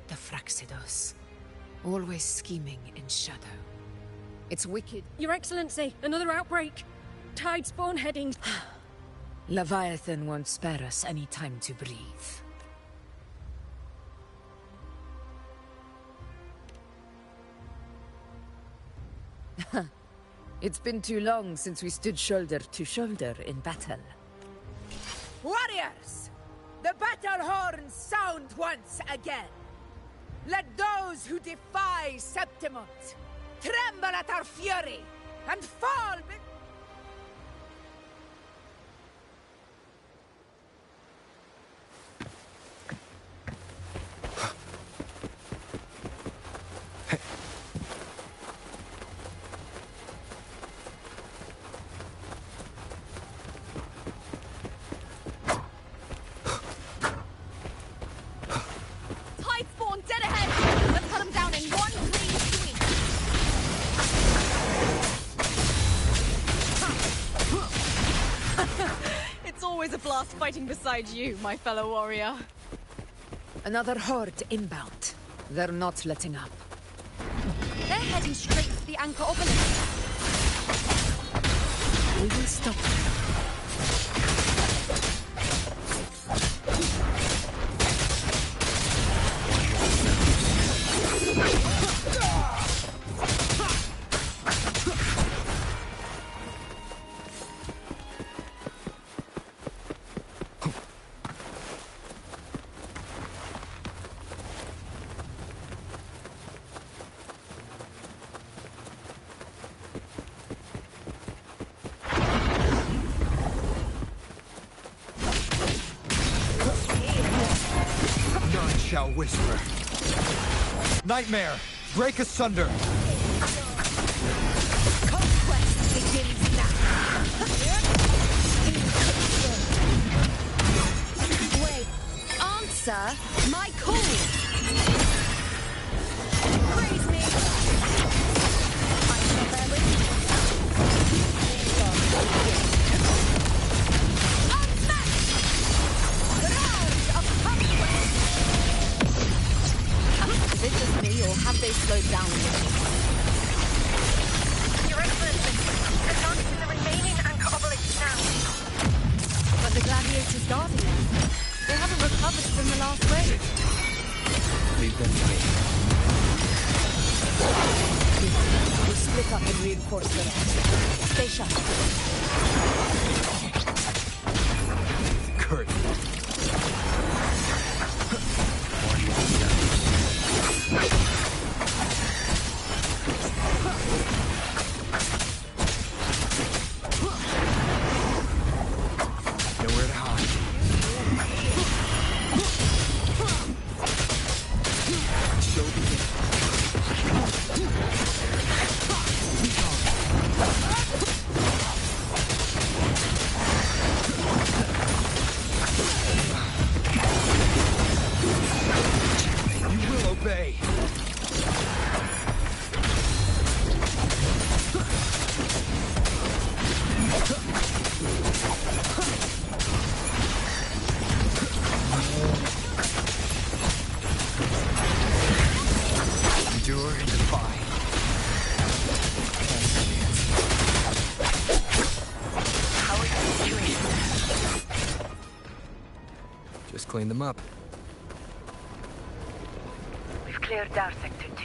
The Fraxidos. Always scheming in shadow. It's wicked. Your Excellency, another outbreak. Tide spawn heading. Leviathan won't spare us any time to breathe. It's been too long since we stood shoulder to shoulder in battle. Warriors! The battle horns sound once again! Let those who defy Septimont tremble at our fury and fall fighting beside you, my fellow warrior. Another horde inbound. They're not letting up. They're heading straight for the anchor obelisk. We will stop them. Shall whisper. Nightmare, break asunder. Conquest begins now. Wait, answer my call. Praise me. I shall bear with you. Is it just me, or have they slowed down yet? Your Excellency, they're targeting the remaining anchor obelisk now. But the gladiators guarding them. They haven't recovered from the last wave. Leave them to me. Split up and reinforce the rest. Stay sharp. Kurt. Nowhere to hide. Show begins. You will obey. Endure and defy. How is the situation? Just clean them up. We've cleared our sector 2.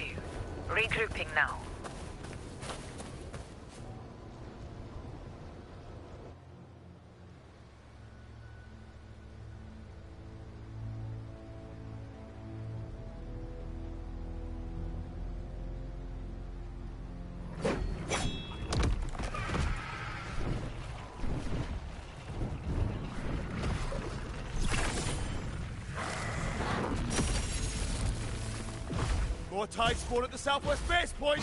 Regrouping now. More tide spawn at the southwest base point!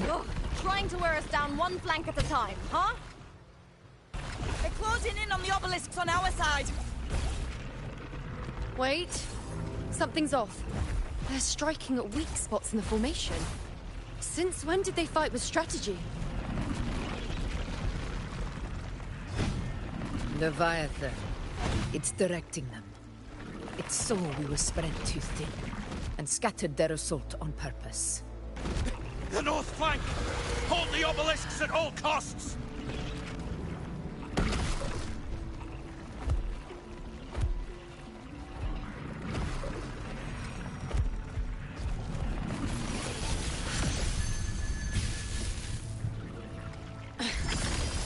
Ugh, trying to wear us down one flank at a time, huh? They're closing in on the obelisks on our side. Wait. Something's off. They're striking at weak spots in the formation. Since when did they fight with strategy? Leviathan. It's directing them. It saw we were spread too thin, and scattered their assault on purpose. The north flank! Hold the obelisks at all costs!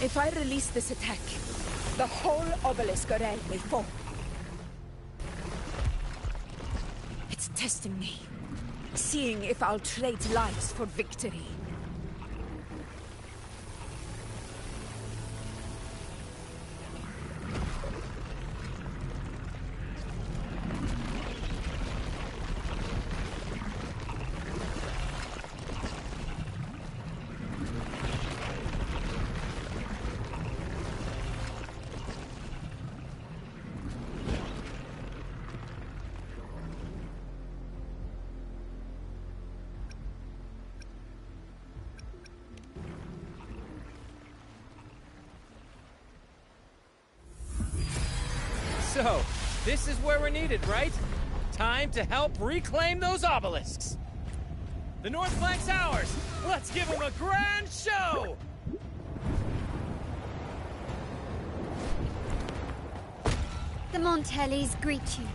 If I release this attack, the whole obelisk array may fall. It's testing me, seeing if I'll trade lives for victory. So, this is where we're needed, right? Time to help reclaim those obelisks. The north flank's ours. Let's give them a grand show! The Montellis greet you.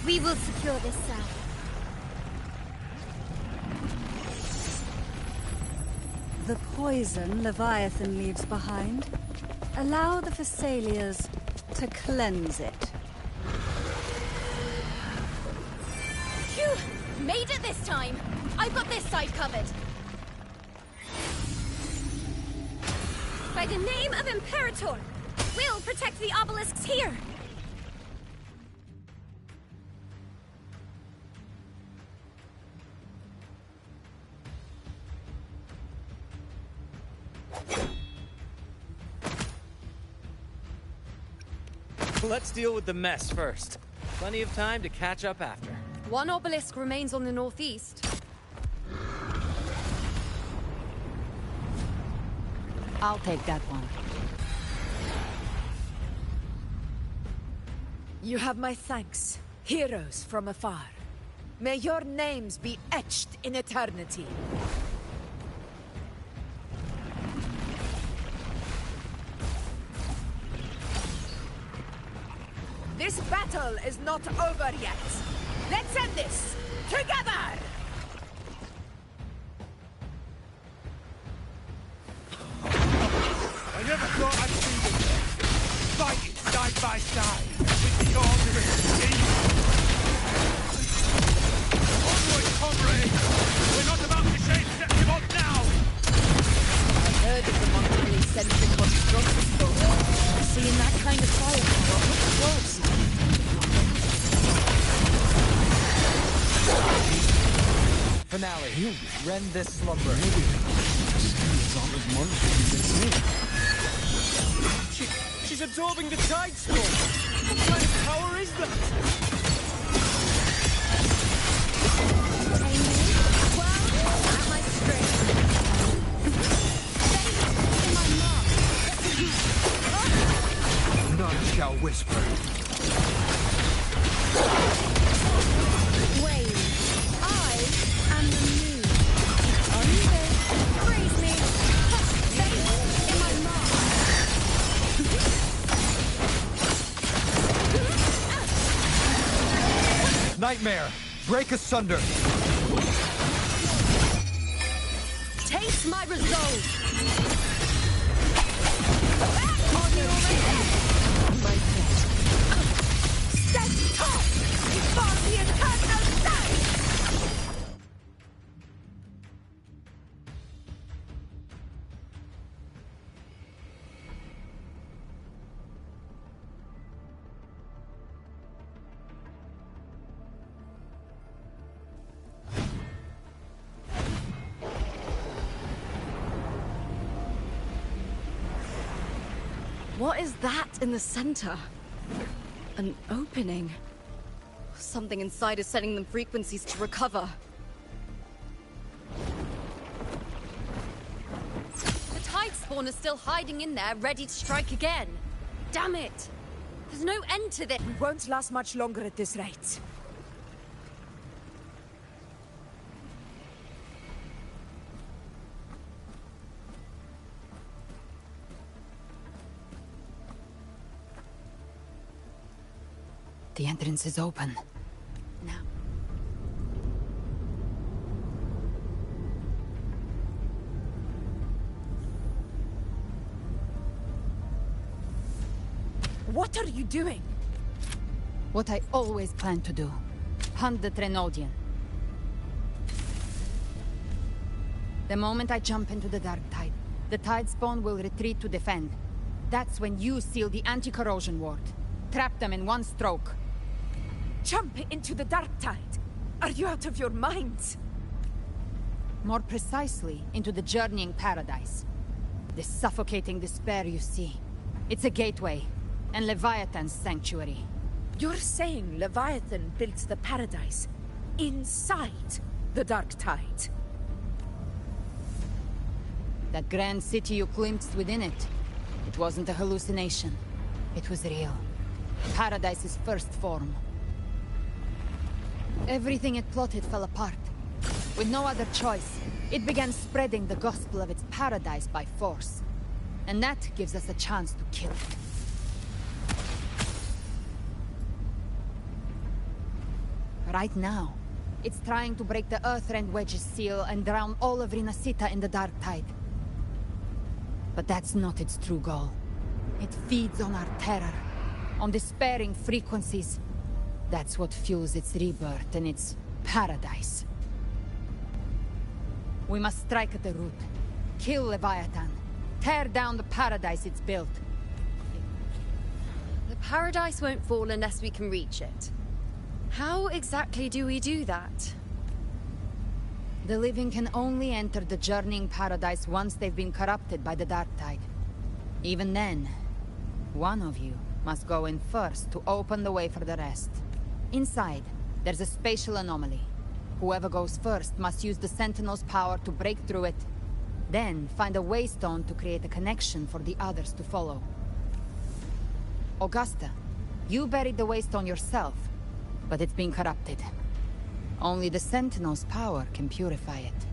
We will secure this south. The poison Leviathan leaves behind, allow the Thessalias to cleanse it. Phew! Made it this time! I've got this side covered! By the name of Imperator, we'll protect the obelisks here! Let's deal with the mess first. Plenty of time to catch up after. One obelisk remains on the northeast. I'll take that one. You have my thanks, heroes from afar. May your names be etched in eternity. This battle is not over yet. Let's end this together! thought I'd see them fighting side by side with the Order of Steam. Onward, comrades! We're not about to shake Septimon now! I've heard of the monthly centric monstrosity before. Seeing that kind of firepower up close. Finale. Rend this slumber. She's absorbing the tide storm. What kind of power is that? At my strength. None shall whisper. Wait, I am the moon. Undo, praise me. Faith in my mark. Nightmare, break asunder. Taste my resolve. Stand tall before the eternal sun! What is that in the center? An opening. Something inside is sending them frequencies to recover. The tide spawn is still hiding in there, ready to strike again. Damn it! There's no end to this. We won't last much longer at this rate. The entrance is open. Now. What are you doing? What I always planned to do. Hunt the Trenodian. The moment I jump into the Dark Tide, the Tide Spawn will retreat to defend. That's when you seal the anti-corrosion ward. Trap them in one stroke. Jump into the Dark Tide! Are you out of your minds? More precisely, into the journeying paradise. The suffocating despair you see. It's a gateway, and Leviathan's sanctuary. You're saying Leviathan built the paradise inside the Dark Tide? That grand city you glimpsed within it, it wasn't a hallucination. It was real. Paradise's first form. Everything it plotted fell apart. With no other choice, it began spreading the gospel of its paradise by force. And that gives us a chance to kill it. Right now, it's trying to break the Earthrend Wedge's seal and drown all of Rinasita in the Dark Tide. But that's not its true goal. It feeds on our terror, on despairing frequencies. That's what fuels its rebirth and its paradise. We must strike at the root. Kill Leviathan. Tear down the paradise it's built. The paradise won't fall unless we can reach it. How exactly do we do that? The living can only enter the journeying paradise once they've been corrupted by the Dark Tide. Even then, one of you must go in first to open the way for the rest. Inside, there's a spatial anomaly. Whoever goes first must use the Sentinel's power to break through it, then find a waystone to create a connection for the others to follow. Augusta, you buried the waystone yourself, but it's been corrupted. Only the Sentinel's power can purify it.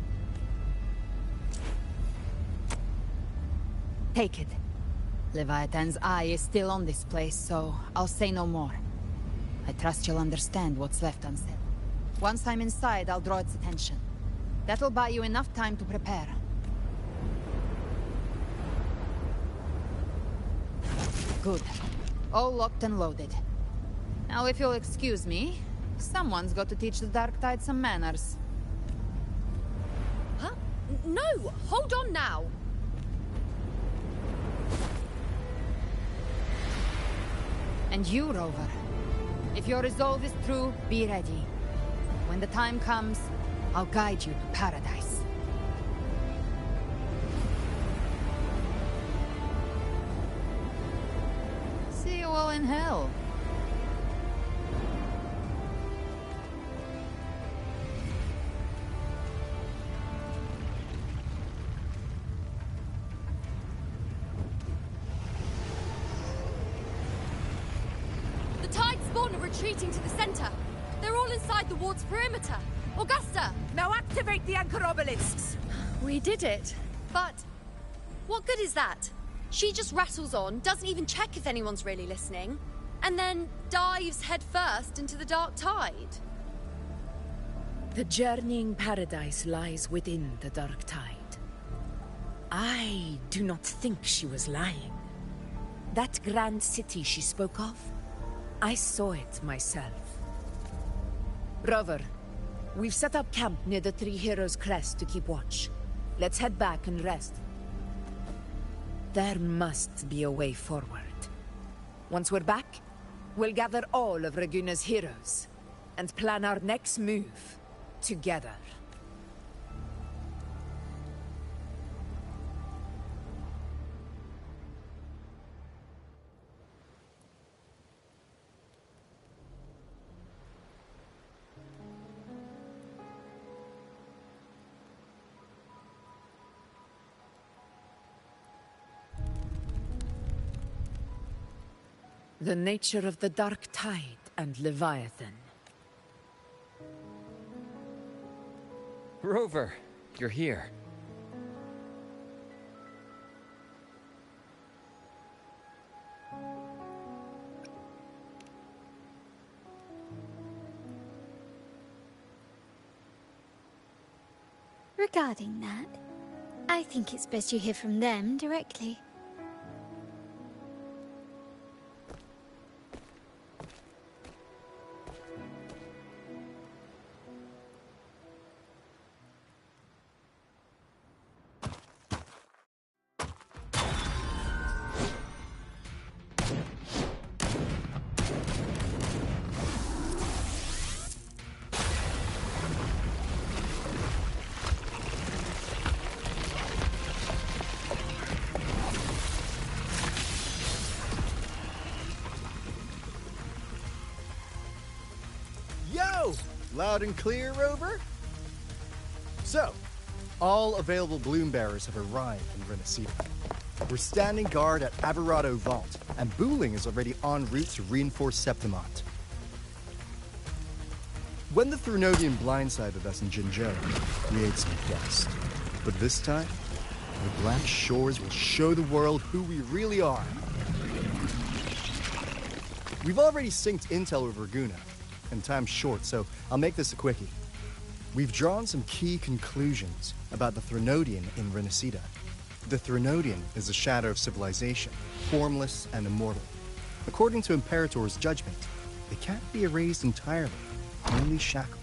Take it. Leviathan's eye is still on this place, so I'll say no more. I trust you'll understand what's left unsaid. Once I'm inside, I'll draw its attention. That'll buy you enough time to prepare. Good. All locked and loaded. Now, if you'll excuse me, someone's got to teach the Dark Tide some manners. Huh? No! Hold on now! And you, Rover. If your resolve is true, be ready. When the time comes, I'll guide you to paradise. See you all in hell. The Tide spawn are retreating to the center. They're all inside the ward's perimeter. Augusta! Now activate the anchor obelisks! We did it. But what good is that? She just rattles on, doesn't even check if anyone's really listening, and then dives headfirst into the Dark Tide. The journeying paradise lies within the Dark Tide. I do not think she was lying. That grand city she spoke of, I saw it myself. Rover, we've set up camp near the Three Heroes crest to keep watch. Let's head back and rest. There must be a way forward. Once we're back, we'll gather all of Raguna's heroes and plan our next move together. The nature of the Dark Tide and Leviathan. Rover, you're here. Regarding that, I think it's best you hear from them directly. Yo! Loud and clear, Rover? So, all available bloom bearers have arrived in Renacida. We're standing guard at Averado Vault, and Booling is already en route to reinforce Septimont. When the Threnodian blindsided us in Jinzhou, we ate some dust. But this time, the Black Shores will show the world who we really are. We've already synced intel with Raguna, and time's short, so I'll make this a quickie. We've drawn some key conclusions about the Threnodian in Renacida. The Threnodian is a shadow of civilization, formless and immortal. According to Imperator's judgment, they can't be erased entirely, only shackled.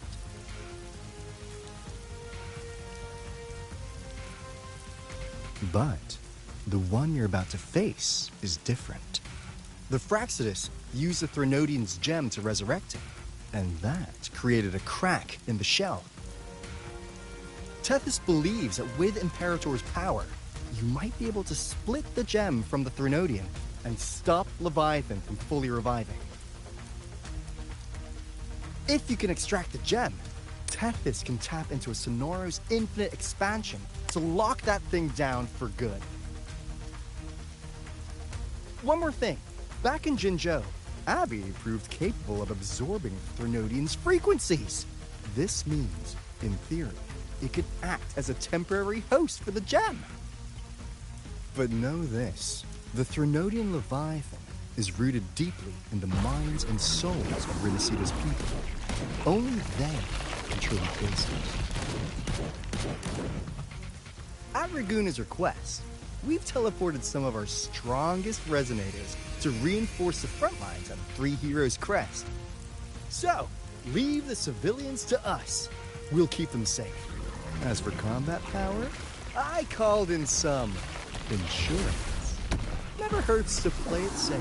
But the one you're about to face is different. The Fraxidus used the Threnodian's gem to resurrect him, and that created a crack in the shell. Tethys believes that with Imperator's power, you might be able to split the gem from the Threnodian and stop Leviathan from fully reviving. If you can extract the gem, Tethys can tap into a Sonoro's infinite expansion to lock that thing down for good. One more thing. Back in Jinzhou, Abby proved capable of absorbing the Threnodian's frequencies. This means, in theory, it could act as a temporary host for the gem. But know this, the Threnodian Leviathan is rooted deeply in the minds and souls of Renacida's people. Only they can truly face it. At Raguna's request, we've teleported some of our strongest resonators to reinforce the front lines of Three Heroes Crest. So, leave the civilians to us. We'll keep them safe. As for combat power, I called in some insurance. Never hurts to play it safe.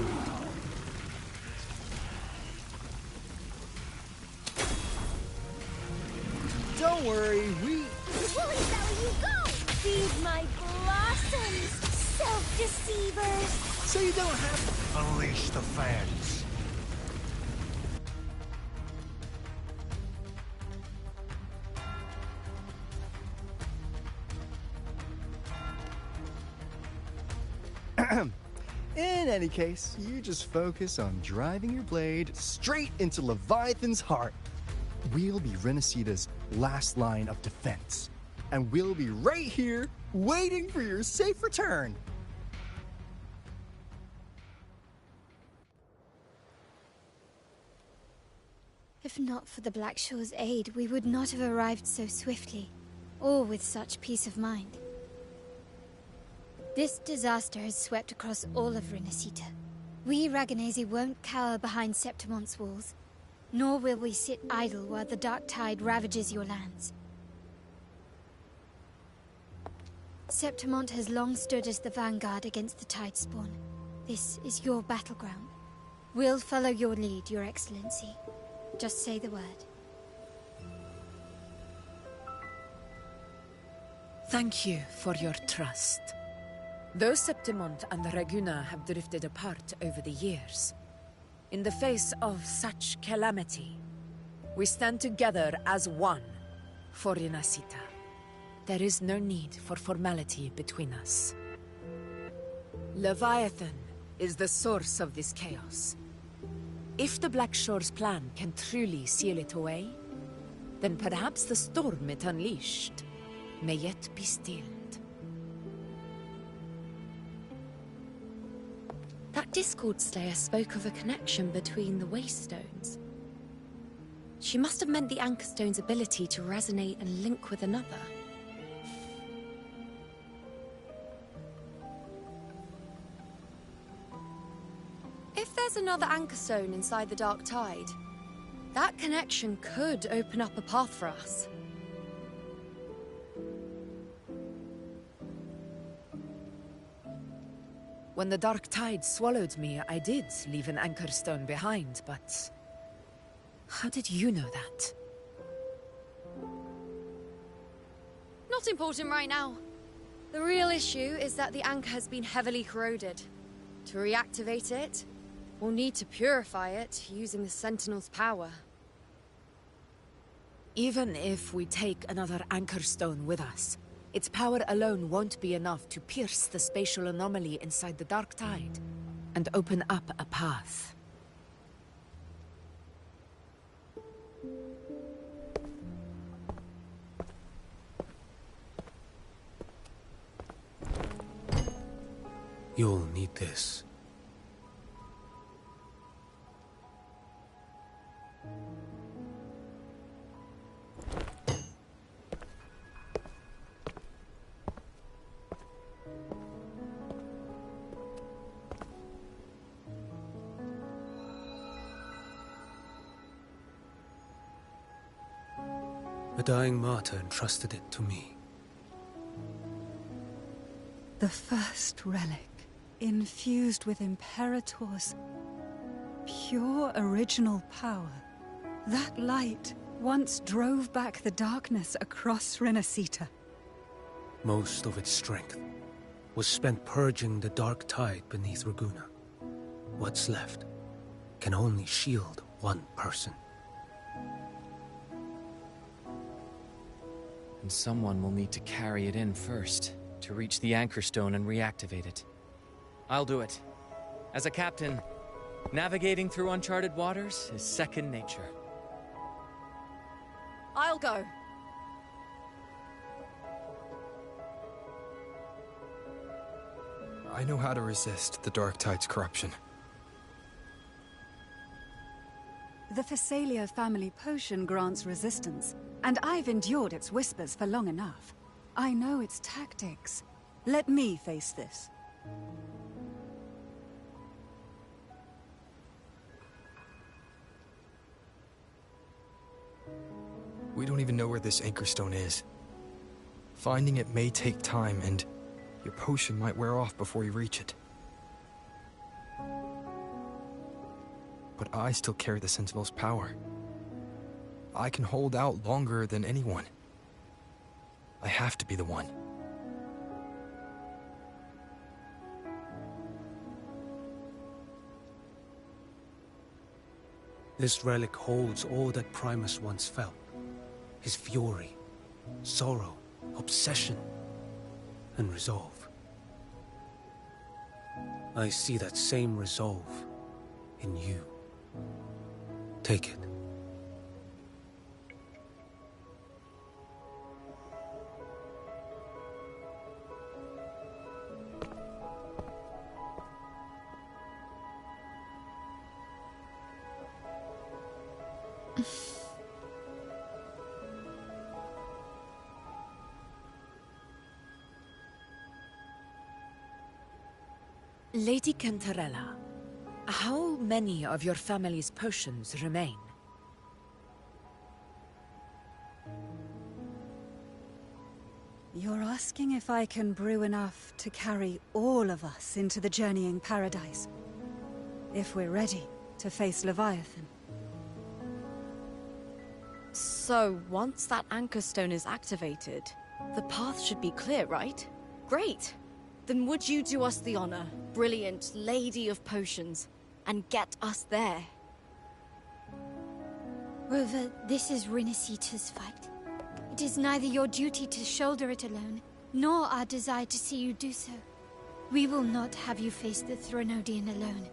Don't worry, we... Woolly belly, you go! Feed my blossoms, self-deceivers! So you don't have to... Unleash the fans. In any case, you just focus on driving your blade straight into Leviathan's heart. We'll be Renacita's last line of defense. And we'll be right here, waiting for your safe return. If not for the Black Shore's aid, we would not have arrived so swiftly, or with such peace of mind. This disaster has swept across all of Renacita. We Raganazi won't cower behind Septimon's walls, nor will we sit idle while the dark tide ravages your lands. Septimont has long stood as the vanguard against the tide spawn. This is your battleground. We'll follow your lead, Your Excellency. Just say the word. Thank you for your trust. Though Septimont and Raguna have drifted apart over the years, in the face of such calamity, we stand together as one for Renacita. There is no need for formality between us. Leviathan is the source of this chaos. If the Black Shore's plan can truly seal it away, then perhaps the storm it unleashed may yet be stilled. That Discord Slayer spoke of a connection between the Waystones. She must have meant the Anchor Stone's ability to resonate and link with another. If there's another Anchor Stone inside the Dark Tide, that connection could open up a path for us. When the dark tide swallowed me, I did leave an anchor stone behind, but... how did you know that? Not important right now. The real issue is that the anchor has been heavily corroded. To reactivate it, we'll need to purify it using the Sentinel's power. Even if we take another anchor stone with us, its power alone won't be enough to pierce the spatial anomaly inside the dark tide and open up a path. You'll need this. A dying martyr entrusted it to me. The first relic, infused with Imperator's pure original power. That light once drove back the darkness across Renacita. Most of its strength was spent purging the dark tide beneath Raguna. What's left can only shield one person. And someone will need to carry it in first, to reach the Anchor Stone and reactivate it. I'll do it. As a captain, navigating through uncharted waters is second nature. I'll go. I know how to resist the Dark Tide's corruption. The Phasalia family potion grants resistance, and I've endured its whispers for long enough. I know its tactics. Let me face this. We don't even know where this anchor stone is. Finding it may take time, and your potion might wear off before you reach it. But I still carry the Sentinel's power. I can hold out longer than anyone. I have to be the one. This relic holds all that Primus once felt. His fury, sorrow, obsession, and resolve. I see that same resolve in you. Take it. Lady Cantarella, how many of your family's potions remain? You're asking if I can brew enough to carry all of us into the journeying paradise. If we're ready to face Leviathan. So, once that anchor stone is activated, the path should be clear, right? Great! Then would you do us the honor, brilliant Lady of Potions, and get us there? Rover, this is Rinasita's fight. It is neither your duty to shoulder it alone, nor our desire to see you do so. We will not have you face the Threnodian alone.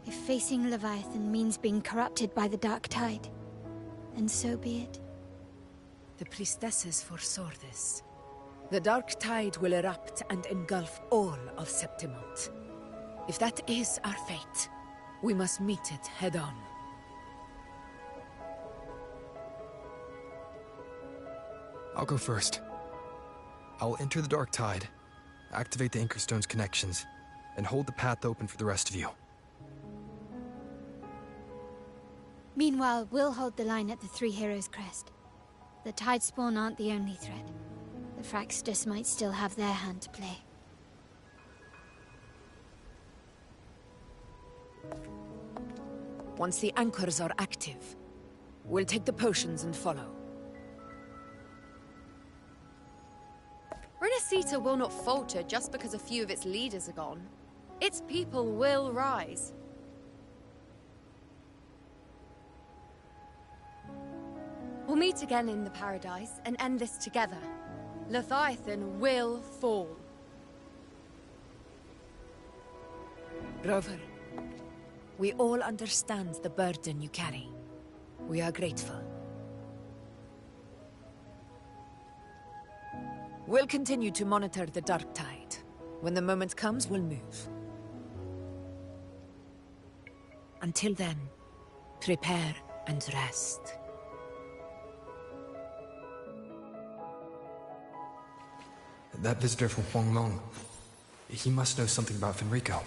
If facing Leviathan means being corrupted by the Dark Tide, then so be it. The priestesses foresaw this. The Dark Tide will erupt and engulf all of Septimont. If that is our fate, we must meet it head-on. I'll go first. I'll enter the Dark Tide, activate the Anchor Stone's connections, and hold the path open for the rest of you. Meanwhile, we'll hold the line at the Three Heroes Crest. The Tidespawn aren't the only threat. The Fraxtus might still have their hand to play. Once the anchors are active, we'll take the potions and follow. Renacita will not falter just because a few of its leaders are gone. Its people will rise. We'll meet again in the Paradise and end this together. Leviathan will fall. Rover, we all understand the burden you carry. We are grateful. We'll continue to monitor the Dark Tide. When the moment comes, we'll move. Until then, prepare and rest. That visitor from Huanglong, he must know something about Fenrico.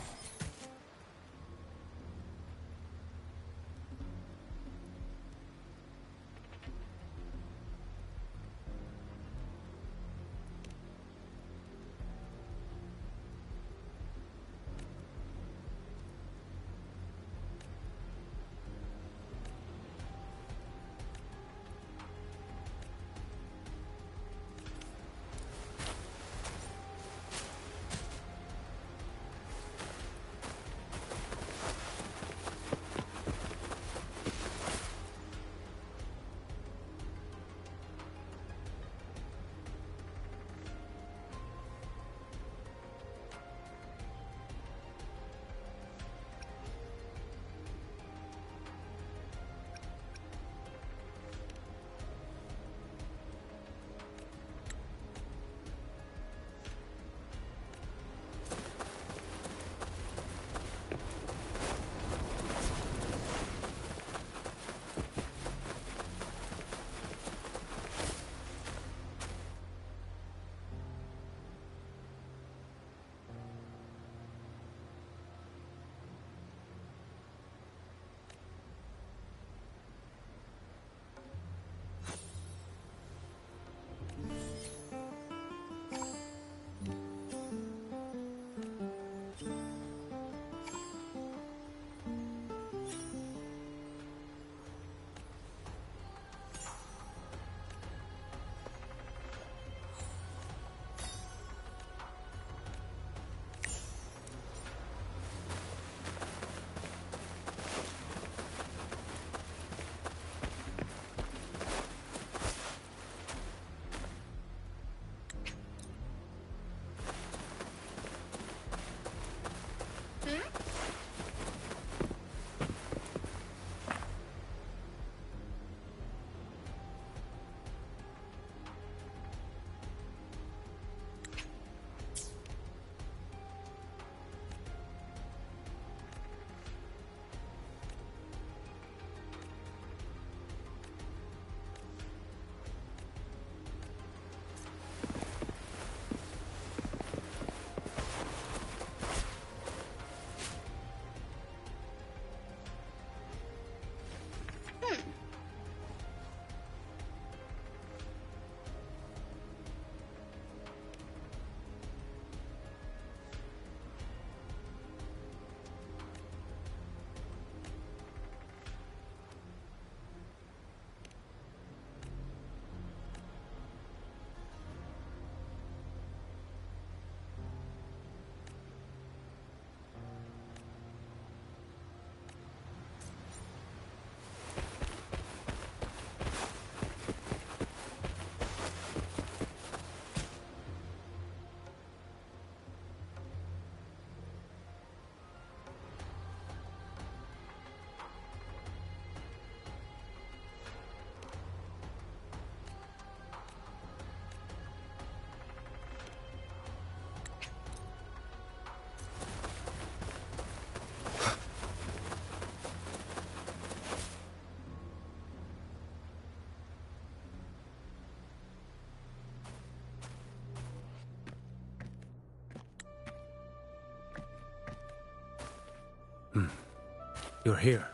You're here.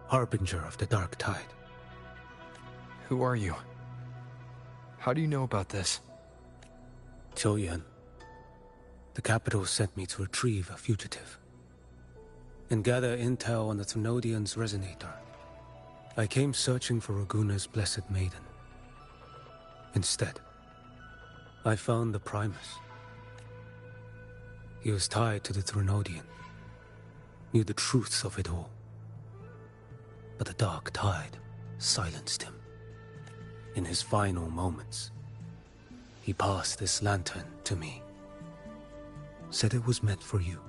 Harbinger of the Dark Tide. Who are you? How do you know about this? Choyan. The capital sent me to retrieve a fugitive and gather intel on the Thrunodian's resonator. I came searching for Raguna's Blessed Maiden. Instead, I found the Primus. He was tied to the Thrunodian, knew the truths of it all. But the Dark Tide silenced him. In his final moments, he passed this lantern to me. Said it was meant for you.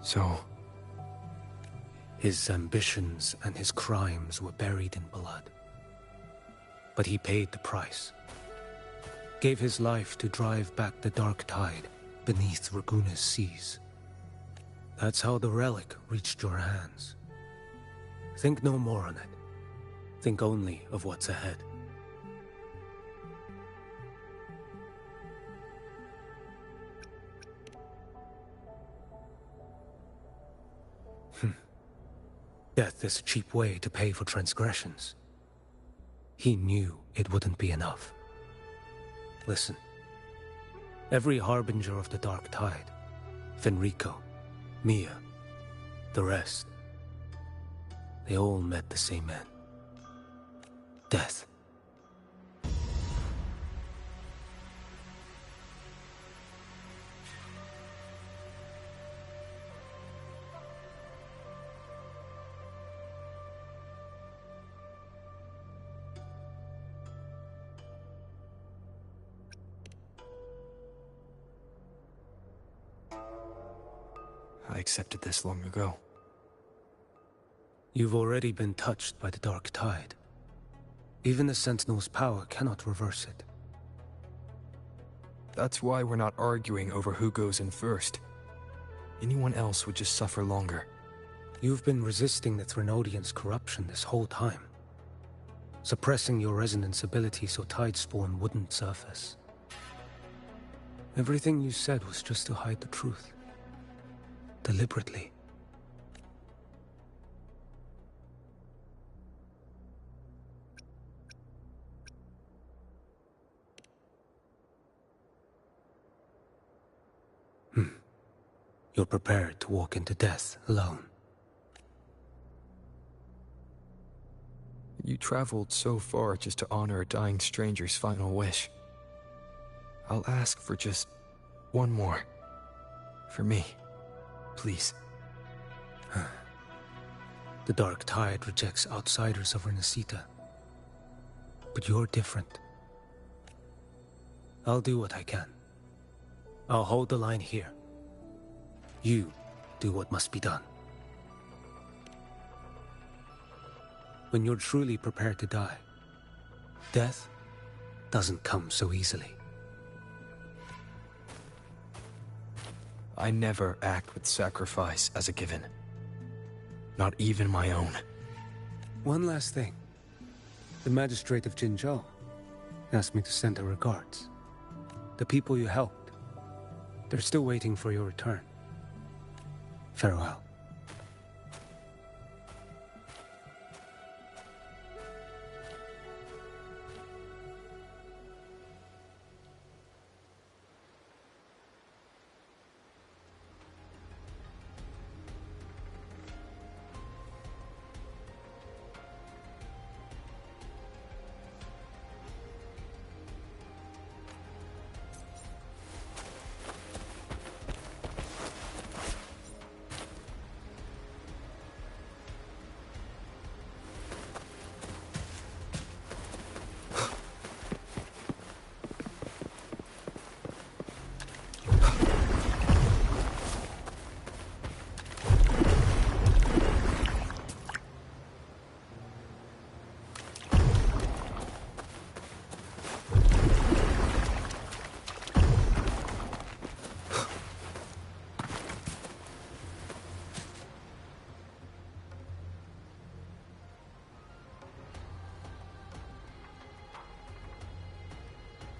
So... His ambitions and his crimes were buried in blood. But he paid the price. Gave his life to drive back the Dark Tide beneath Raguna's seas. That's how the relic reached your hands. Think no more on it. Think only of what's ahead. Death is a cheap way to pay for transgressions. He knew it wouldn't be enough. Listen. Every harbinger of the Dark Tide, Fenrico, Mia, the rest, they all met the same end. Death. I accepted this long ago. You've already been touched by the Dark Tide. Even the Sentinel's power cannot reverse it. That's why we're not arguing over who goes in first. Anyone else would just suffer longer. You've been resisting the Thrunodian's corruption this whole time. Suppressing your resonance ability so Tidespawn wouldn't surface. Everything you said was just to hide the truth. Deliberately. You're prepared to walk into death alone. You traveled so far just to honor a dying stranger's final wish. I'll ask for just one more. For me. Please. The Dark Tide rejects outsiders of Renacita. But you're different. I'll do what I can. I'll hold the line here. You do what must be done. When you're truly prepared to die, death doesn't come so easily. I never act with sacrifice as a given. Not even my own. One last thing. The magistrate of Jinzhou asked me to send her regards. The people you helped, they're still waiting for your return. Farewell.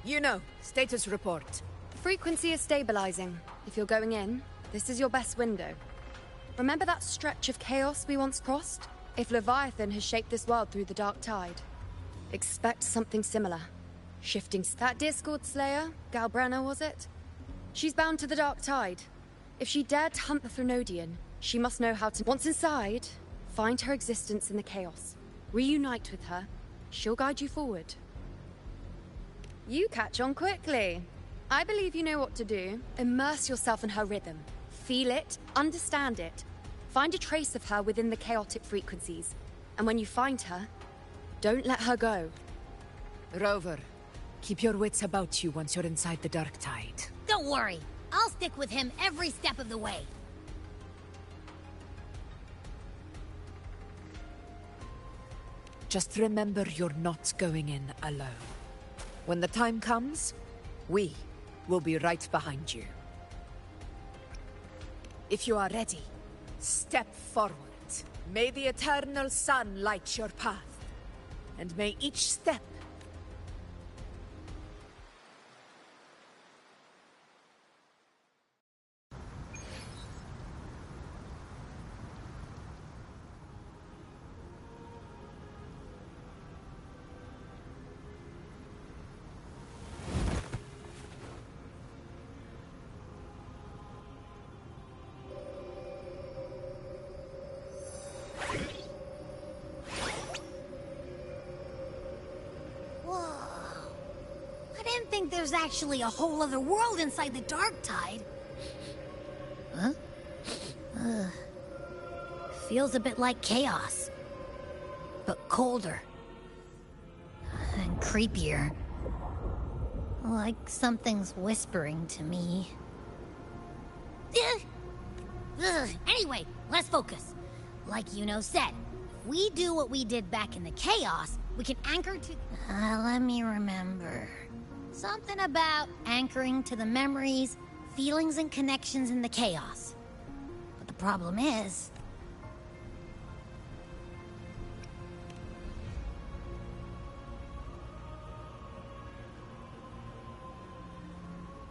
You know, status report. Frequency is stabilizing. If you're going in, this is your best window. Remember that stretch of chaos we once crossed? If Leviathan has shaped this world through the Dark Tide, expect something similar. Shifting... That Discord Slayer, Galbrena, was it? She's bound to the Dark Tide. If she dared to hunt the Threnodian, she must know how to... Once inside, find her existence in the chaos. Reunite with her. She'll guide you forward. You catch on quickly. I believe you know what to do. Immerse yourself in her rhythm. Feel it, understand it. Find a trace of her within the chaotic frequencies. And when you find her, don't let her go. Rover, keep your wits about you once you're inside the Dark Tide. Don't worry. I'll stick with him every step of the way. Just remember you're not going in alone. When the time comes, we will be right behind you. If you are ready, step forward. May the eternal sun light your path, and may each step There's actually a whole other world inside the Dark Tide. Huh? Feels a bit like chaos, but colder. And creepier. Like something's whispering to me. Anyway, let's focus. Like Yuno said, if we do what we did back in the chaos, we can anchor to... let me remember... Something about anchoring to the memories, feelings, and connections in the chaos. But the problem is...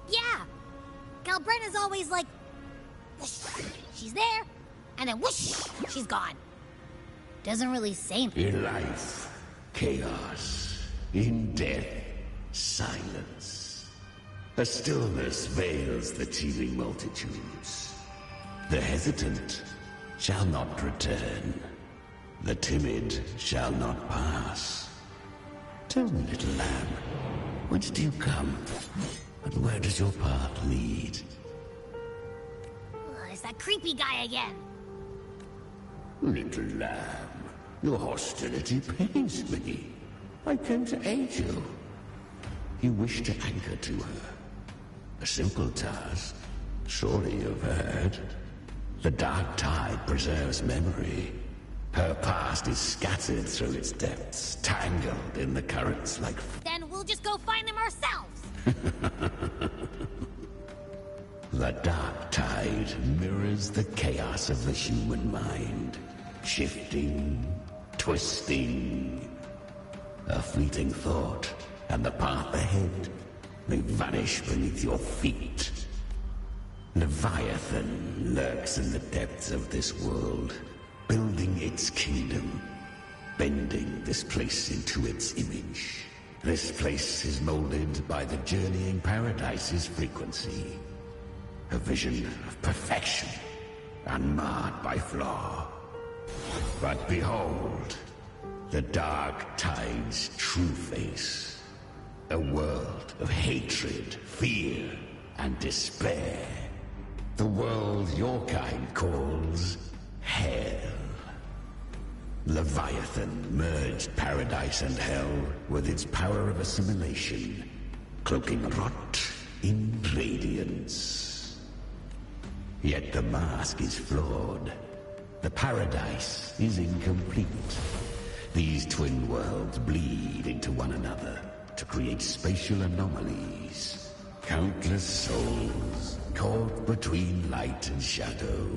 Yeah! Galbrena's always like... Whoosh, she's there, and then whoosh, she's gone. Doesn't really say... In life, chaos. In death, silence. A stillness veils the teeming multitudes. The hesitant shall not return. The timid shall not pass. Tell me, little lamb, whence do you come? And where does your path lead? It's that creepy guy again. Little lamb, your hostility pains me. I came to aid you. You wish to anchor to her. A simple task. Surely you've heard. The Dark Tide preserves memory. Her past is scattered through its depths, tangled in the currents like... Then we'll just go find them ourselves! The Dark Tide mirrors the chaos of the human mind. Shifting, twisting. A fleeting thought, and the path ahead may vanish beneath your feet. Leviathan lurks in the depths of this world, building its kingdom, bending this place into its image. This place is molded by the journeying paradise's frequency. A vision of perfection, unmarred by flaw. But behold, the Dark Tide's true face. A world of hatred, fear, and despair. The world your kind calls Hell. Leviathan merged paradise and hell with its power of assimilation, cloaking rot in radiance. Yet the mask is flawed. The paradise is incomplete. These twin worlds bleed into one another to create spatial anomalies. Countless souls caught between light and shadow,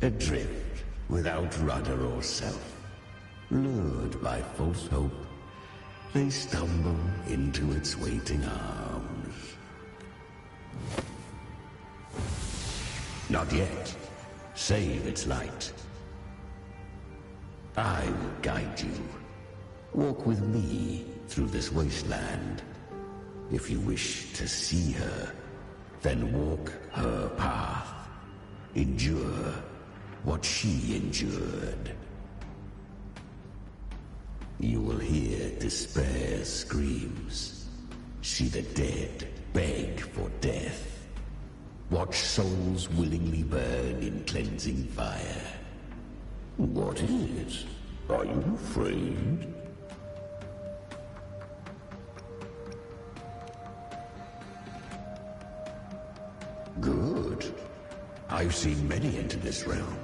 adrift without rudder or self. Lured by false hope, they stumble into its waiting arms. Not yet. save its light. I will guide you. Walk with me through this wasteland. If you wish to see her, then walk her path. Endure what she endured. You will hear despair's screams. See the dead beg for death. Watch souls willingly burn in cleansing fire. What is it? Are you afraid? Good. I've seen many enter this realm.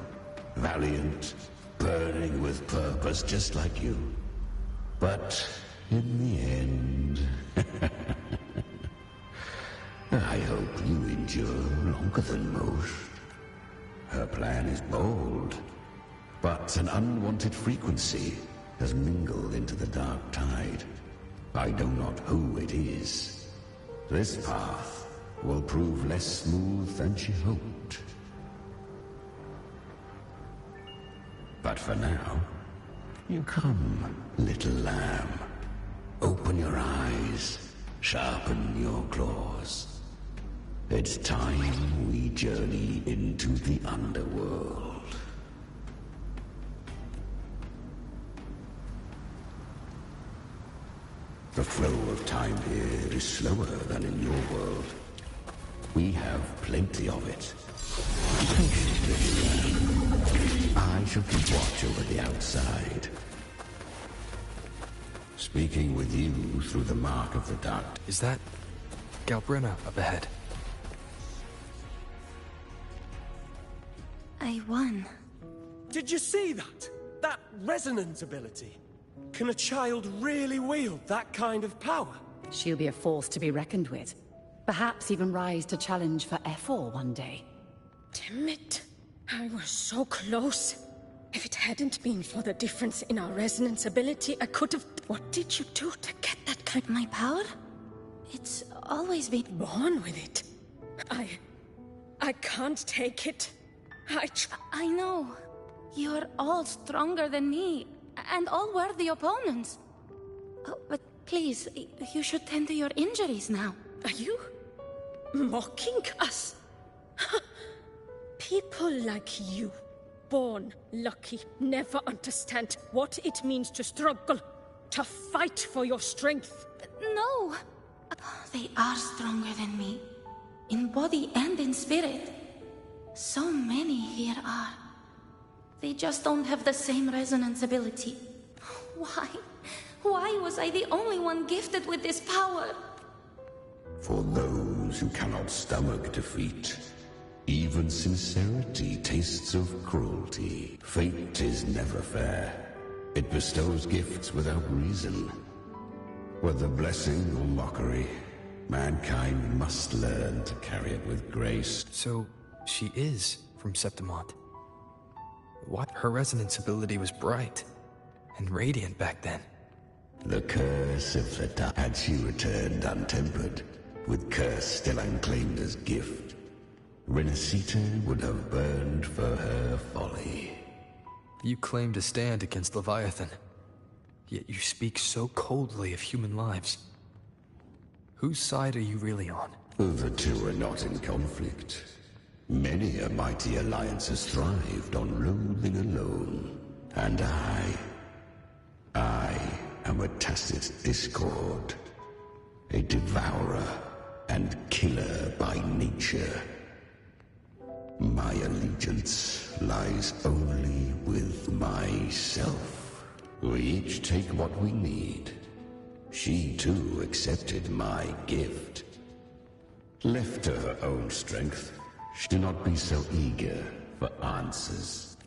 Valiant, burning with purpose just like you. But in the end, I hope you endure longer than most. Her plan is bold, but an unwanted frequency has mingled into the dark tide. I know not who it is. This path will prove less smooth than she hoped. But for now, you come, little lamb. Open your eyes, sharpen your claws. It's time we journey into the underworld. The flow of time here is slower than in your world. We have plenty of it. Patiently, I shall keep watch over the outside. Speaking with you through the mark of the dark. Is that Galbrena up ahead? I won. Did you see that? That resonance ability? Can a child really wield that kind of power? She'll be a force to be reckoned with. Perhaps even rise to challenge for F4 one day. Damn it. I was so close. If it hadn't been for the difference in our resonance ability, I could have... What did you do to get that kind... My power? It's always been... Born with it. I can't take it. I know. You're all stronger than me, and all worthy opponents. Oh, but please, you should tend to your injuries now. Are you mocking us? People like you, born lucky, never understand what it means to struggle, to fight for your strength. No! They are stronger than me, in body and in spirit. So many here are. They just don't have the same resonance ability. Why? Why was I the only one gifted with this power? For those who cannot stomach defeat, even sincerity tastes of cruelty. Fate is never fair. It bestows gifts without reason. Whether blessing or mockery, mankind must learn to carry it with grace. So, she is from Septimont. What? Her resonance ability was bright and radiant back then. The curse of the dark. Had she returned untempered, with curse still unclaimed as gift, Renacita would have burned for her folly. You claim to stand against Leviathan, yet you speak so coldly of human lives. Whose side are you really on? The two are not in conflict. Many a mighty alliance has thrived on loathing alone. And I am a tacit discord. A devourer and killer by nature. My allegiance lies only with myself. We each take what we need. She too accepted my gift. Left to her own strength, do not be so eager for answers.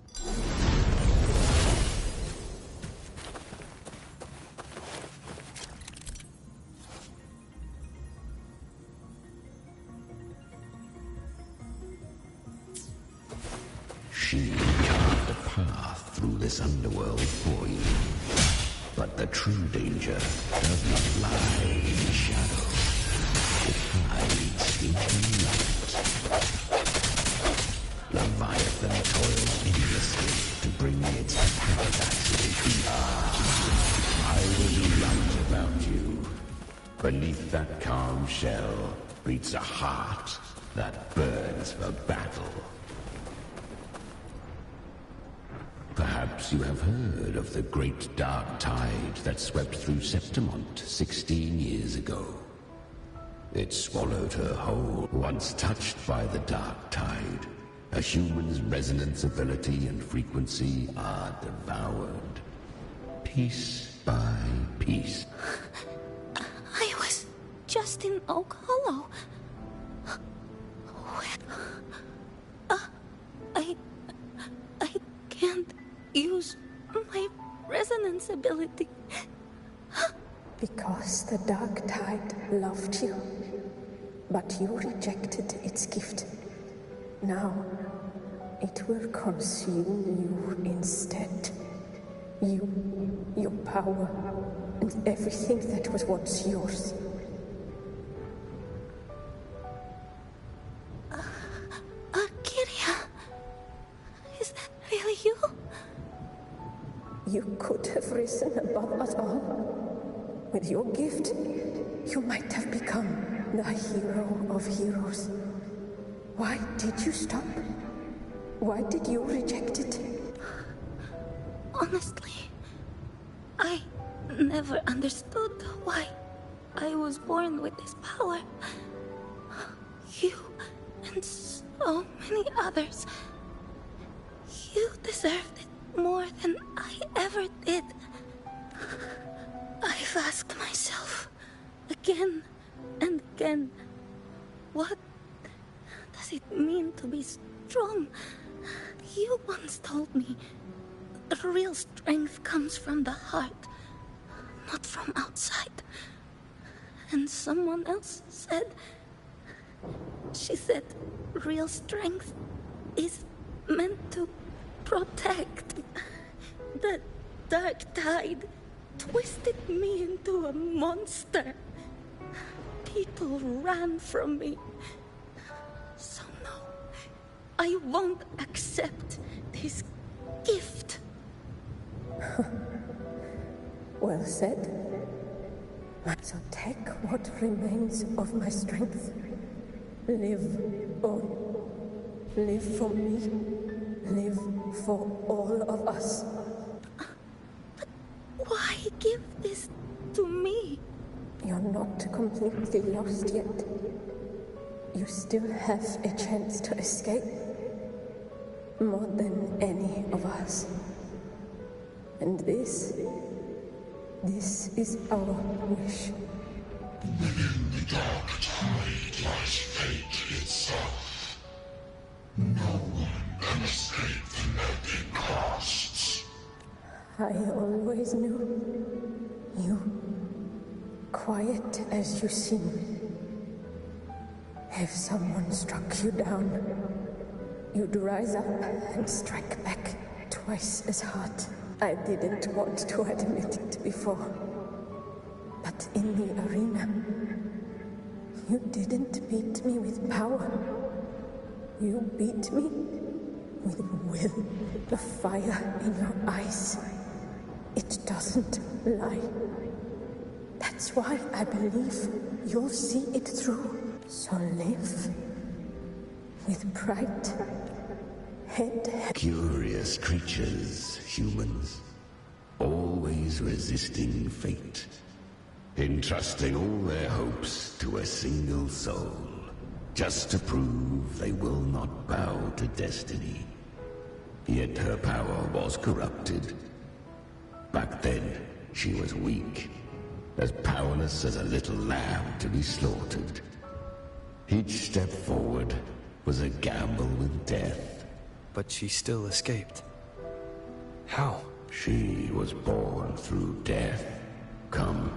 She carved a path through this underworld for you. But the true danger does not lie in the shadow. It hides in the light. Leviathan Beneath that calm shell beats a heart that burns for battle. Perhaps you have heard of the great dark tide that swept through Septimont 16 years ago. It swallowed her whole. Once touched by the dark tide, a human's resonance ability and frequency are devoured, piece by piece. I was just in Oak Hollow. I can't use my resonance ability. Because the dark tide loved you, but you rejected its gift. Now, it will consume you instead. You, your power, and everything that was once yours. Kiria, is that really you? You could have risen above us all. With your gift, you might have become the hero of heroes. Why did you stop? Why did you reject it? Honestly, I never understood why I was born with this power. You and so many others. You deserved it more than I ever did. I've asked myself again and again, what does it mean to be strong? You once told me the real strength comes from the heart, not from outside. And someone else said, she said, real strength is meant to protect. The dark tide twisted me into a monster. People ran from me. So no, I won't accept this gift. Well said. So take what remains of my strength. Live on. Live for me. Live for all of us. But why give this to me? You're not completely lost yet. You still have a chance to escape. More than any of us. And this is our wish. Within the dark tide lies fate itself. No one can escape the lurking costs. I always knew you, quiet as you seem. If someone struck you down, you'd rise up and strike back twice as hard. I didn't want to admit it before. But in the arena, you didn't beat me with power. You beat me with will. The fire in your eyes. It doesn't lie. That's why I believe you'll see it through. So live with pride. Curious creatures, humans, always resisting fate, entrusting all their hopes to a single soul, just to prove they will not bow to destiny. Yet her power was corrupted. Back then, she was weak, as powerless as a little lamb to be slaughtered. Each step forward was a gamble with death. But she still escaped. How? She was born through death. Come.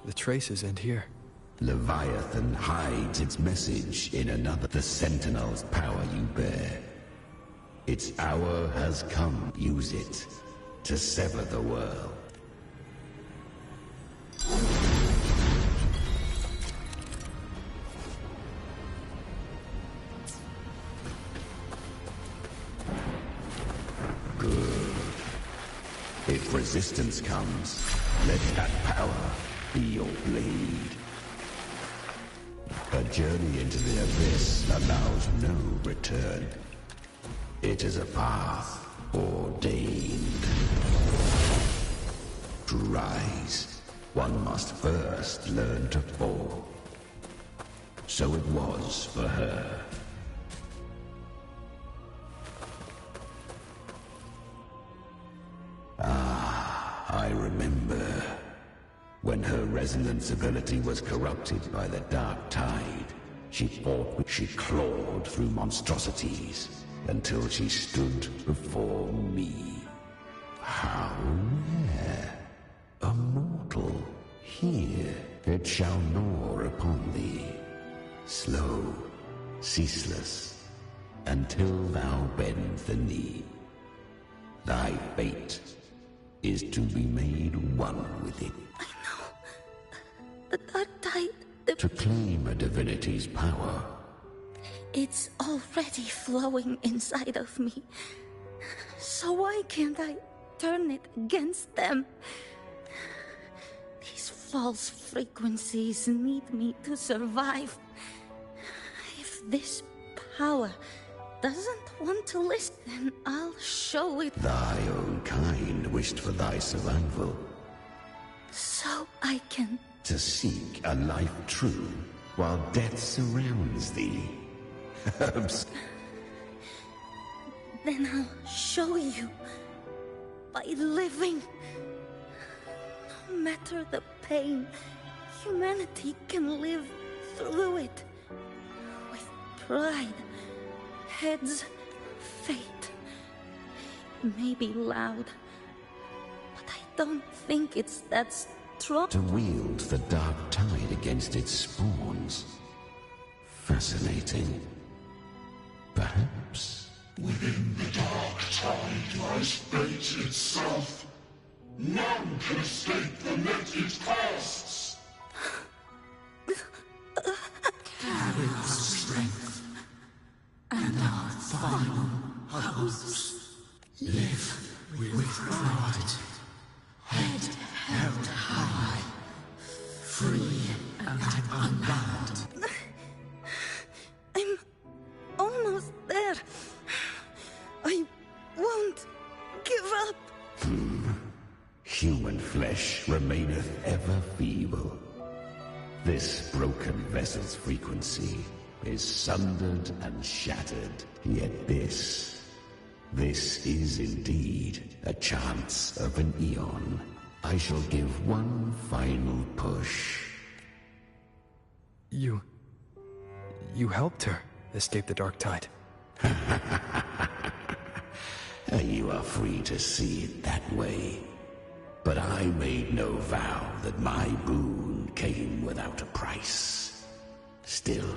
The traces end here. Leviathan hides its message in another. The Sentinel's power you bear. Its hour has come. Use it to sever the world. resistance comes, let that power be your blade. A journey into the abyss allows no return. It is a path ordained. To rise, one must first learn to fall. So it was for her. I remember. When her resonance ability was corrupted by the Dark Tide, she clawed through monstrosities until she stood before me. How rare. A mortal here. It shall gnaw upon thee. Slow, ceaseless, until thou bend the knee. Thy fate is to be made one with it. The Dark Tide... To claim a divinity's power. It's already flowing inside of me. So why can't I turn it against them? These false frequencies need me to survive. If this power doesn't want to listen, then I'll show it. Thy own kind wished for thy survival. So I can... To seek a life true, while death surrounds thee. Then I'll show you. By living. No matter the pain, humanity can live through it. With pride, heads, fate. It may be loud, but I don't think it's that strong. To wield the Dark Tide against its spawns. Fascinating. Perhaps. Within the Dark Tide lies fate itself. None can escape the net it casts. Carry our strength and our final hopes. Live with pride. Head held high, free and unbound. I'm almost there. I won't give up. Human flesh remaineth ever feeble. This broken vessel's frequency is sundered and shattered, yet this is indeed a chance of an eon. I shall give one final push. You helped her escape the Dark Tide. You are free to see it that way. But I made no vow that my boon came without a price. Still,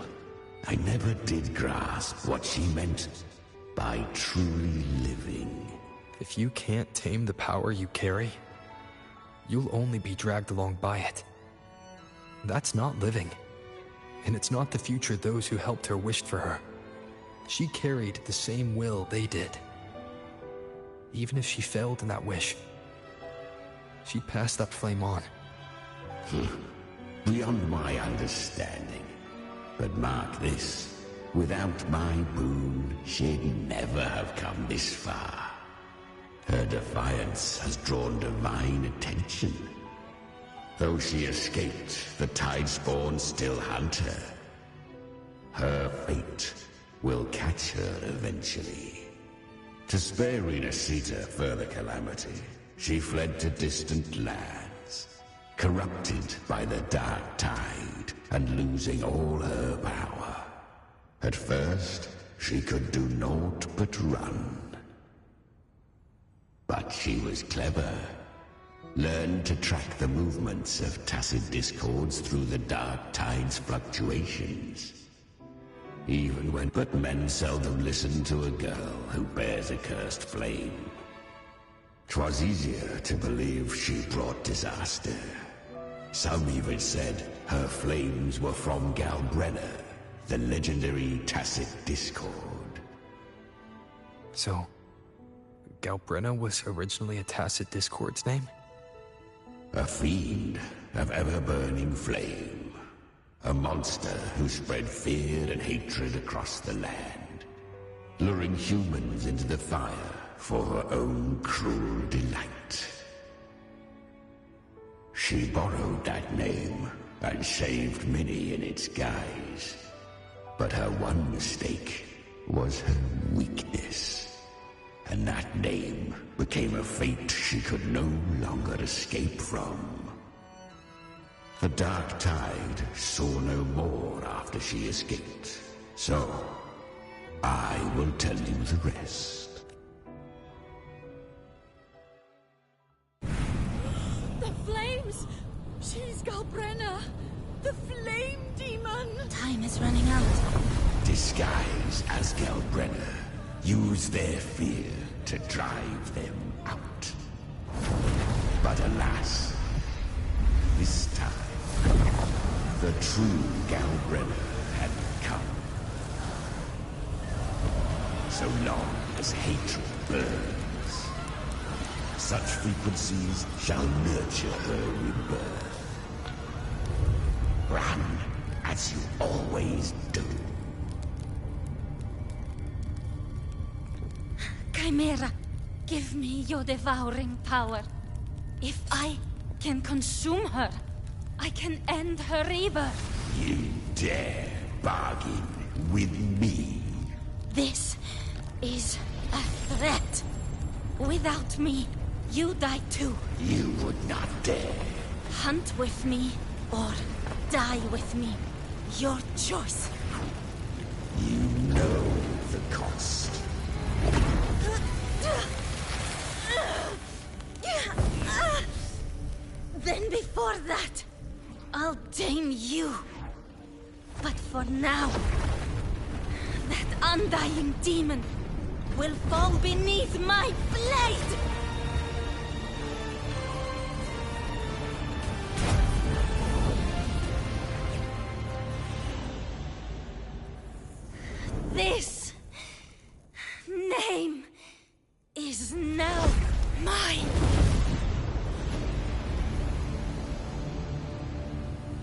I never did grasp what she meant by truly living. If you can't tame the power you carry, you'll only be dragged along by it. That's not living. And it's not the future those who helped her wished for her. She carried the same will they did. Even if she failed in that wish, she'd pass that flame on. Beyond my understanding. But mark this. Without my boon, she'd never have come this far. Her defiance has drawn divine attention. Though she escaped, the Tidespawn still hunt her. Her fate will catch her eventually. To spare Renasita further calamity, she fled to distant lands, corrupted by the Dark Tide and losing all her power. At first, she could do naught but run. But she was clever. Learned to track the movements of tacit discords through the Dark Tide's fluctuations. But men seldom listen to a girl who bears a cursed flame. 'Twas easier to believe she brought disaster. Some even said her flames were from Galbrena, the legendary tacit discord. So, Galbrena was originally a tacit discord's name? A fiend of ever-burning flame. A monster who spread fear and hatred across the land, luring humans into the fire for her own cruel delight. She borrowed that name and saved many in its guise. But her one mistake was her weakness. And that name became a fate she could no longer escape from. The Dark Tide saw no more after she escaped. So, I will tell you the rest. The flames! She's Galbrena! The flame demon! Time is running out. Disguised as Galbrena, use their fear to drive them out. But alas, this time, the true Galbrena had come. So long as hatred burns, such frequencies shall nurture her rebirth. Run as you always do. Chimera, give me your devouring power. If I can consume her, I can end her rebirth. You dare bargain with me? This is a threat. Without me, you die too. You would not dare. Hunt with me, or die with me. Your choice. You know the cost. Then before that, I'll tame you. But for now, that undying demon will fall beneath my blade! This name is now mine.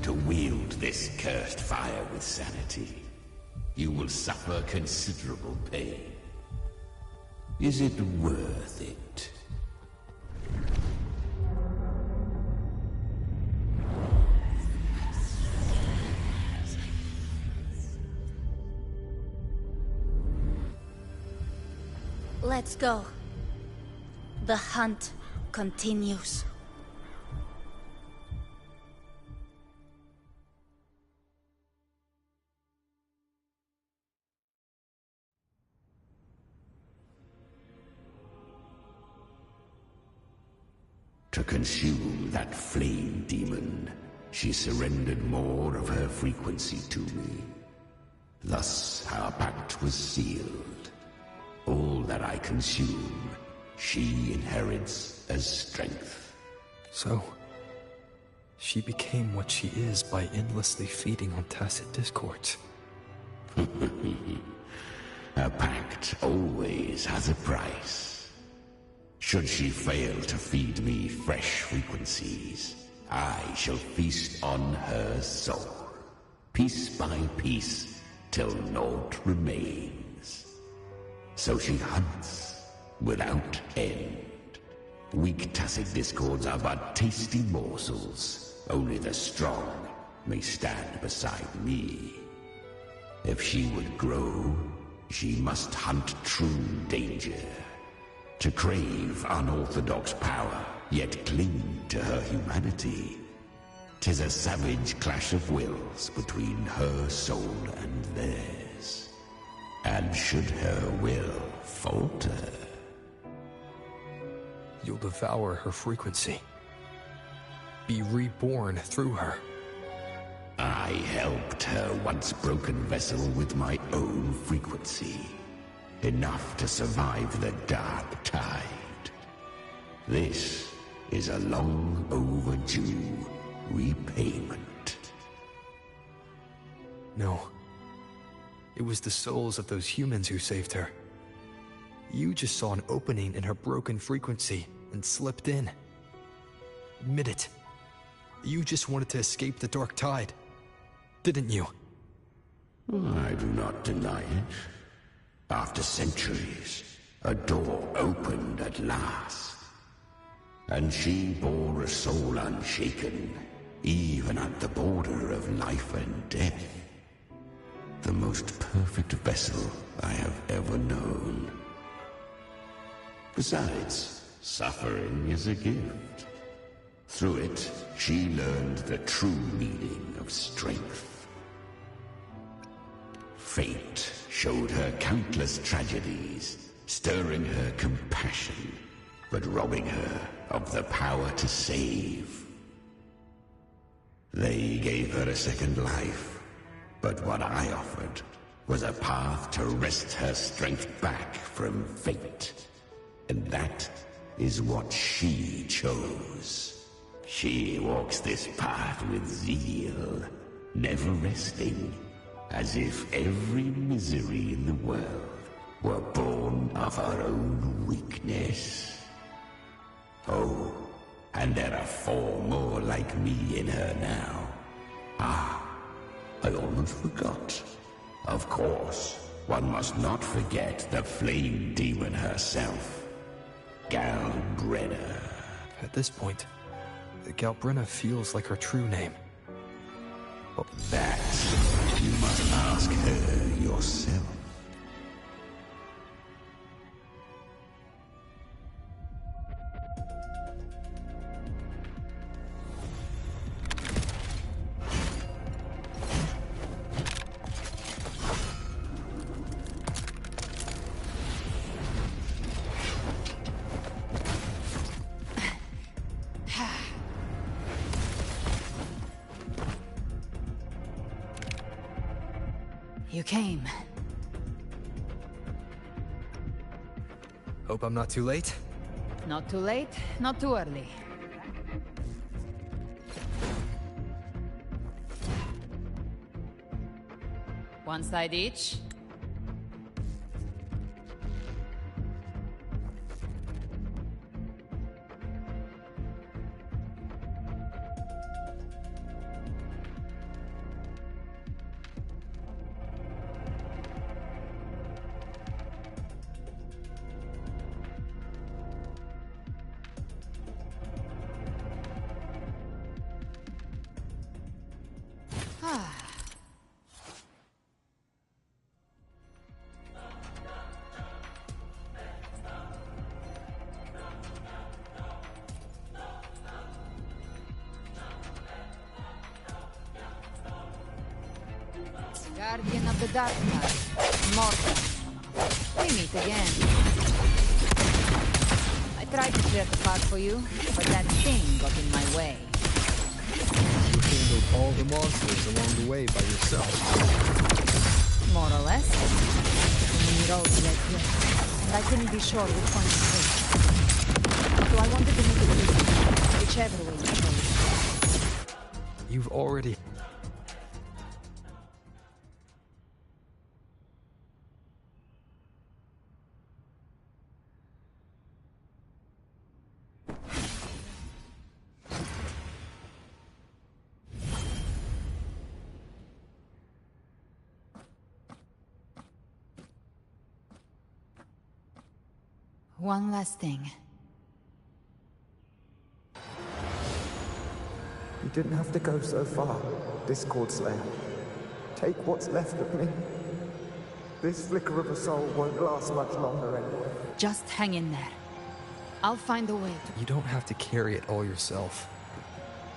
To wield this cursed fire with sanity, you will suffer considerable pain. Is it worth it? Let's go. The hunt continues. To consume that flame demon, she surrendered more of her frequency to me. Thus, our pact was sealed. All that I consume, she inherits as strength. So, she became what she is by endlessly feeding on tacit discords. A pact always has a price. Should she fail to feed me fresh frequencies, I shall feast on her soul, piece by piece, till naught remains. So she hunts without end. Weak tacit discords are but tasty morsels. Only the strong may stand beside me. If she would grow, she must hunt true danger. To crave unorthodox power, yet cling to her humanity. 'Tis a savage clash of wills between her soul and theirs. And should her will falter, you'll devour her frequency. Be reborn through her. I helped her once broken vessel with my own frequency. Enough to survive the Dark Tide. This is a long overdue repayment. No. It was the souls of those humans who saved her. You just saw an opening in her broken frequency and slipped in. Admit it. You just wanted to escape the Dark Tide, didn't you? I do not deny it. After centuries, a door opened at last. And she bore a soul unshaken, even at the border of life and death. The most perfect vessel I have ever known. Besides, suffering is a gift. Through it, she learned the true meaning of strength. Fate showed her countless tragedies, stirring her compassion, but robbing her of the power to save. They gave her a second life, but what I offered was a path to wrest her strength back from fate. And that is what she chose. She walks this path with zeal, never resting, as if every misery in the world were born of her own weakness. Oh, and there are 4 more like me in her now. Ah, I almost forgot. Of course, one must not forget the flame demon herself, Galbrena. At this point, Galbrena feels like her true name. But that you must ask her yourself. You came. Hope I'm not too late? Not too late, not too early. One side each. Guardian of the Dark Tide, Mortal. We meet again. I tried to clear the path for you, but that thing got in my way. You handled all the monsters along the way by yourself. More or less. Many roads led here, and I couldn't be sure which one to take. So I wanted to make it easy, whichever way you chose. You've already... One last thing. You didn't have to go so far, Discord Slayer. Take what's left of me. This flicker of a soul won't last much longer anyway. Just hang in there. I'll find a way to... You don't have to carry it all yourself.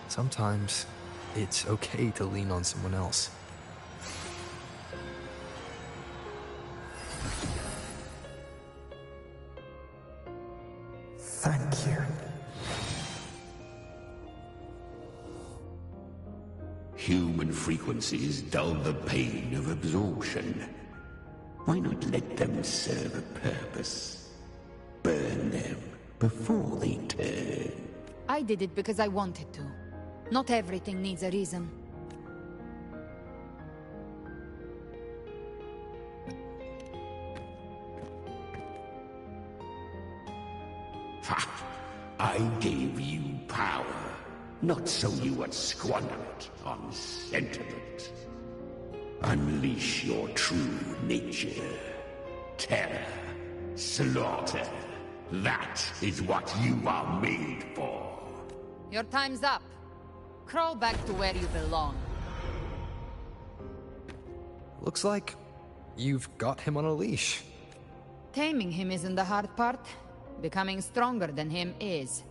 Sometimes, it's okay to lean on someone else. Thank you. Human frequencies dull the pain of absorption. Why not let them serve a purpose? Burn them before they turn. I did it because I wanted to. Not everything needs a reason. Ha! I gave you power, not so you would squander it on sentiment. Unleash your true nature. Terror. Slaughter. That is what you are made for. Your time's up. Crawl back to where you belong. Looks like you've got him on a leash. Taming him isn't the hard part. Becoming stronger than him is.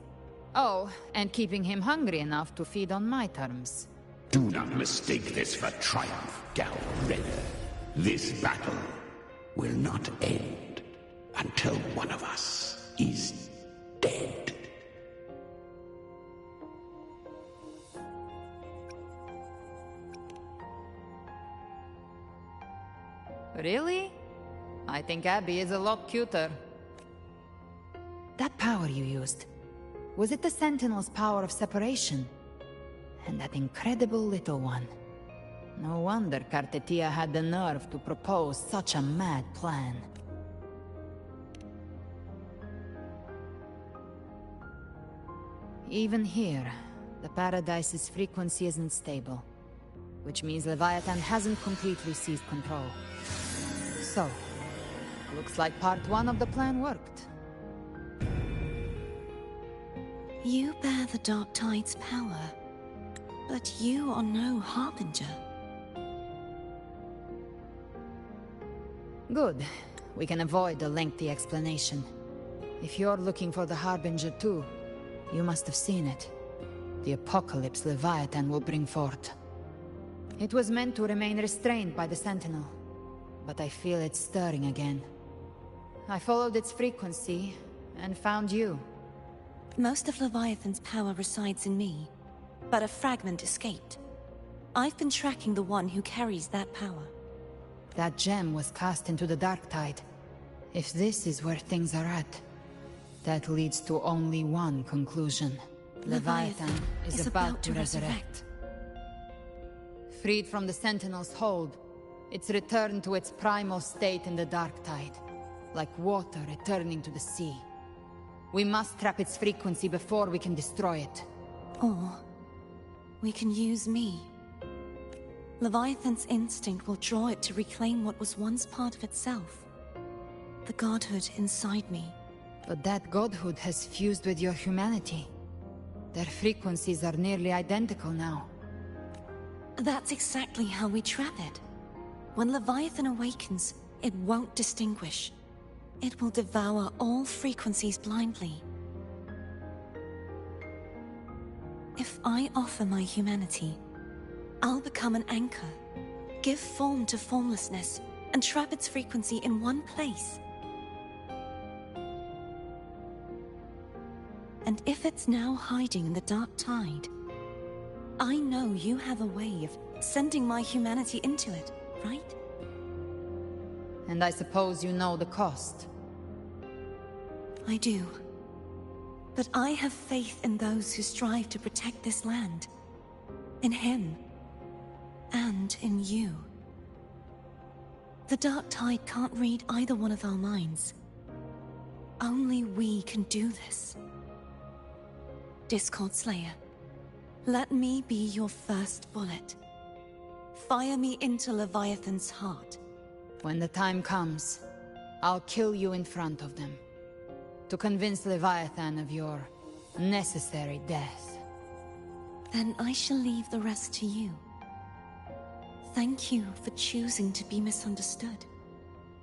Oh, and keeping him hungry enough to feed on my terms. Do not mistake this for triumph, Galbrena. This battle will not end until one of us is dead. Really? I think Abby is a lot cuter. That power you used, was it the Sentinel's power of separation? And that incredible little one. No wonder Cartetia had the nerve to propose such a mad plan. Even here, the Paradise's frequency isn't stable, which means Leviathan hasn't completely seized control. So, looks like part one of the plan worked. You bear the Dark Tide's power, but you are no Harbinger. Good. We can avoid a lengthy explanation. If you're looking for the Harbinger too, you must have seen it. The apocalypse Leviathan will bring forth. It was meant to remain restrained by the Sentinel, but I feel it stirring again. I followed its frequency, and found you. Most of Leviathan's power resides in me, but a fragment escaped. I've been tracking the one who carries that power. That gem was cast into the Dark Tide. If this is where things are at, that leads to only one conclusion. Leviathan is about to resurrect. Freed from the Sentinel's hold, it's returned to its primal state in the Dark Tide, like water returning to the sea. We must trap its frequency before we can destroy it. Or we can use me. Leviathan's instinct will draw it to reclaim what was once part of itself. The godhood inside me. But that godhood has fused with your humanity. Their frequencies are nearly identical now. That's exactly how we trap it. When Leviathan awakens, it won't distinguish. It will devour all frequencies blindly. If I offer my humanity, I'll become an anchor, give form to formlessness, and trap its frequency in one place. And if it's now hiding in the Dark Tide, I know you have a way of sending my humanity into it, right? And I suppose you know the cost. I do. But I have faith in those who strive to protect this land. In him. And in you. The Dark Tide can't read either one of our minds. Only we can do this. Discord Slayer, let me be your first bullet. Fire me into Leviathan's heart. When the time comes, I'll kill you in front of them. To convince Leviathan of your necessary death. Then I shall leave the rest to you. Thank you for choosing to be misunderstood,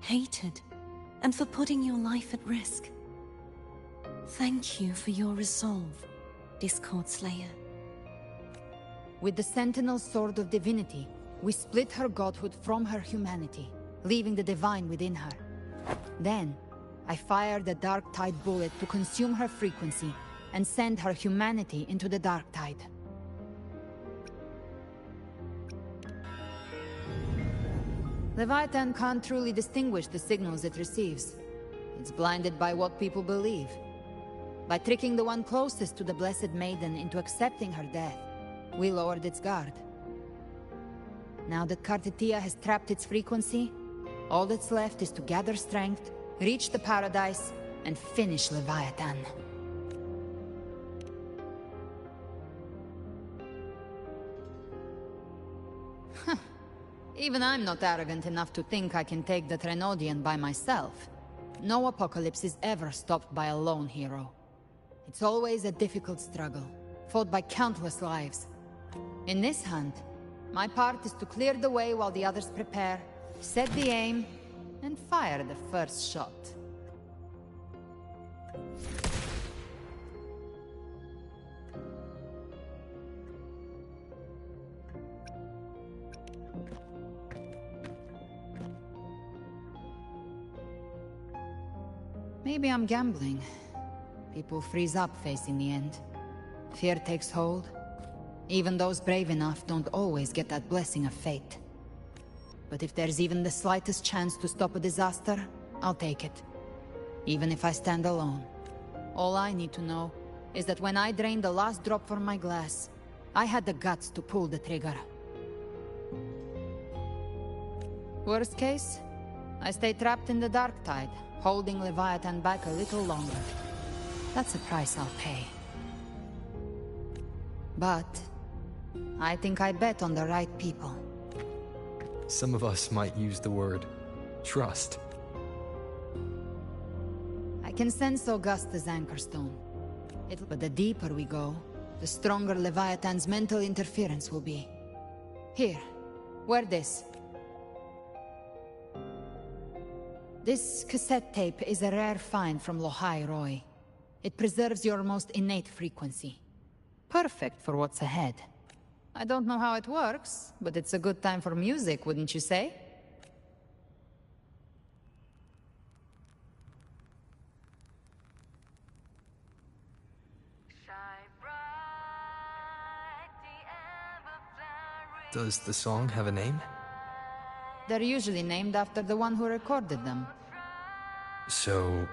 hated, and for putting your life at risk. Thank you for your resolve, Discord Slayer. With the Sentinel's Sword of Divinity, we split her godhood from her humanity, leaving the divine within her. Then, I fired the Dark Tide bullet to consume her frequency and send her humanity into the Dark Tide. Leviathan can't truly distinguish the signals it receives. It's blinded by what people believe. By tricking the one closest to the Blessed Maiden into accepting her death, we lowered its guard. Now that Cartetia has trapped its frequency, all that's left is to gather strength, reach the Paradise, and finish Leviathan. Even I'm not arrogant enough to think I can take the Trenodian by myself. No apocalypse is ever stopped by a lone hero. It's always a difficult struggle, fought by countless lives. In this hunt, my part is to clear the way while the others prepare, set the aim, and fire the first shot. Maybe I'm gambling. People freeze up facing the end. Fear takes hold. Even those brave enough don't always get that blessing of fate. But if there's even the slightest chance to stop a disaster, I'll take it. Even if I stand alone. All I need to know is that when I drained the last drop from my glass, I had the guts to pull the trigger. Worst case, I stay trapped in the dark tide, holding Leviathan back a little longer. That's a price I'll pay. But I think I bet on the right people. Some of us might use the word trust. I can sense Augusta's Anchorstone. But the deeper we go, the stronger Leviathan's mental interference will be. Here, wear this. This cassette tape is a rare find from Lohai Roy. It preserves your most innate frequency. Perfect for what's ahead. I don't know how it works, but it's a good time for music, wouldn't you say? Does the song have a name? They're usually named after the one who recorded them. So,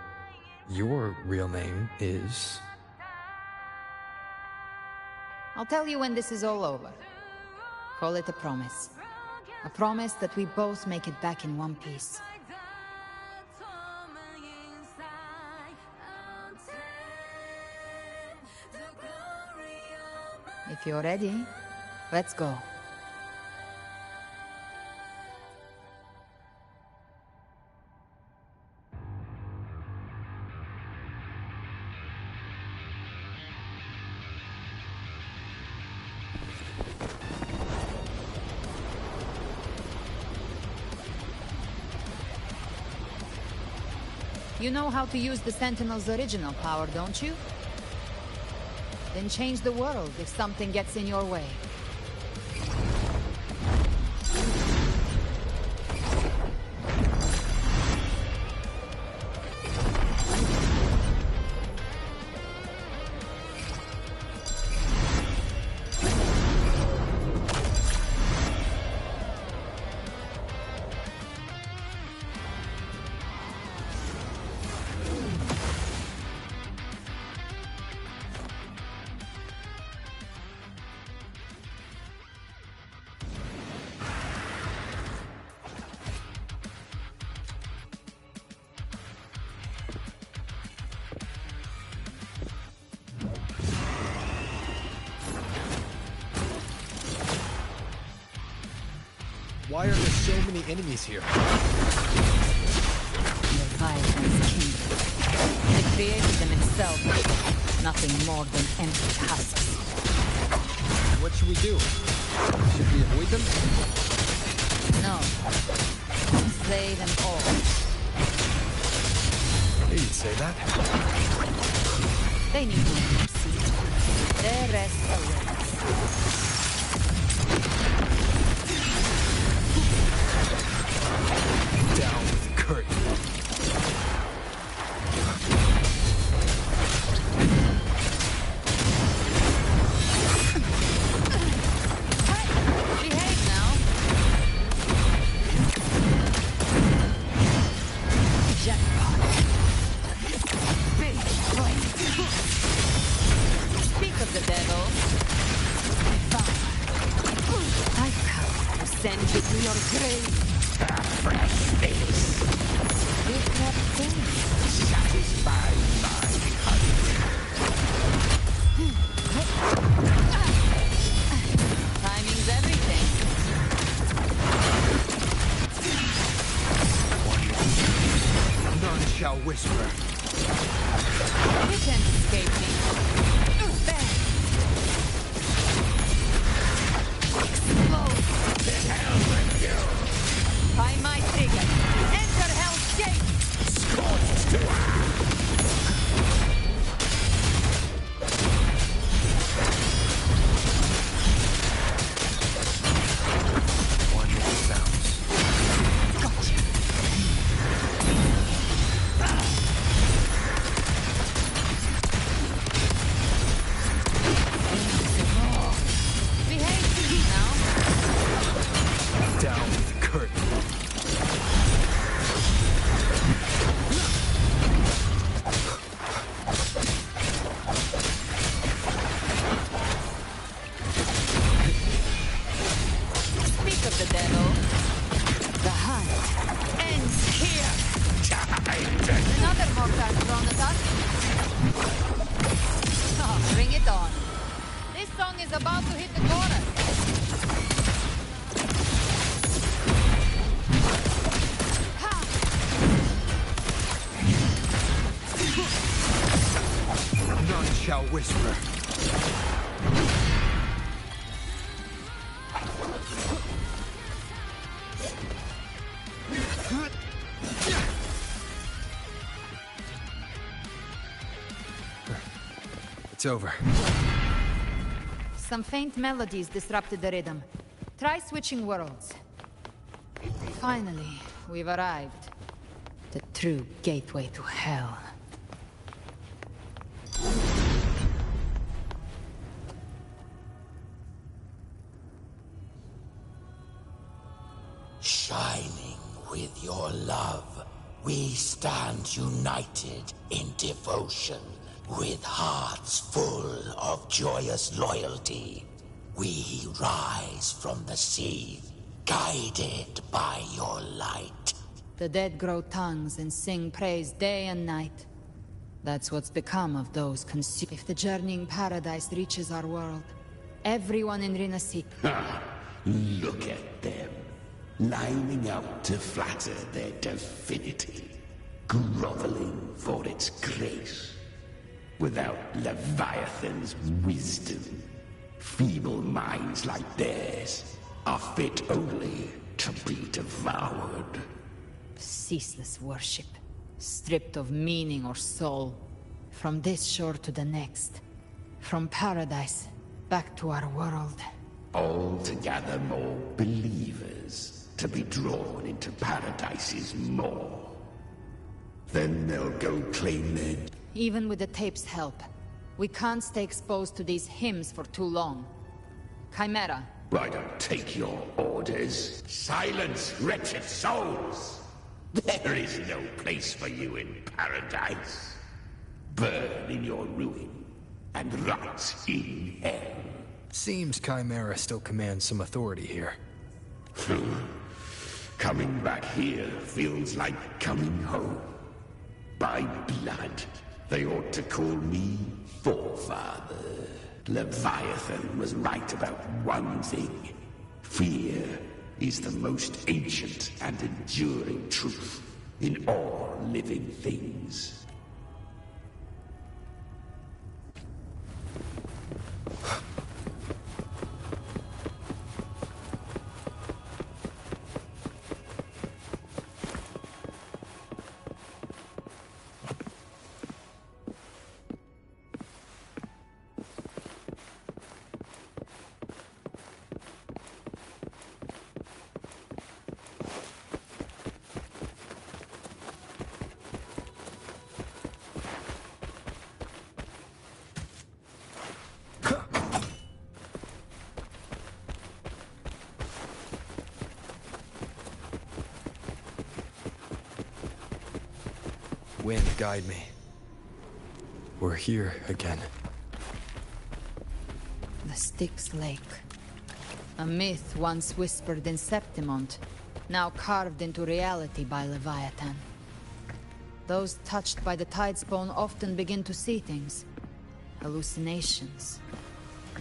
your real name is... I'll tell you when this is all over. Call it a promise. A promise that we both make it back in one piece. If you're ready, let's go. You know how to use the Sentinel's original power, don't you? Then change the world if something gets in your way. Why are there so many enemies here? Leviathan's kingdom. It created them itself. Nothing more than empty husks. What should we do? Should we avoid them? No. Slay them all. You'd say that? They need no mercy. Their rest awaits. Down with the curtain. Behave now. Jackpot. Big flame. Speak of the devil. I come to send you to your grave. Fresh face. With that thing. Satisfy my hunger. Timing's everything. It's about to hit the chorus. None shall whisper. It's over. Some faint melodies disrupted the rhythm. Try switching worlds. Finally, we've arrived. The true gateway to hell. Shining with your love, we stand united in devotion. With hearts full of joyous loyalty, we rise from the sea, guided by your light. The dead grow tongues and sing praise day and night. That's what's become of those consumed. If the journeying paradise reaches our world, everyone in Rinasi... Look at them, lining up to flatter their divinity, groveling for its grace. Without Leviathan's wisdom, feeble minds like theirs are fit only to be devoured. Ceaseless worship, stripped of meaning or soul. From this shore to the next. From paradise, back to our world. All to gather more believers, to be drawn into Paradise's maw. Then they'll go claim their... Even with the tape's help, we can't stay exposed to these hymns for too long. Chimera. I don't take your orders. Silence, wretched souls! There is no place for you in paradise. Burn in your ruin, and rot in hell. Seems Chimera still commands some authority here. Coming back here feels like coming home. By blood, they ought to call me Forefather. Leviathan was right about one thing. Fear is the most ancient and enduring truth in all living things. Wind, guide me. We're here again. The Styx Lake. A myth once whispered in Septimont, now carved into reality by Leviathan. Those touched by the Tidespawn often begin to see things. Hallucinations.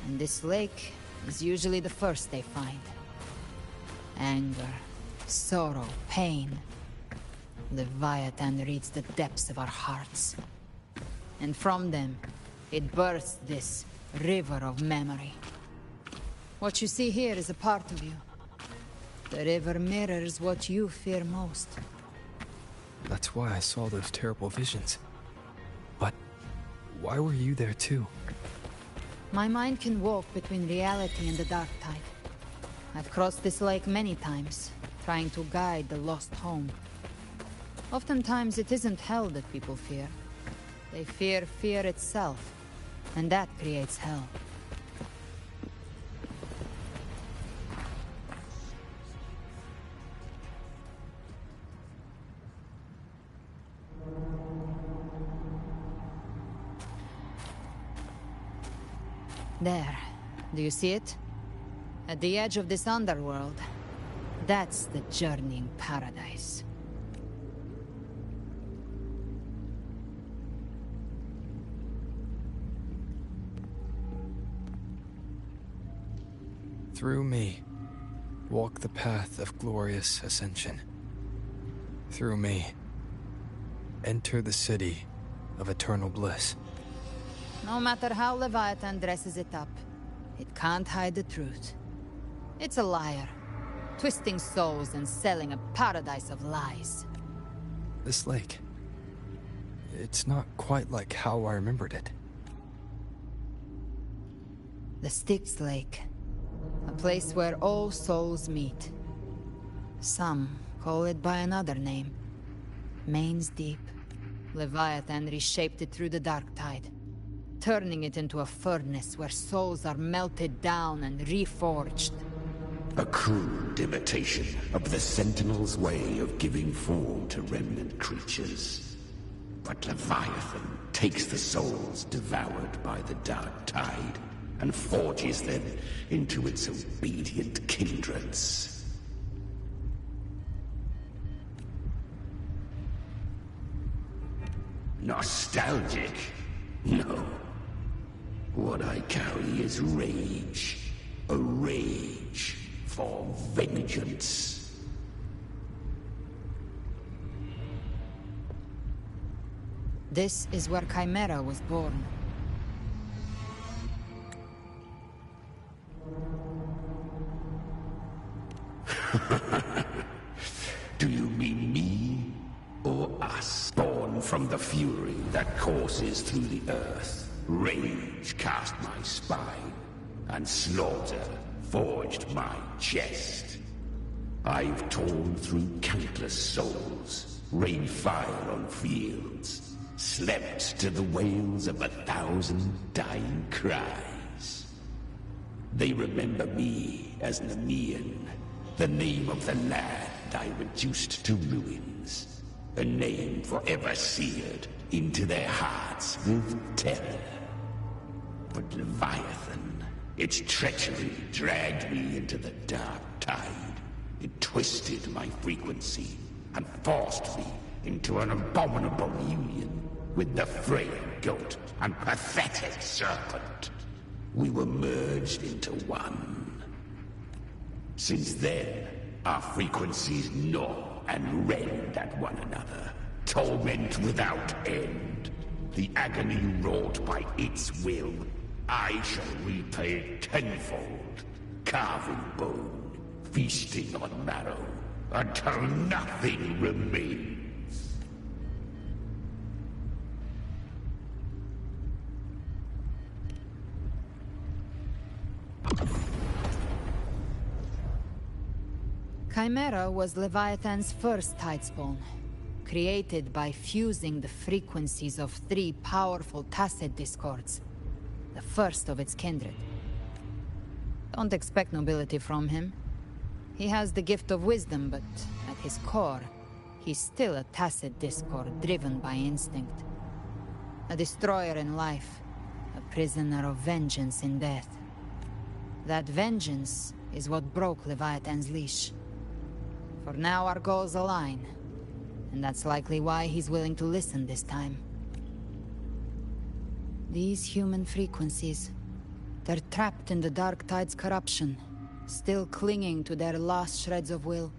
And this lake is usually the first they find. Anger, sorrow, pain. Leviathan reads the depths of our hearts. And from them, it births this river of memory. What you see here is a part of you. The river mirrors what you fear most. That's why I saw those terrible visions. But why were you there too? My mind can walk between reality and the dark tide. I've crossed this lake many times, trying to guide the lost home. Oftentimes it isn't hell that people fear. They fear fear itself, and that creates hell. There. Do you see it? At the edge of this underworld, that's the journeying paradise. Through me, walk the path of glorious ascension. Through me, enter the city of eternal bliss. No matter how Leviathan dresses it up, it can't hide the truth. It's a liar, twisting souls and selling a paradise of lies. This lake, it's not quite like how I remembered it. The Styx Lake. A place where all souls meet. Some call it by another name. Main's Deep. Leviathan reshaped it through the dark tide, turning it into a furnace where souls are melted down and reforged. A crude imitation of the Sentinel's way of giving form to remnant creatures. But Leviathan takes the souls devoured by the dark tide and forges them into its obedient kindreds. Nostalgic? No. What I carry is rage. A rage for vengeance. This is where Chimera was born. Do you mean me? Or us? Born from the fury that courses through the earth. Rage cast my spine, and slaughter forged my chest. I've torn through countless souls, rained fire on fields, slept to the wails of 1,000 dying cries. They remember me as Nemean, the name of the land I reduced to ruins, a name forever seared into their hearts with terror. But Leviathan, its treachery dragged me into the dark tide. It twisted my frequency and forced me into an abominable union with the frail goat and pathetic serpent. We were merged into one. Since then, our frequencies gnaw and rend at one another, torment without end. The agony wrought by its will, I shall repay tenfold, carving bone, feasting on marrow, until nothing remains. Chimera was Leviathan's first tidespawn, created by fusing the frequencies of 3 powerful tacit discords, the first of its kindred. Don't expect nobility from him. He has the gift of wisdom, but at his core, he's still a tacit discord driven by instinct. A destroyer in life, a prisoner of vengeance in death. That vengeance is what broke Leviathan's leash. For now our goals align, and that's likely why he's willing to listen this time. These human frequencies, they're trapped in the Dark Tide's corruption, still clinging to their last shreds of will.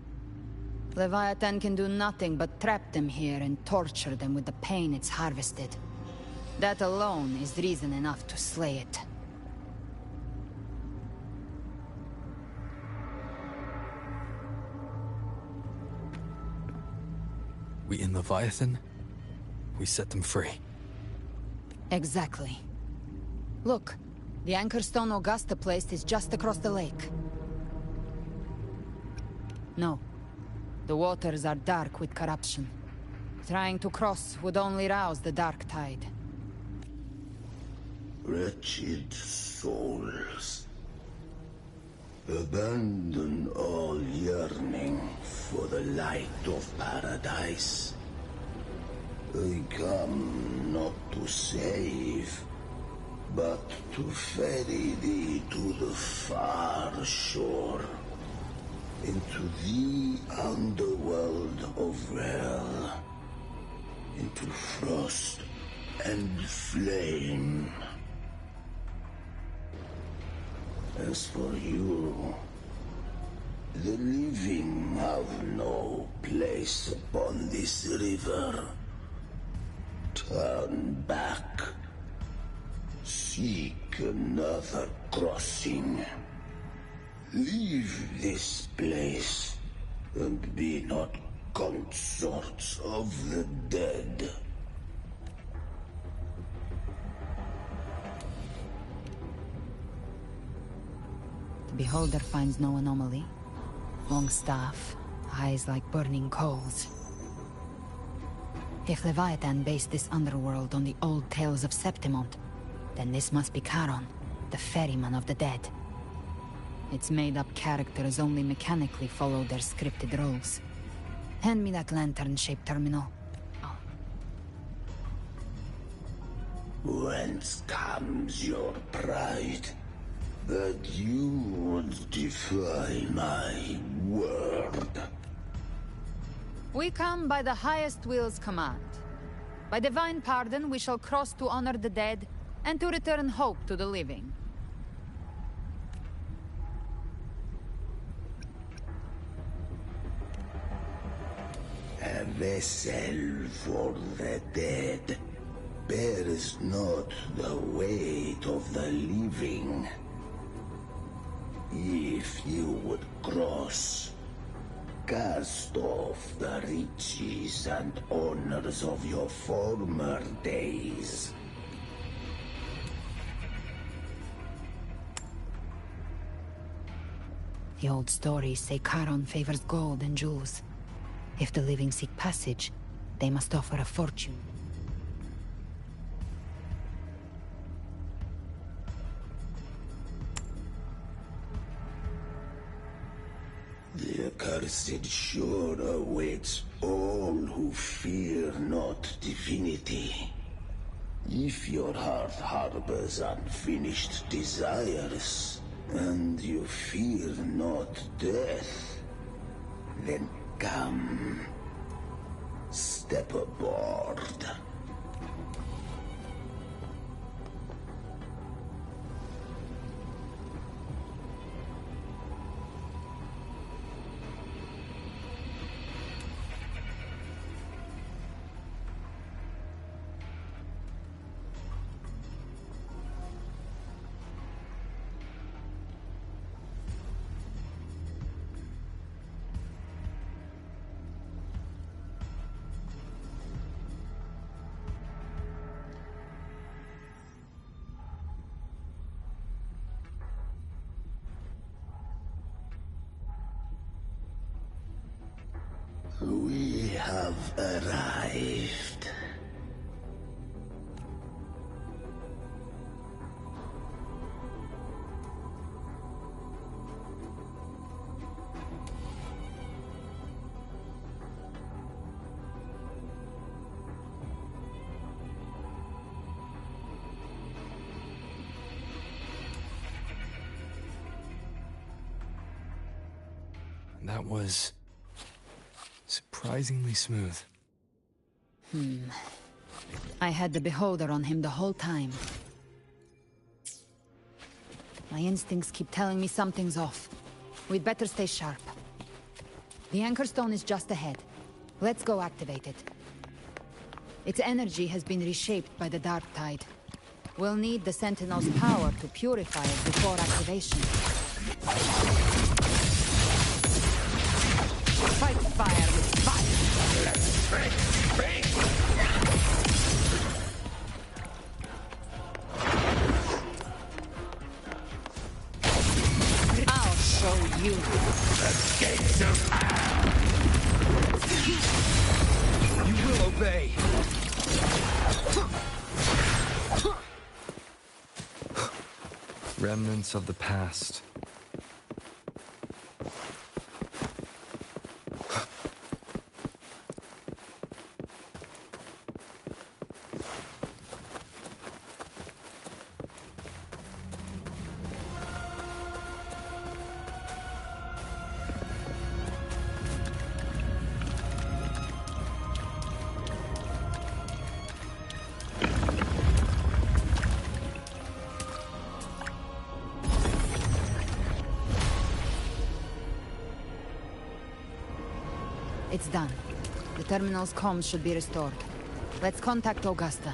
Leviathan can do nothing but trap them here and torture them with the pain it's harvested. That alone is reason enough to slay it. We in Leviathan, we set them free. Exactly. Look, the anchor stone Augusta placed is just across the lake. No. The waters are dark with corruption. Trying to cross would only rouse the dark tide. Wretched souls. Abandon all yearning for the light of paradise. I come not to save, but to ferry thee to the far shore, into the underworld of hell, into frost and flame. As for you, the living have no place upon this river. Turn back. Seek another crossing. Leave this place, and be not consorts of the dead. The beholder finds no anomaly. Long staff, eyes like burning coals. If Leviathan based this underworld on the old tales of Septimont, then this must be Charon, the ferryman of the dead. Its made-up characters only mechanically follow their scripted roles. Hand me that lantern-shaped terminal. Whence comes your pride? That you would defy my word? We come by the highest will's command. By divine pardon, we shall cross to honor the dead, and to return hope to the living. A vessel for the dead bears not the weight of the living. If you would cross, cast off the riches and honors of your former days. The old stories say Charon favors gold and jewels. If the living seek passage, they must offer a fortune. The accursed shore awaits all who fear not divinity. If your heart harbors unfinished desires, and you fear not death, then come, step aboard. We have arrived. That was surprisingly smooth. I had the beholder on him the whole time. My instincts keep telling me something's off. We'd better stay sharp. The anchor stone is just ahead. Let's go activate it. Its energy has been reshaped by the dark tide. We'll need the Sentinel's power to purify it before activation. Fight fire with fire! Let's break! I'll show you. The gates of hell! You will obey! Remnants of the past. It's done. The terminal's comms should be restored. Let's contact Augusta.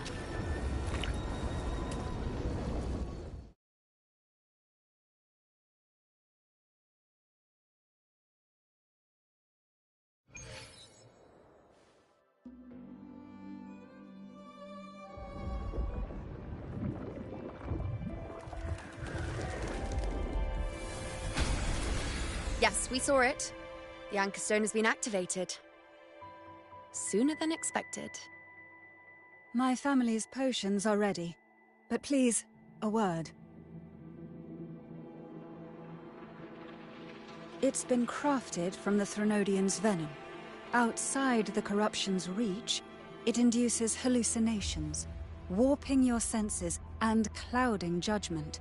Yes, we saw it. The Anchor Stone has been activated. Sooner than expected. My family's potions are ready. But please, a word. It's been crafted from the Threnodian's venom. Outside the corruption's reach, it induces hallucinations, warping your senses and clouding judgment.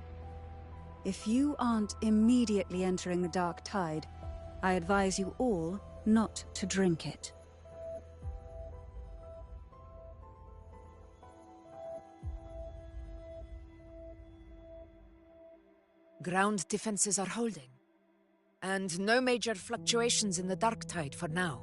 If you aren't immediately entering the dark tide, I advise you all not to drink it. Ground defenses are holding. And no major fluctuations in the dark tide for now.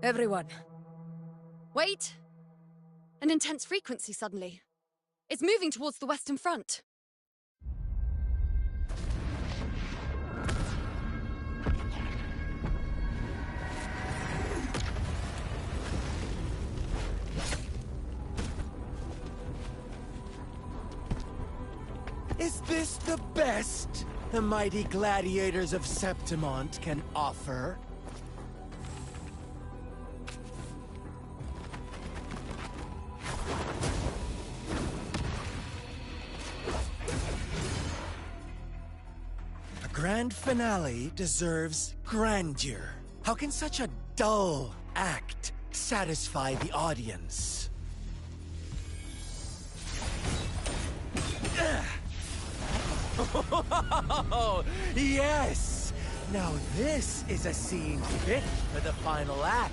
Everyone. Wait! An intense frequency suddenly. It's moving towards the Western Front. Is this the best the mighty gladiators of Septimont can offer? A grand finale deserves grandeur. How can such a dull act satisfy the audience? Oh, yes! Now this is a scene fit for the final act.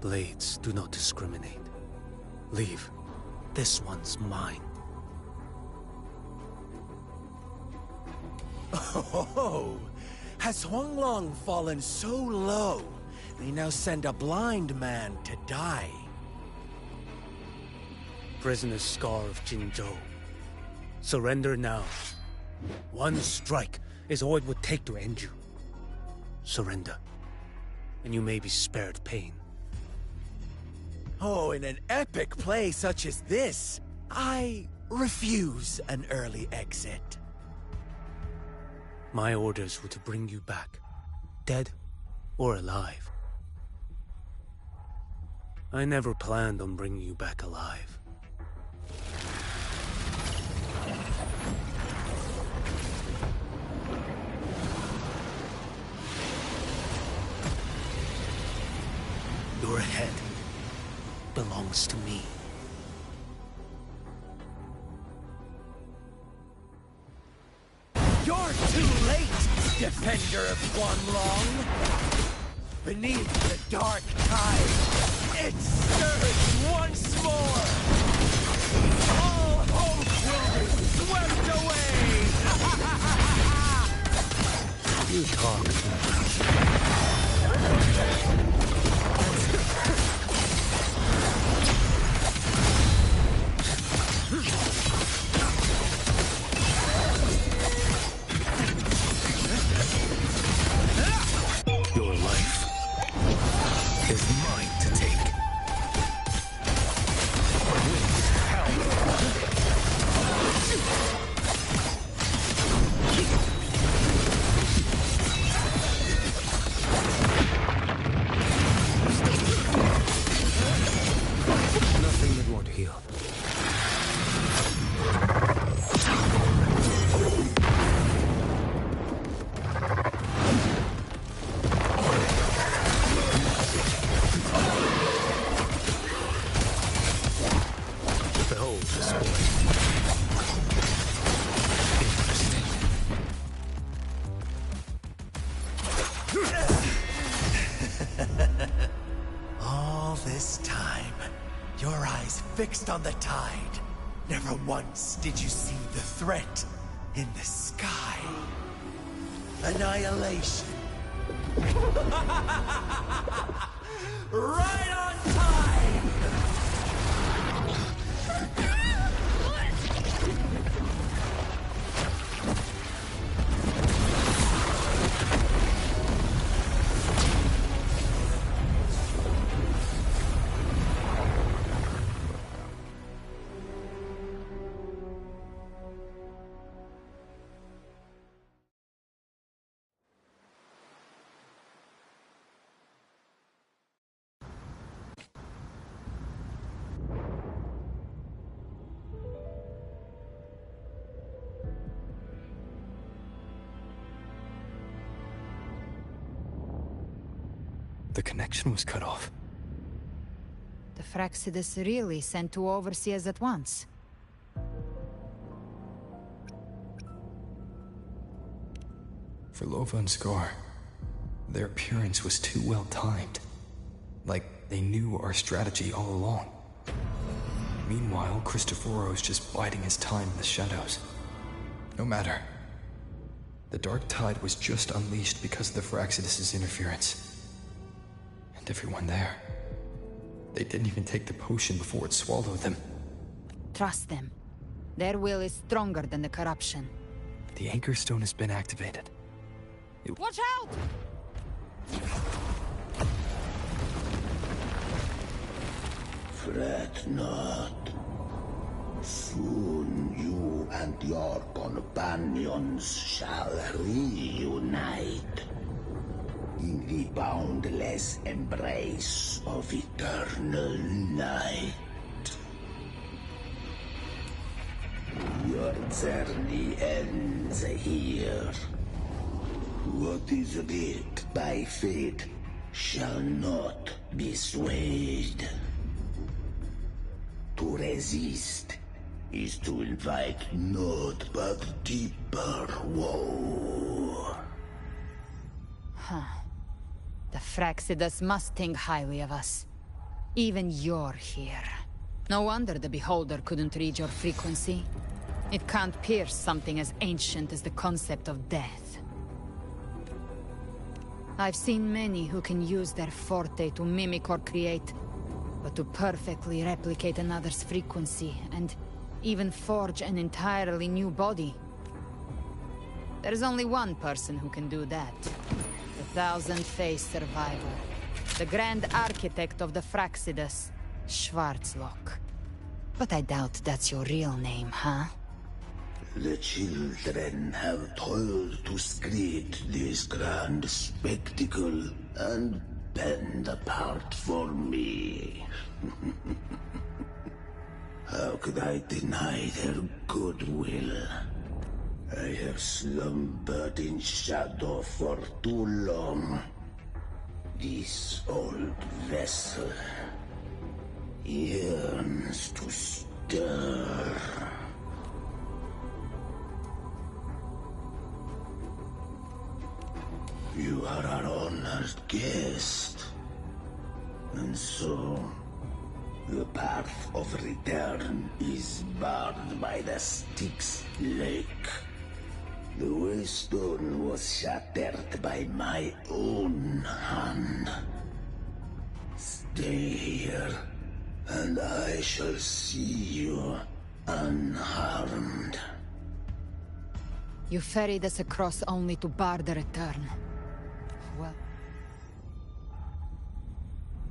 Blades do not discriminate. Leave. This one's mine. Oh, has Huanglong fallen so low, they now send a blind man to die? Prisoner's Scar of Jinzhou. Surrender now. One strike is all it would take to end you. Surrender, and you may be spared pain. Oh, in an epic play such as this, I refuse an early exit. My orders were to bring you back, dead or alive. I never planned on bringing you back alive. Your head belongs to me. You're too late, defender of Huanglong! Beneath the dark tide, it stirs once more! All hope will be swept away! You talk. Your life is mine to take. spoiled. All this time, your eyes fixed on the tide. Never once did you see the threat in the sky. Annihilation. Right on time! The connection was cut off. The Fraxidus really sent two overseers at once. For Lova and Scar, their appearance was too well timed. Like they knew our strategy all along. Meanwhile, Cristoforo's just biding his time in the shadows. No matter. The Dark Tide was just unleashed because of the Fraxidus' interference. And everyone there. They didn't even take the potion before it swallowed them. Trust them. Their will is stronger than the corruption. The Anchor Stone has been activated. Watch out! Fret not. Soon you and your companions shall reunite in the boundless embrace of eternal night. Your journey ends here. What is writ by fate shall not be swayed. To resist is to invite naught but deeper woe. Huh. The Fraxidus must think highly of us. Even you're here. No wonder the Beholder couldn't read your frequency. It can't pierce something as ancient as the concept of death. I've seen many who can use their forte to mimic or create, but to perfectly replicate another's frequency, and even forge an entirely new body. There's only one person who can do that. The Thousand-Faced Survivor. The Grand Architect of the Fraxidus, Schwarzlock. But I doubt that's your real name, huh? The children have toiled to create this grand spectacle and bend apart for me. How could I deny their goodwill? I have slumbered in shadow for too long. This old vessel yearns to stir. You are our honored guest. And so, the path of return is barred by the Styx Lake. The Waystone was shattered by my own hand. Stay here, and I shall see you unharmed. You ferried us across only to bar the return. Well,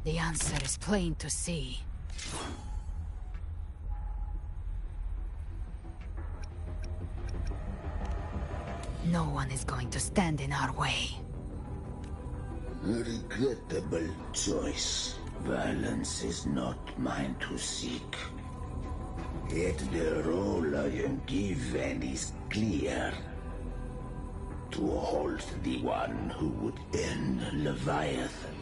the answer is plain to see. No one is going to stand in our way. A regrettable choice. Violence is not mine to seek. Yet the role I am given is clear. To halt the one who would end Leviathan.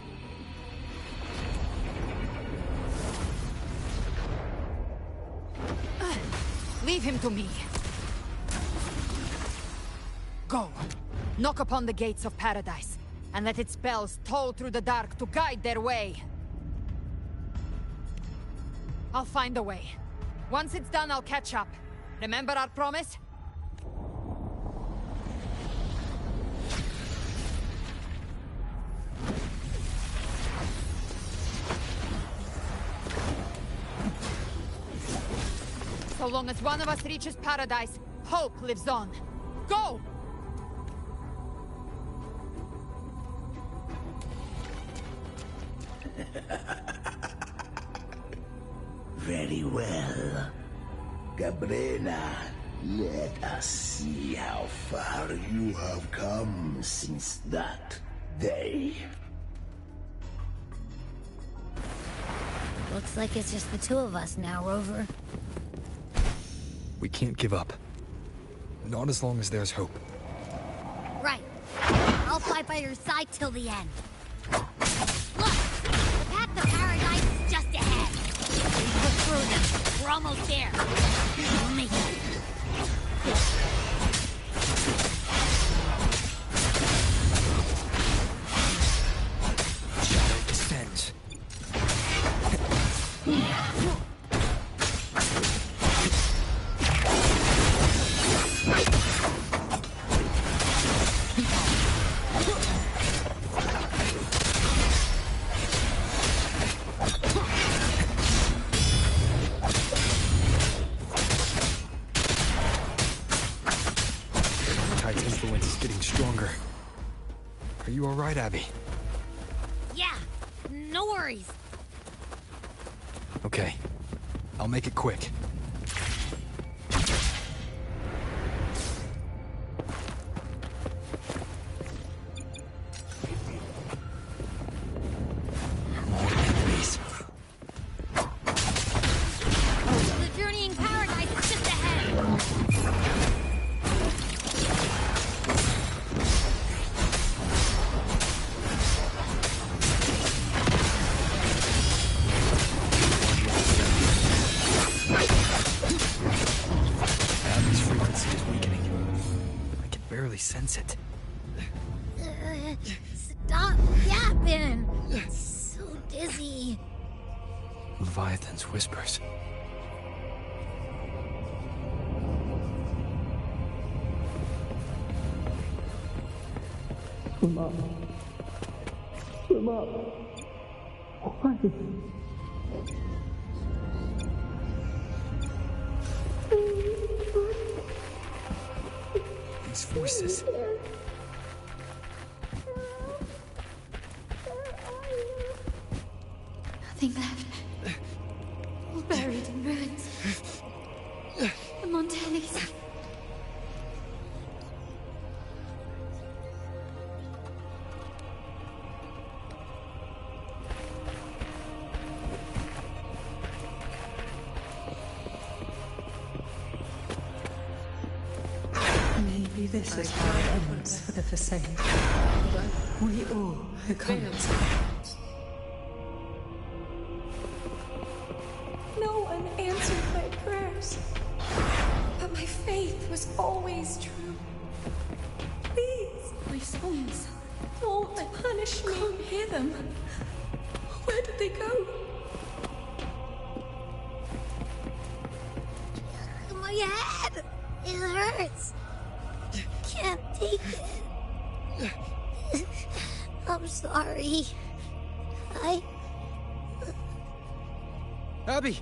Leave him to me. Go. Knock upon the gates of paradise, and let its bells toll through the dark to guide their way. I'll find a way. Once it's done, I'll catch up. Remember our promise? So long as one of us reaches paradise, hope lives on. Go! Very well. Galbrena, let us see how far you have come since that day. Looks like it's just the two of us now, Rover. We can't give up. Not as long as there's hope. Right. I'll fight by your side till the end. Look! The path to paradise is just ahead. We push through them. We're almost there. We'll make it. Shadow descends. Tide's influence is getting stronger. Are you all right, Abby? Yeah, no worries. Okay. I'll make it quick. More enemies. The journeying paradise is just ahead. Abby's frequency is weakening. I can barely sense it. Stop yapping. It's so dizzy. Leviathan's whispers. Swim up. Swim up. Why? These voices. Nothing left. All buried in ruins. The Montellis. Maybe this is how it ends for the Forsaken. We all become its guardians. No one answered my prayers. But my faith was always true. Please, my sons, don't punish me. Can't hear them. Where did they go? My head! It hurts. Can't take it. I'm sorry. Abby!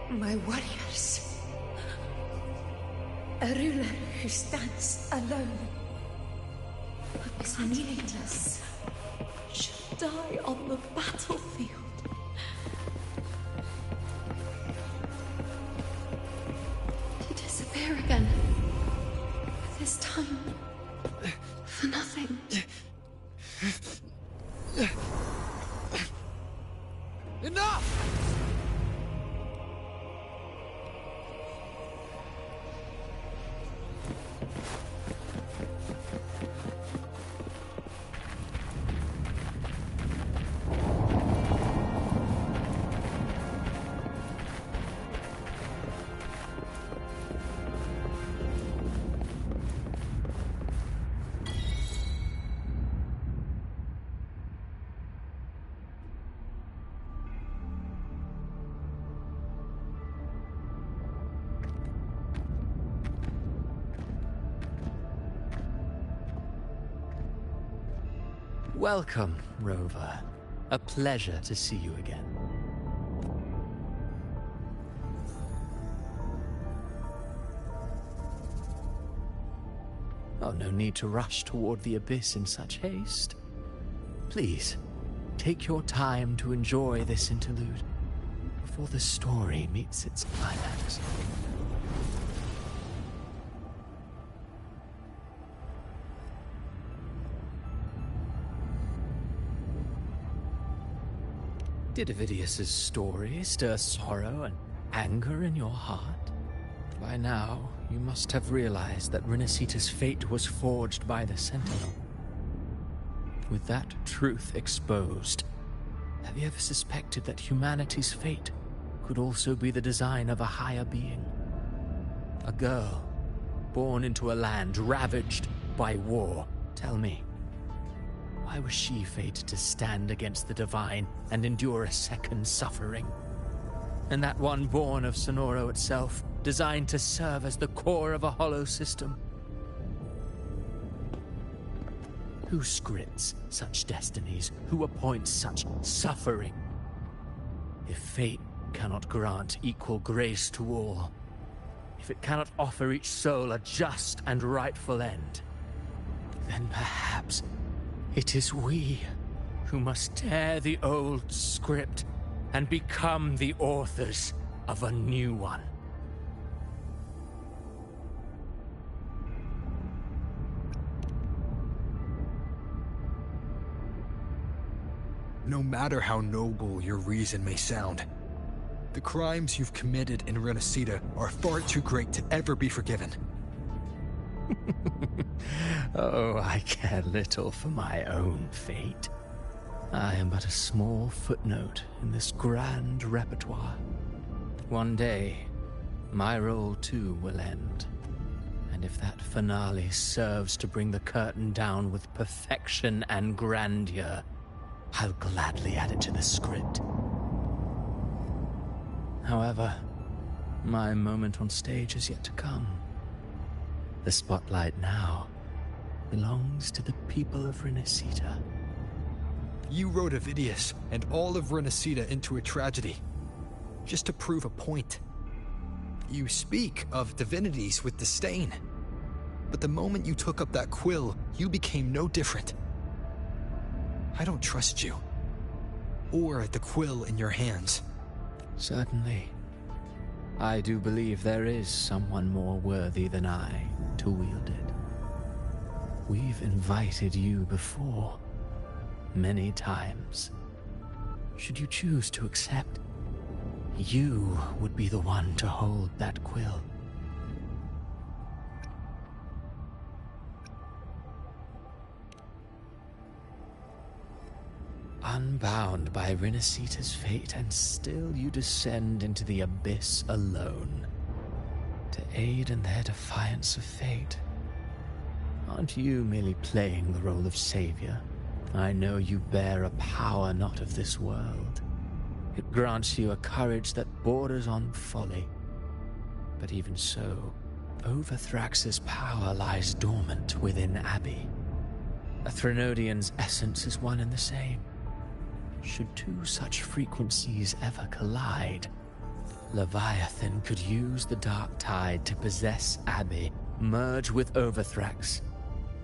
My warriors. A ruler who stands alone. Is meaningless. Should die on the battlefield. To disappear again. This time. For nothing. Enough! Welcome, Rover. A pleasure to see you again. Oh, no need to rush toward the abyss in such haste. Please, take your time to enjoy this interlude before the story meets its climax. Did Avidius's story stir sorrow and anger in your heart? By now, you must have realized that Renacita's fate was forged by the Sentinel. With that truth exposed, have you ever suspected that humanity's fate could also be the design of a higher being? A girl, born into a land ravaged by war. Tell me, why was she fated to stand against the divine and endure a second suffering? And that one born of Sonoro itself, designed to serve as the core of a hollow system? Who scripts such destinies? Who appoints such suffering? If fate cannot grant equal grace to all, if it cannot offer each soul a just and rightful end, then perhaps it is we who must tear the old script and become the authors of a new one. No matter how noble your reason may sound, the crimes you've committed in Renacita are far too great to ever be forgiven. Oh, I care little for my own fate. I am but a small footnote in this grand repertoire. One day, my role too will end. And if that finale serves to bring the curtain down with perfection and grandeur, I'll gladly add it to the script. However, my moment on stage is yet to come. The spotlight now belongs to the people of Renacita. You wrote Avidius and all of Renacita into a tragedy, just to prove a point. You speak of divinities with disdain, but the moment you took up that quill, you became no different. I don't trust you, or the quill in your hands. Certainly. I do believe there is someone more worthy than I to wield it. We've invited you before, many times. Should you choose to accept, you would be the one to hold that quill. Unbound by Renacita's fate, and still you descend into the abyss alone, to aid in their defiance of fate. Aren't you merely playing the role of savior? I know you bear a power not of this world. It grants you a courage that borders on folly. But even so, Overthrax's power lies dormant within Abby. A Threnodian's essence is one and the same. Should two such frequencies ever collide, Leviathan could use the dark tide to possess Abby, merge with Overthrax,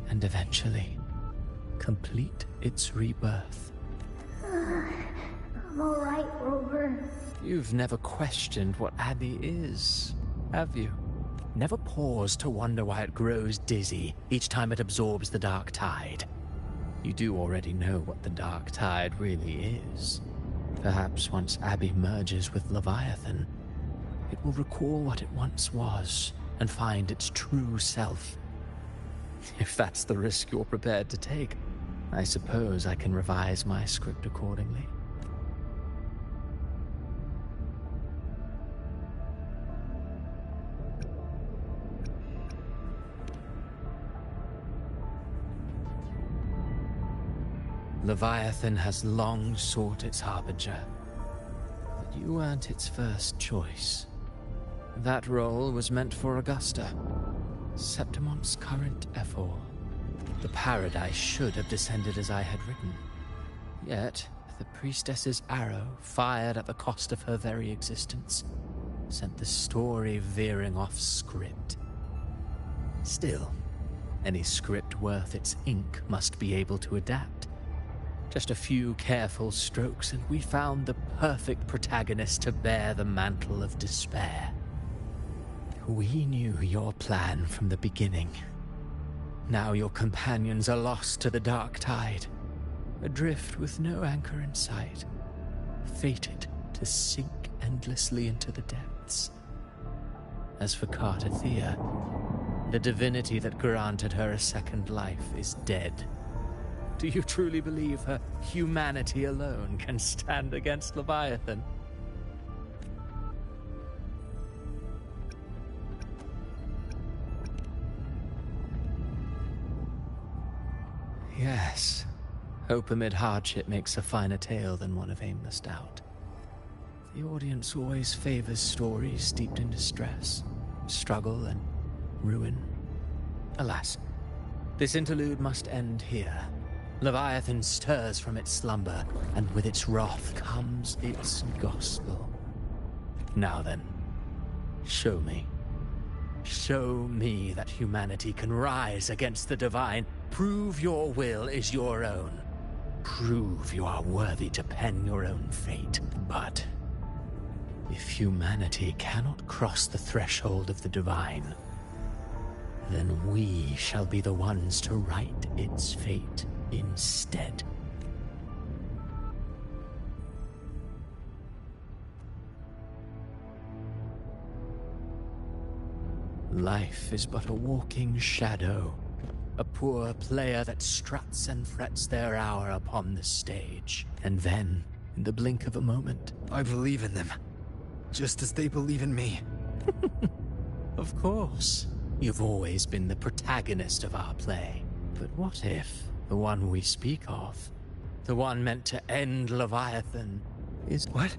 and eventually complete its rebirth. I'm alright, Rover. You've never questioned what Abby is, have you? Never paused to wonder why it grows dizzy each time it absorbs the dark tide. You do already know what the dark tide really is. Perhaps once Abby merges with Leviathan, it will recall what it once was and find its true self. If that's the risk you're prepared to take, I suppose I can revise my script accordingly. Leviathan has long sought its harbinger, but you weren't its first choice. That role was meant for Augusta, Septimon's current Ephor. The paradise should have descended as I had written. Yet, the priestess's arrow, fired at the cost of her very existence, sent the story veering off script. Still, any script worth its ink must be able to adapt. Just a few careful strokes and we found the perfect protagonist to bear the mantle of despair. We knew your plan from the beginning. Now your companions are lost to the dark tide, adrift with no anchor in sight, fated to sink endlessly into the depths. As for Cartathea, the divinity that granted her a second life is dead. Do you truly believe her humanity alone can stand against Leviathan? Yes. Hope amid hardship makes a finer tale than one of aimless doubt. The audience always favors stories steeped in distress, struggle, and ruin. Alas, this interlude must end here. Leviathan stirs from its slumber, and with its wrath comes its gospel. Now then, show me. Show me that humanity can rise against the divine. Prove your will is your own. Prove you are worthy to pen your own fate. But if humanity cannot cross the threshold of the divine, then we shall be the ones to write its fate instead. Life is but a walking shadow, a poor player that struts and frets their hour upon the stage. And then, in the blink of a moment, I believe in them, just as they believe in me. Of course, you've always been the protagonist of our play. But what if the one we speak of, the one meant to end Leviathan, is... What?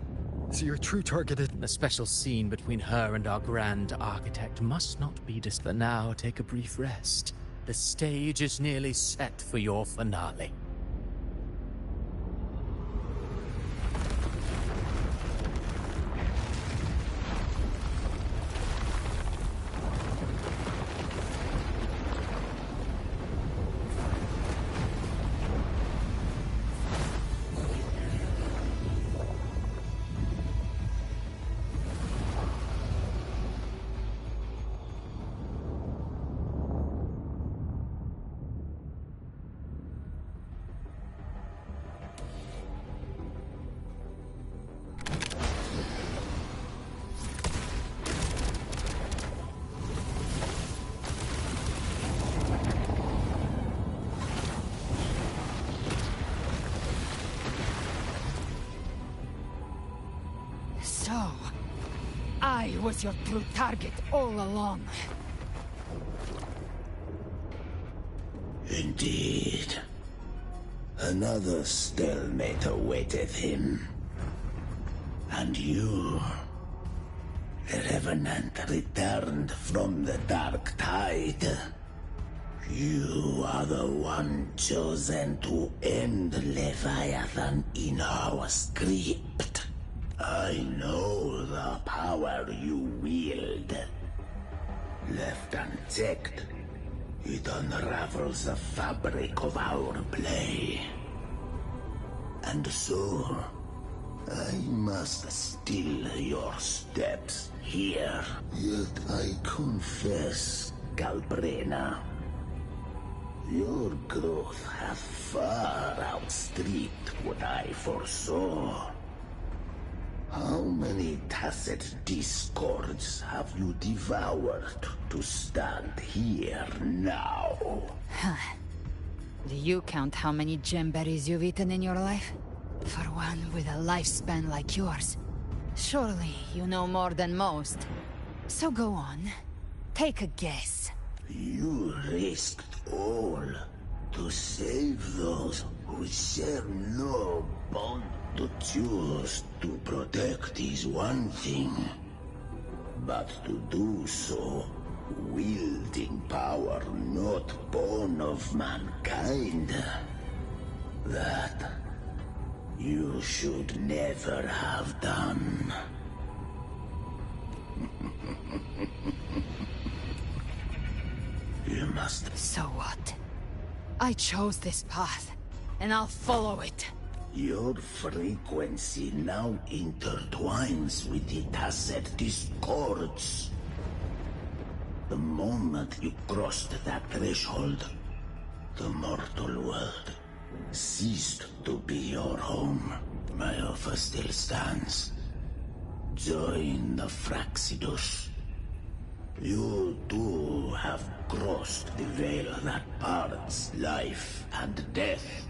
So you're true targeted? The special scene between her and our grand architect must not be dis... For now, take a brief rest. The stage is nearly set for your finale. So, I was your true target all along. Indeed. Another stalemate awaited him. And you, the Revenant, returned from the dark tide. You are the one chosen to end Leviathan in our script. I know the power you wield. Left unchecked, it unravels the fabric of our play. And so, I must still your steps here. Yet I confess, Galbrena, your growth hath far outstripped what I foresaw. tacit discords have you devoured to stand here now? Do you count how many gemberries you've eaten in your life? For one with a lifespan like yours. Surely you know more than most. So go on. Take a guess. You risked all to save those who share no bond. To choose to protect is one thing, but to do so wielding power not born of mankind, that you should never have done. You must... So what? I chose this path, and I'll follow it. Your frequency now intertwines with the tacit discords. The moment you crossed that threshold, the mortal world ceased to be your home. My offer still stands. Join the Fraxidus. You too have crossed the veil that parts life and death.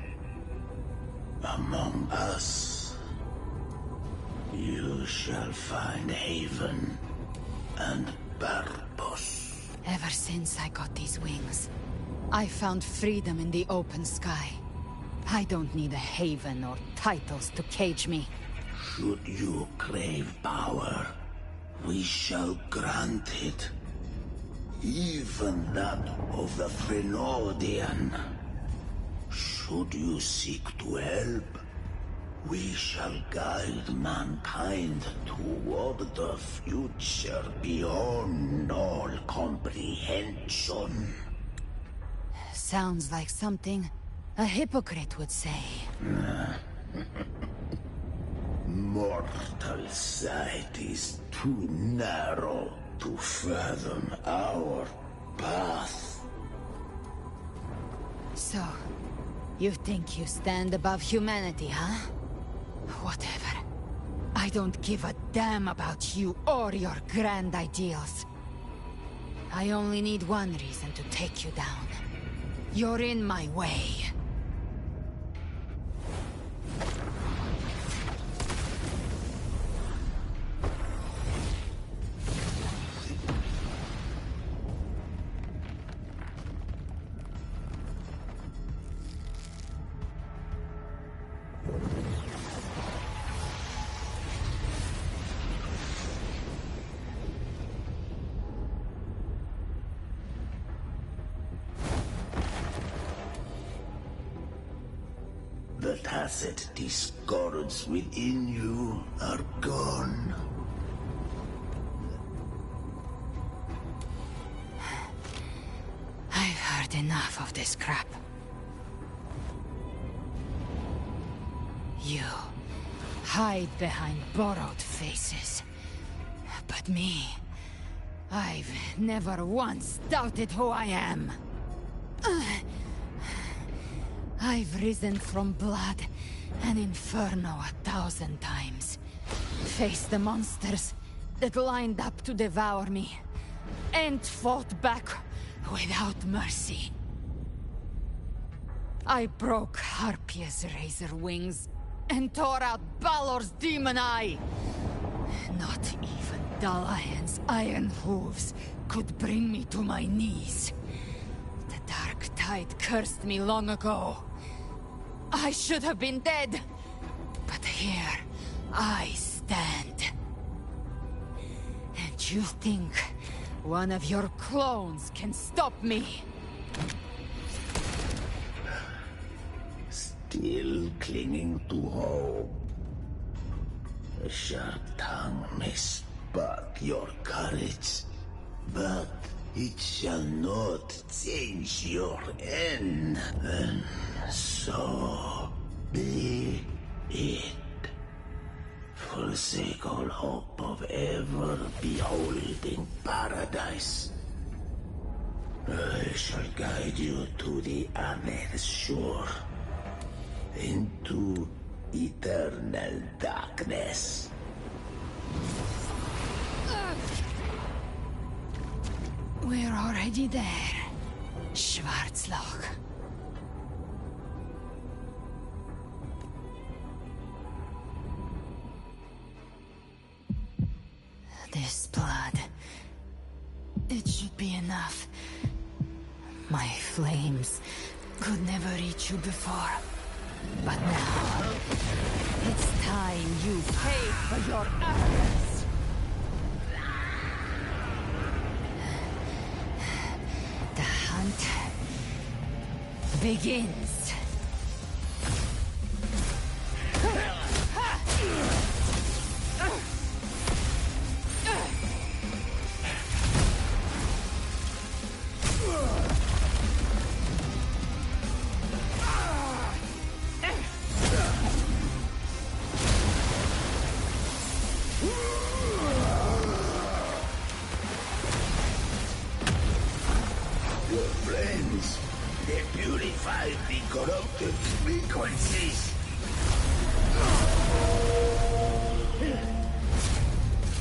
Among us, you shall find haven and purpose. Ever since I got these wings, I found freedom in the open sky. I don't need a haven or titles to cage me. Should you crave power, we shall grant it. Even that of the Frenodian. Should you seek to help, we shall guide mankind toward the future beyond all comprehension. Sounds like something a hypocrite would say. Mortal sight is too narrow to fathom our path. So, you think you stand above humanity, huh? Whatever. I don't give a damn about you or your grand ideals. I only need one reason to take you down. You're in my way. The tacit discords within you are gone. I've heard enough of this crap. You hide behind borrowed faces. But me, I've never once doubted who I am. I've risen from blood and inferno 1,000 times. Faced the monsters that lined up to devour me, and fought back without mercy. I broke Harpia's razor wings and tore out Balor's demon eye. Not even Dalahan's iron hooves could bring me to my knees. The Dark Tide cursed me long ago. I should have been dead, but here I stand. And you think one of your clones can stop me? Still clinging to hope. A sharp tongue may spark your courage, but it shall not change your end. And so be it. Forsake all hope of ever beholding paradise. I shall guide you to the Amet's shore, into eternal darkness. Already there, Schwarzloch. This blood... it should be enough. My flames could never reach you before. But now, it's time you pay for your arrogance. The hunt begins.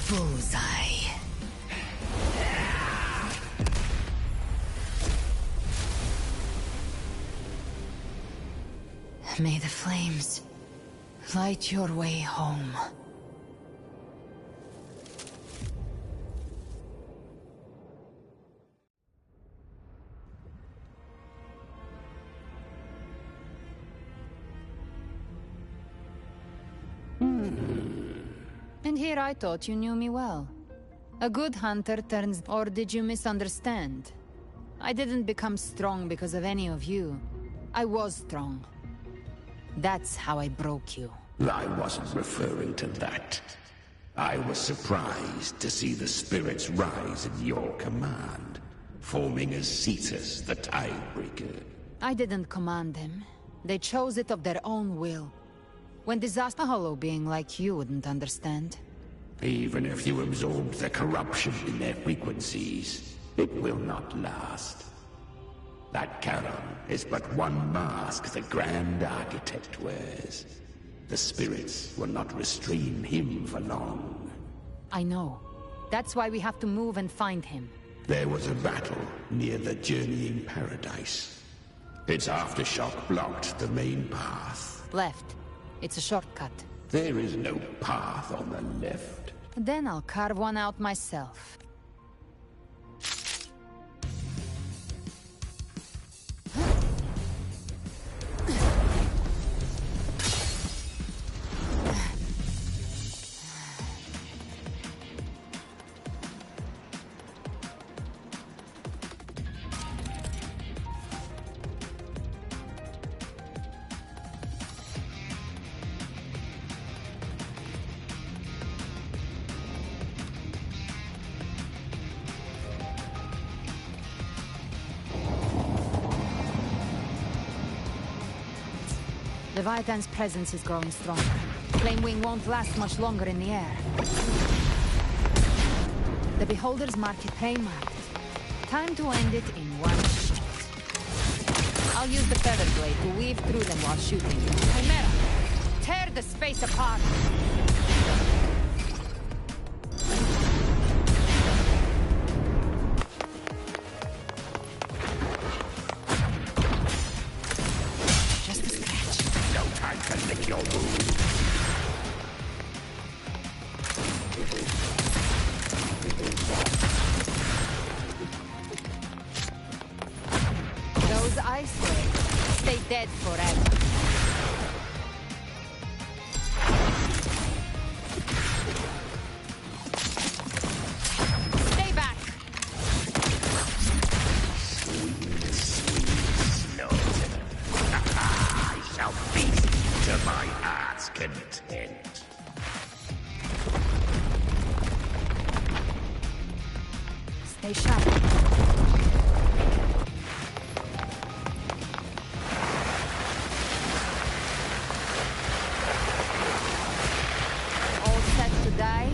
Bullseye. May the flames light your way home. And here I thought you knew me well. A good hunter turns... Or did you misunderstand? I didn't become strong because of any of you. I was strong. That's how I broke you. I wasn't referring to that. I was surprised to see the spirits rise at your command, forming as Cetus the Tidebreaker. I didn't command them. They chose it of their own will. When disaster, a hollow being like you wouldn't understand. Even if you absorb the corruption in their frequencies, it will not last. That Charon is but one mask the Grand Architect wears. The spirits will not restrain him for long. I know. That's why we have to move and find him. There was a battle near the Journeying Paradise. Its aftershock blocked the main path. Left. It's a shortcut. There is no path on the left. Then I'll carve one out myself. Leviathan's presence is growing stronger. Flame Wing won't last much longer in the air. The Beholder's mark is prey marked. Time to end it in one shot. I'll use the Feather Blade to weave through them while shooting. Chimera! Tear the space apart! Those ice waves stay dead forever. Stay back! Sweet slaughter. I shall feast to my heart's content. Stay sharp. Die?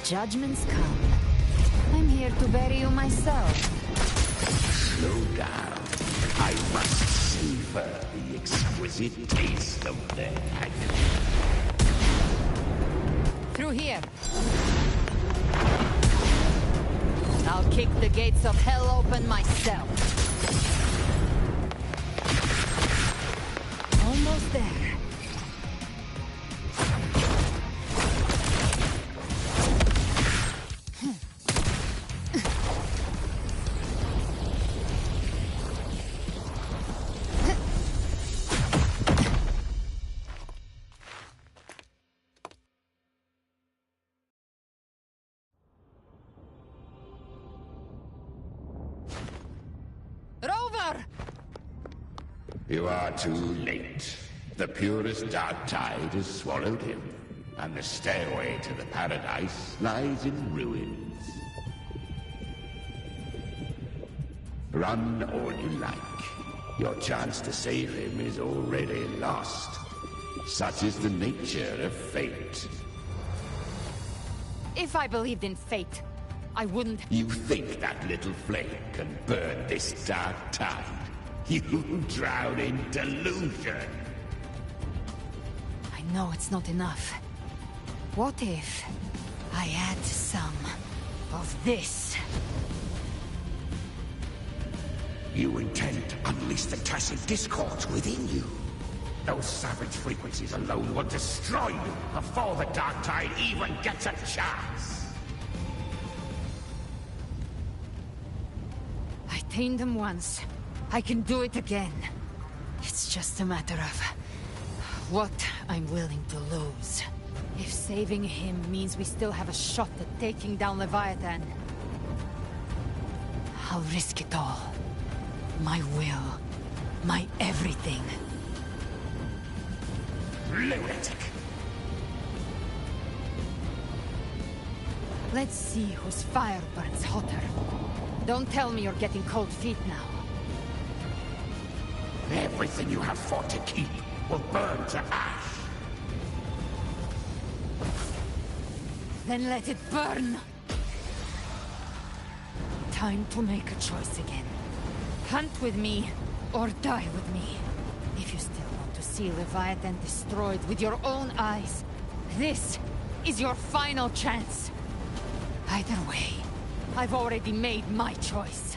Judgments come. I'm here to bury you myself. Slow down. I must savor the exquisite taste of their agony. Through here. I'll kick the gates of hell open myself. Almost there. You are too late. The purest dark tide has swallowed him, and the stairway to the paradise lies in ruins. Run all you like. Your chance to save him is already lost. Such is the nature of fate. If I believed in fate, I wouldn't... You think that little flame can burn this dark tide? You drown in delusion! I know it's not enough. What if I add some of this? You intend to unleash the tacit discords within you. Those savage frequencies alone will destroy you before the Dark Tide even gets a chance! I tamed them once. I can do it again. It's just a matter of what I'm willing to lose. If saving him means we still have a shot at taking down Leviathan, I'll risk it all. My will. My everything. Lunatic! Let's see whose fire burns hotter. Don't tell me you're getting cold feet now. Everything you have fought to keep will burn to ash. Then let it burn! Time to make a choice again. Hunt with me, or die with me. If you still want to see Leviathan destroyed with your own eyes, this is your final chance. Either way, I've already made my choice.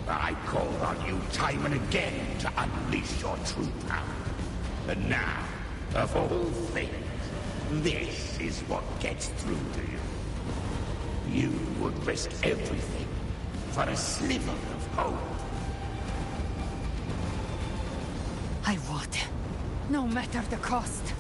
I called on you time and again to unleash your true power. And now, of all things, this is what gets through to you. You would risk everything for a sliver of hope. I would. No matter the cost.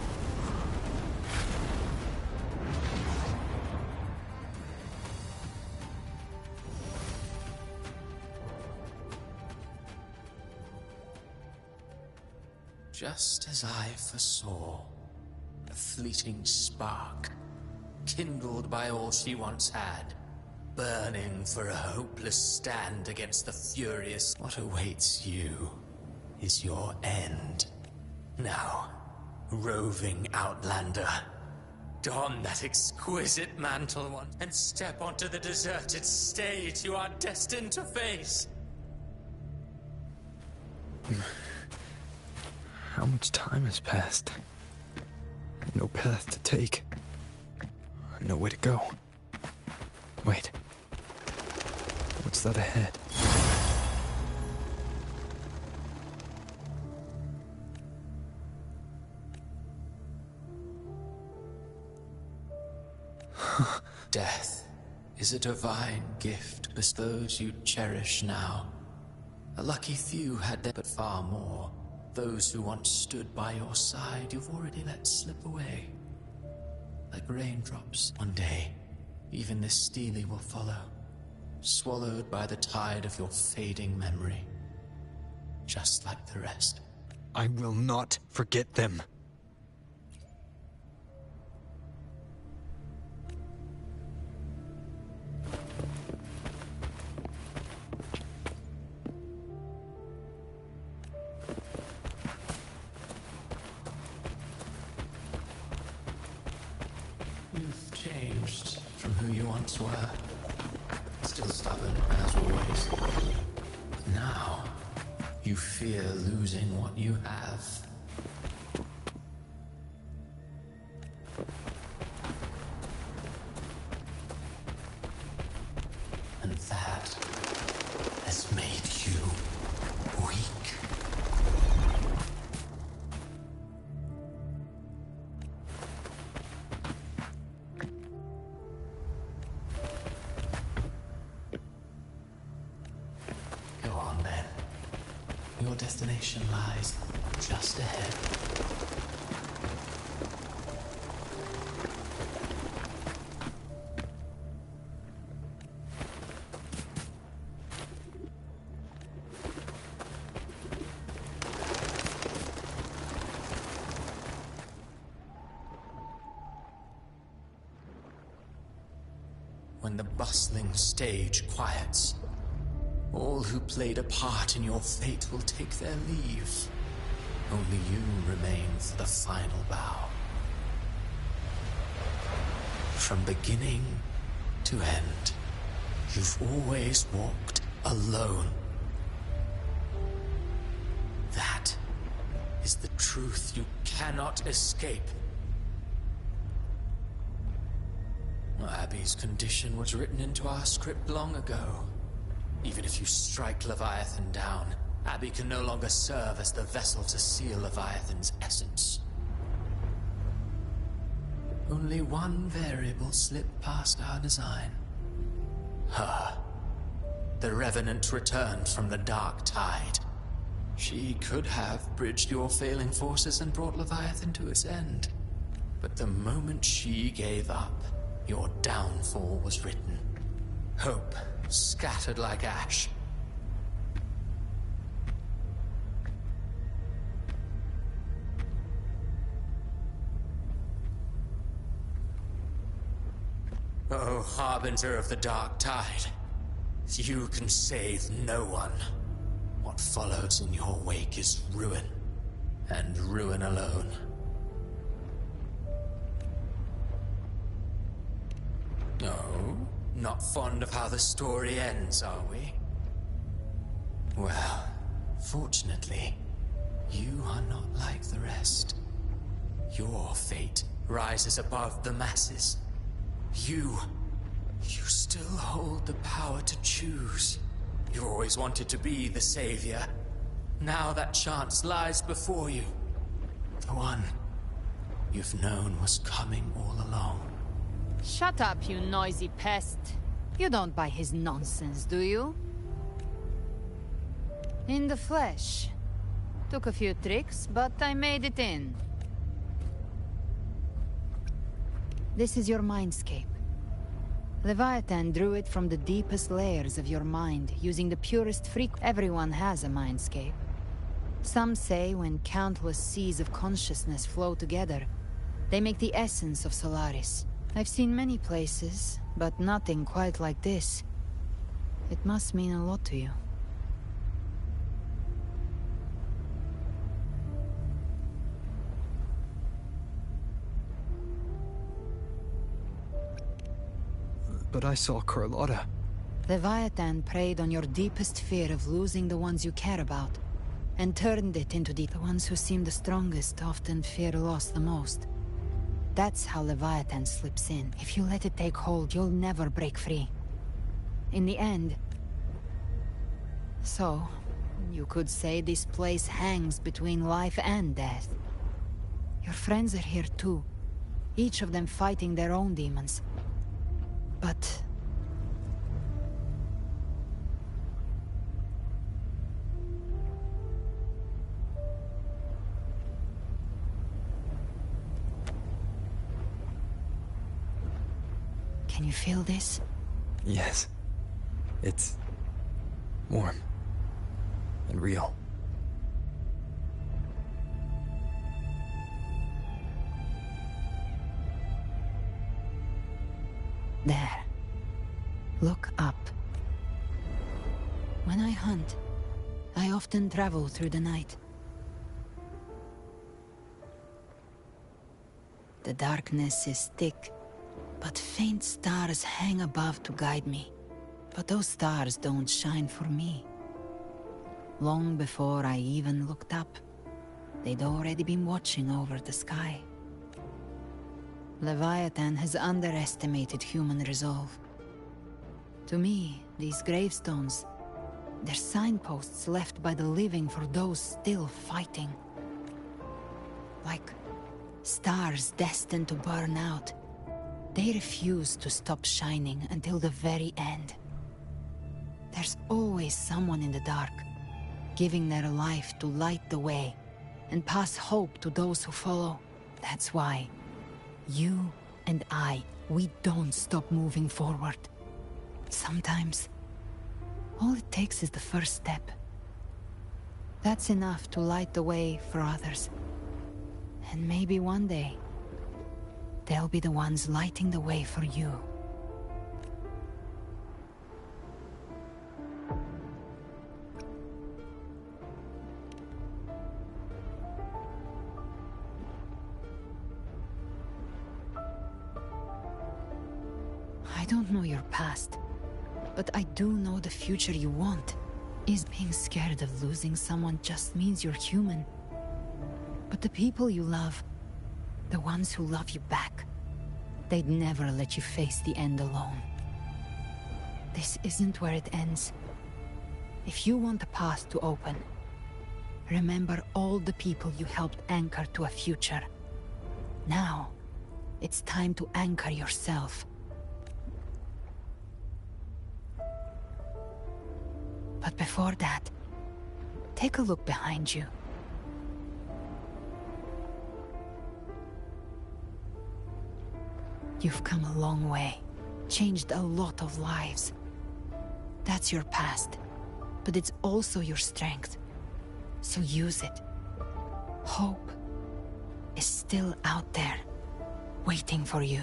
Just as I foresaw, a fleeting spark, kindled by all she once had, burning for a hopeless stand against the furious. What awaits you is your end. Now, roving outlander, don that exquisite mantle and step onto the deserted stage you are destined to face. How much time has passed? No path to take. No way to go. Wait. What's that ahead? Death is a divine gift bestowed you cherish now. A lucky few had that, but far more. Those who once stood by your side, you've already let slip away. Like raindrops. One day, even this Steely will follow, swallowed by the tide of your fading memory. Just like the rest. I will not forget them. You've changed from who you once were. Still stubborn, as always. But now, you fear losing what you have. your destination lies just ahead. When the bustling stage quiets, all who played a part in your fate will take their leave. Only you remain for the final bow. From beginning to end, you've always walked alone. That is the truth you cannot escape. Abby's condition was written into our script long ago. Even if you strike Leviathan down, Abby can no longer serve as the vessel to seal Leviathan's essence. Only one variable slipped past our design. Her. The Revenant returned from the Dark Tide. She could have bridged your failing forces and brought Leviathan to its end. But the moment she gave up, your downfall was written. Hope scattered like ash. Oh, Harbinger of the Dark Tide. You can save no one. What follows in your wake is ruin, and ruin alone. No, not fond of how the story ends, are we? Well, fortunately, you are not like the rest. Your fate rises above the masses. You still hold the power to choose. You always wanted to be the savior. Now that chance lies before you. The one you've known was coming all along. Shut up, you noisy pest. You don't buy his nonsense, do you? In the flesh. Took a few tricks, but I made it in. This is your mindscape. Leviathan drew it from the deepest layers of your mind, using the purest Everyone has a mindscape. Some say when countless seas of consciousness flow together, they make the essence of Solaris. I've seen many places, but nothing quite like this. It must mean a lot to you. But I saw Carlotta. Leviathan preyed on your deepest fear of losing the ones you care about, and turned it into the ones who seem the strongest often fear loss the most. That's how Leviathan slips in. If you let it take hold, you'll never break free. In the end... So, you could say this place hangs between life and death. Your friends are here too, each of them fighting their own demons. But... Can you feel this? Yes. It's... warm. And real. There. Look up. When I hunt, I often travel through the night. The darkness is thick, but faint stars hang above to guide me. But those stars don't shine for me. Long before I even looked up, they'd already been watching over the sky. Leviathan has underestimated human resolve. To me, these gravestones, they're signposts left by the living for those still fighting. Like stars destined to burn out. They refuse to stop shining until the very end. There's always someone in the dark, giving their life to light the way and pass hope to those who follow. That's why you and I, we don't stop moving forward. Sometimes, all it takes is the first step. That's enough to light the way for others. And maybe one day, they'll be the ones lighting the way for you. I don't know your past, but I do know the future you want. Is being scared of losing someone just means you're human. But the people you love, the ones who love you back, they'd never let you face the end alone. This isn't where it ends. If you want a path to open, remember all the people you helped anchor to a future. Now, it's time to anchor yourself. But before that, take a look behind you. You've come a long way, changed a lot of lives. That's your past, but it's also your strength. So use it. Hope is still out there, waiting for you.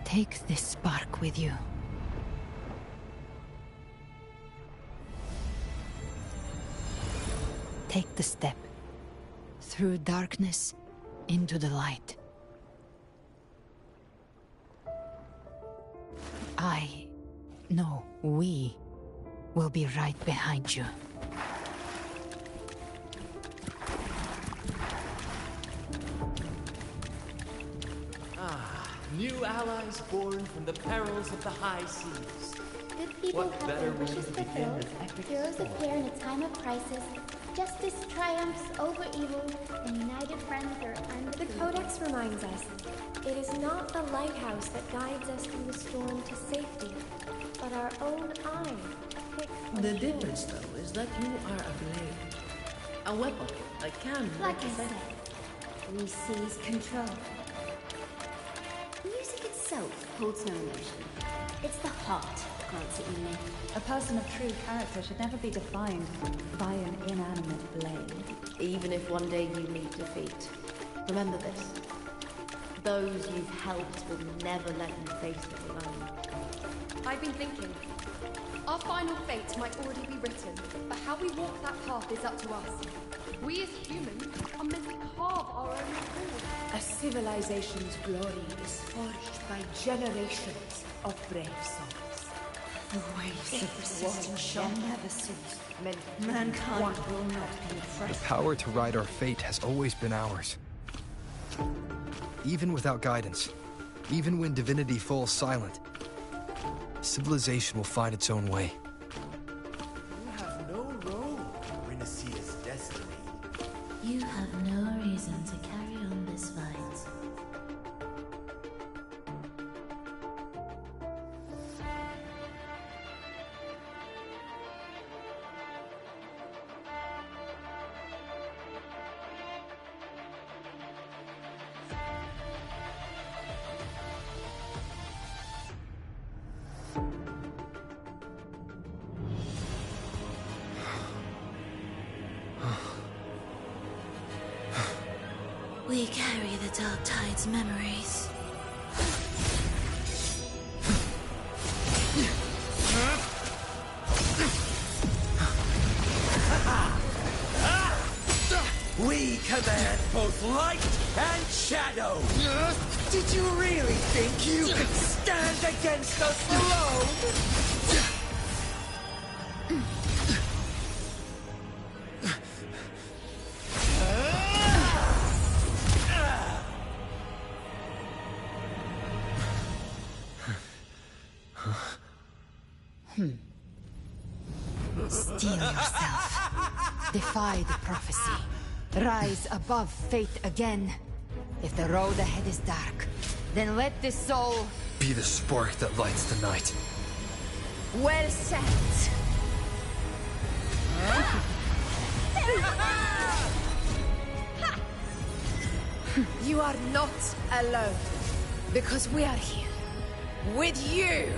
Take this spark with you. Take the step. Through darkness, into the light. We will be right behind you. New allies born from the perils of the high seas. Good people What have better their way wishes to begin fulfilled. an epic Heroes story? appear in a time of crisis. Justice triumphs over evil, and united friends are undefeated. The Codex reminds us, it is not the lighthouse that guides us through the storm to safety, but our own eye. The difference, though, is that you are a blade. A weapon, a cannon. Like I said, we seize control. Music itself holds no emotion. It's the heart that grants it meaning. A person of true character should never be defined by an inanimate blade. Even if one day you meet defeat, remember this. Those you've helped will never let you face it alone. I've been thinking. Our final fate might already be written, but how we walk that path is up to us. We as humans are meant to carve our own course. A civilization's glory is forged by generations of brave souls. The waves of resistance shall never cease. Mankind will not be The oppressed. power to ride our fate has always been ours. Even without guidance, even when divinity falls silent, civilization will find its own way. You have no role in Renacea's destiny. You have no reason to carry on this fight. We carry the Dark Tide's memories. We command both light and shadow! Did you really think you could stand against us alone? Steel yourself. Defy the prophecy. Rise above fate again. If the road ahead is dark, then let this soul... Be the spark that lights the night. Well said. You are not alone, because we are here, with you!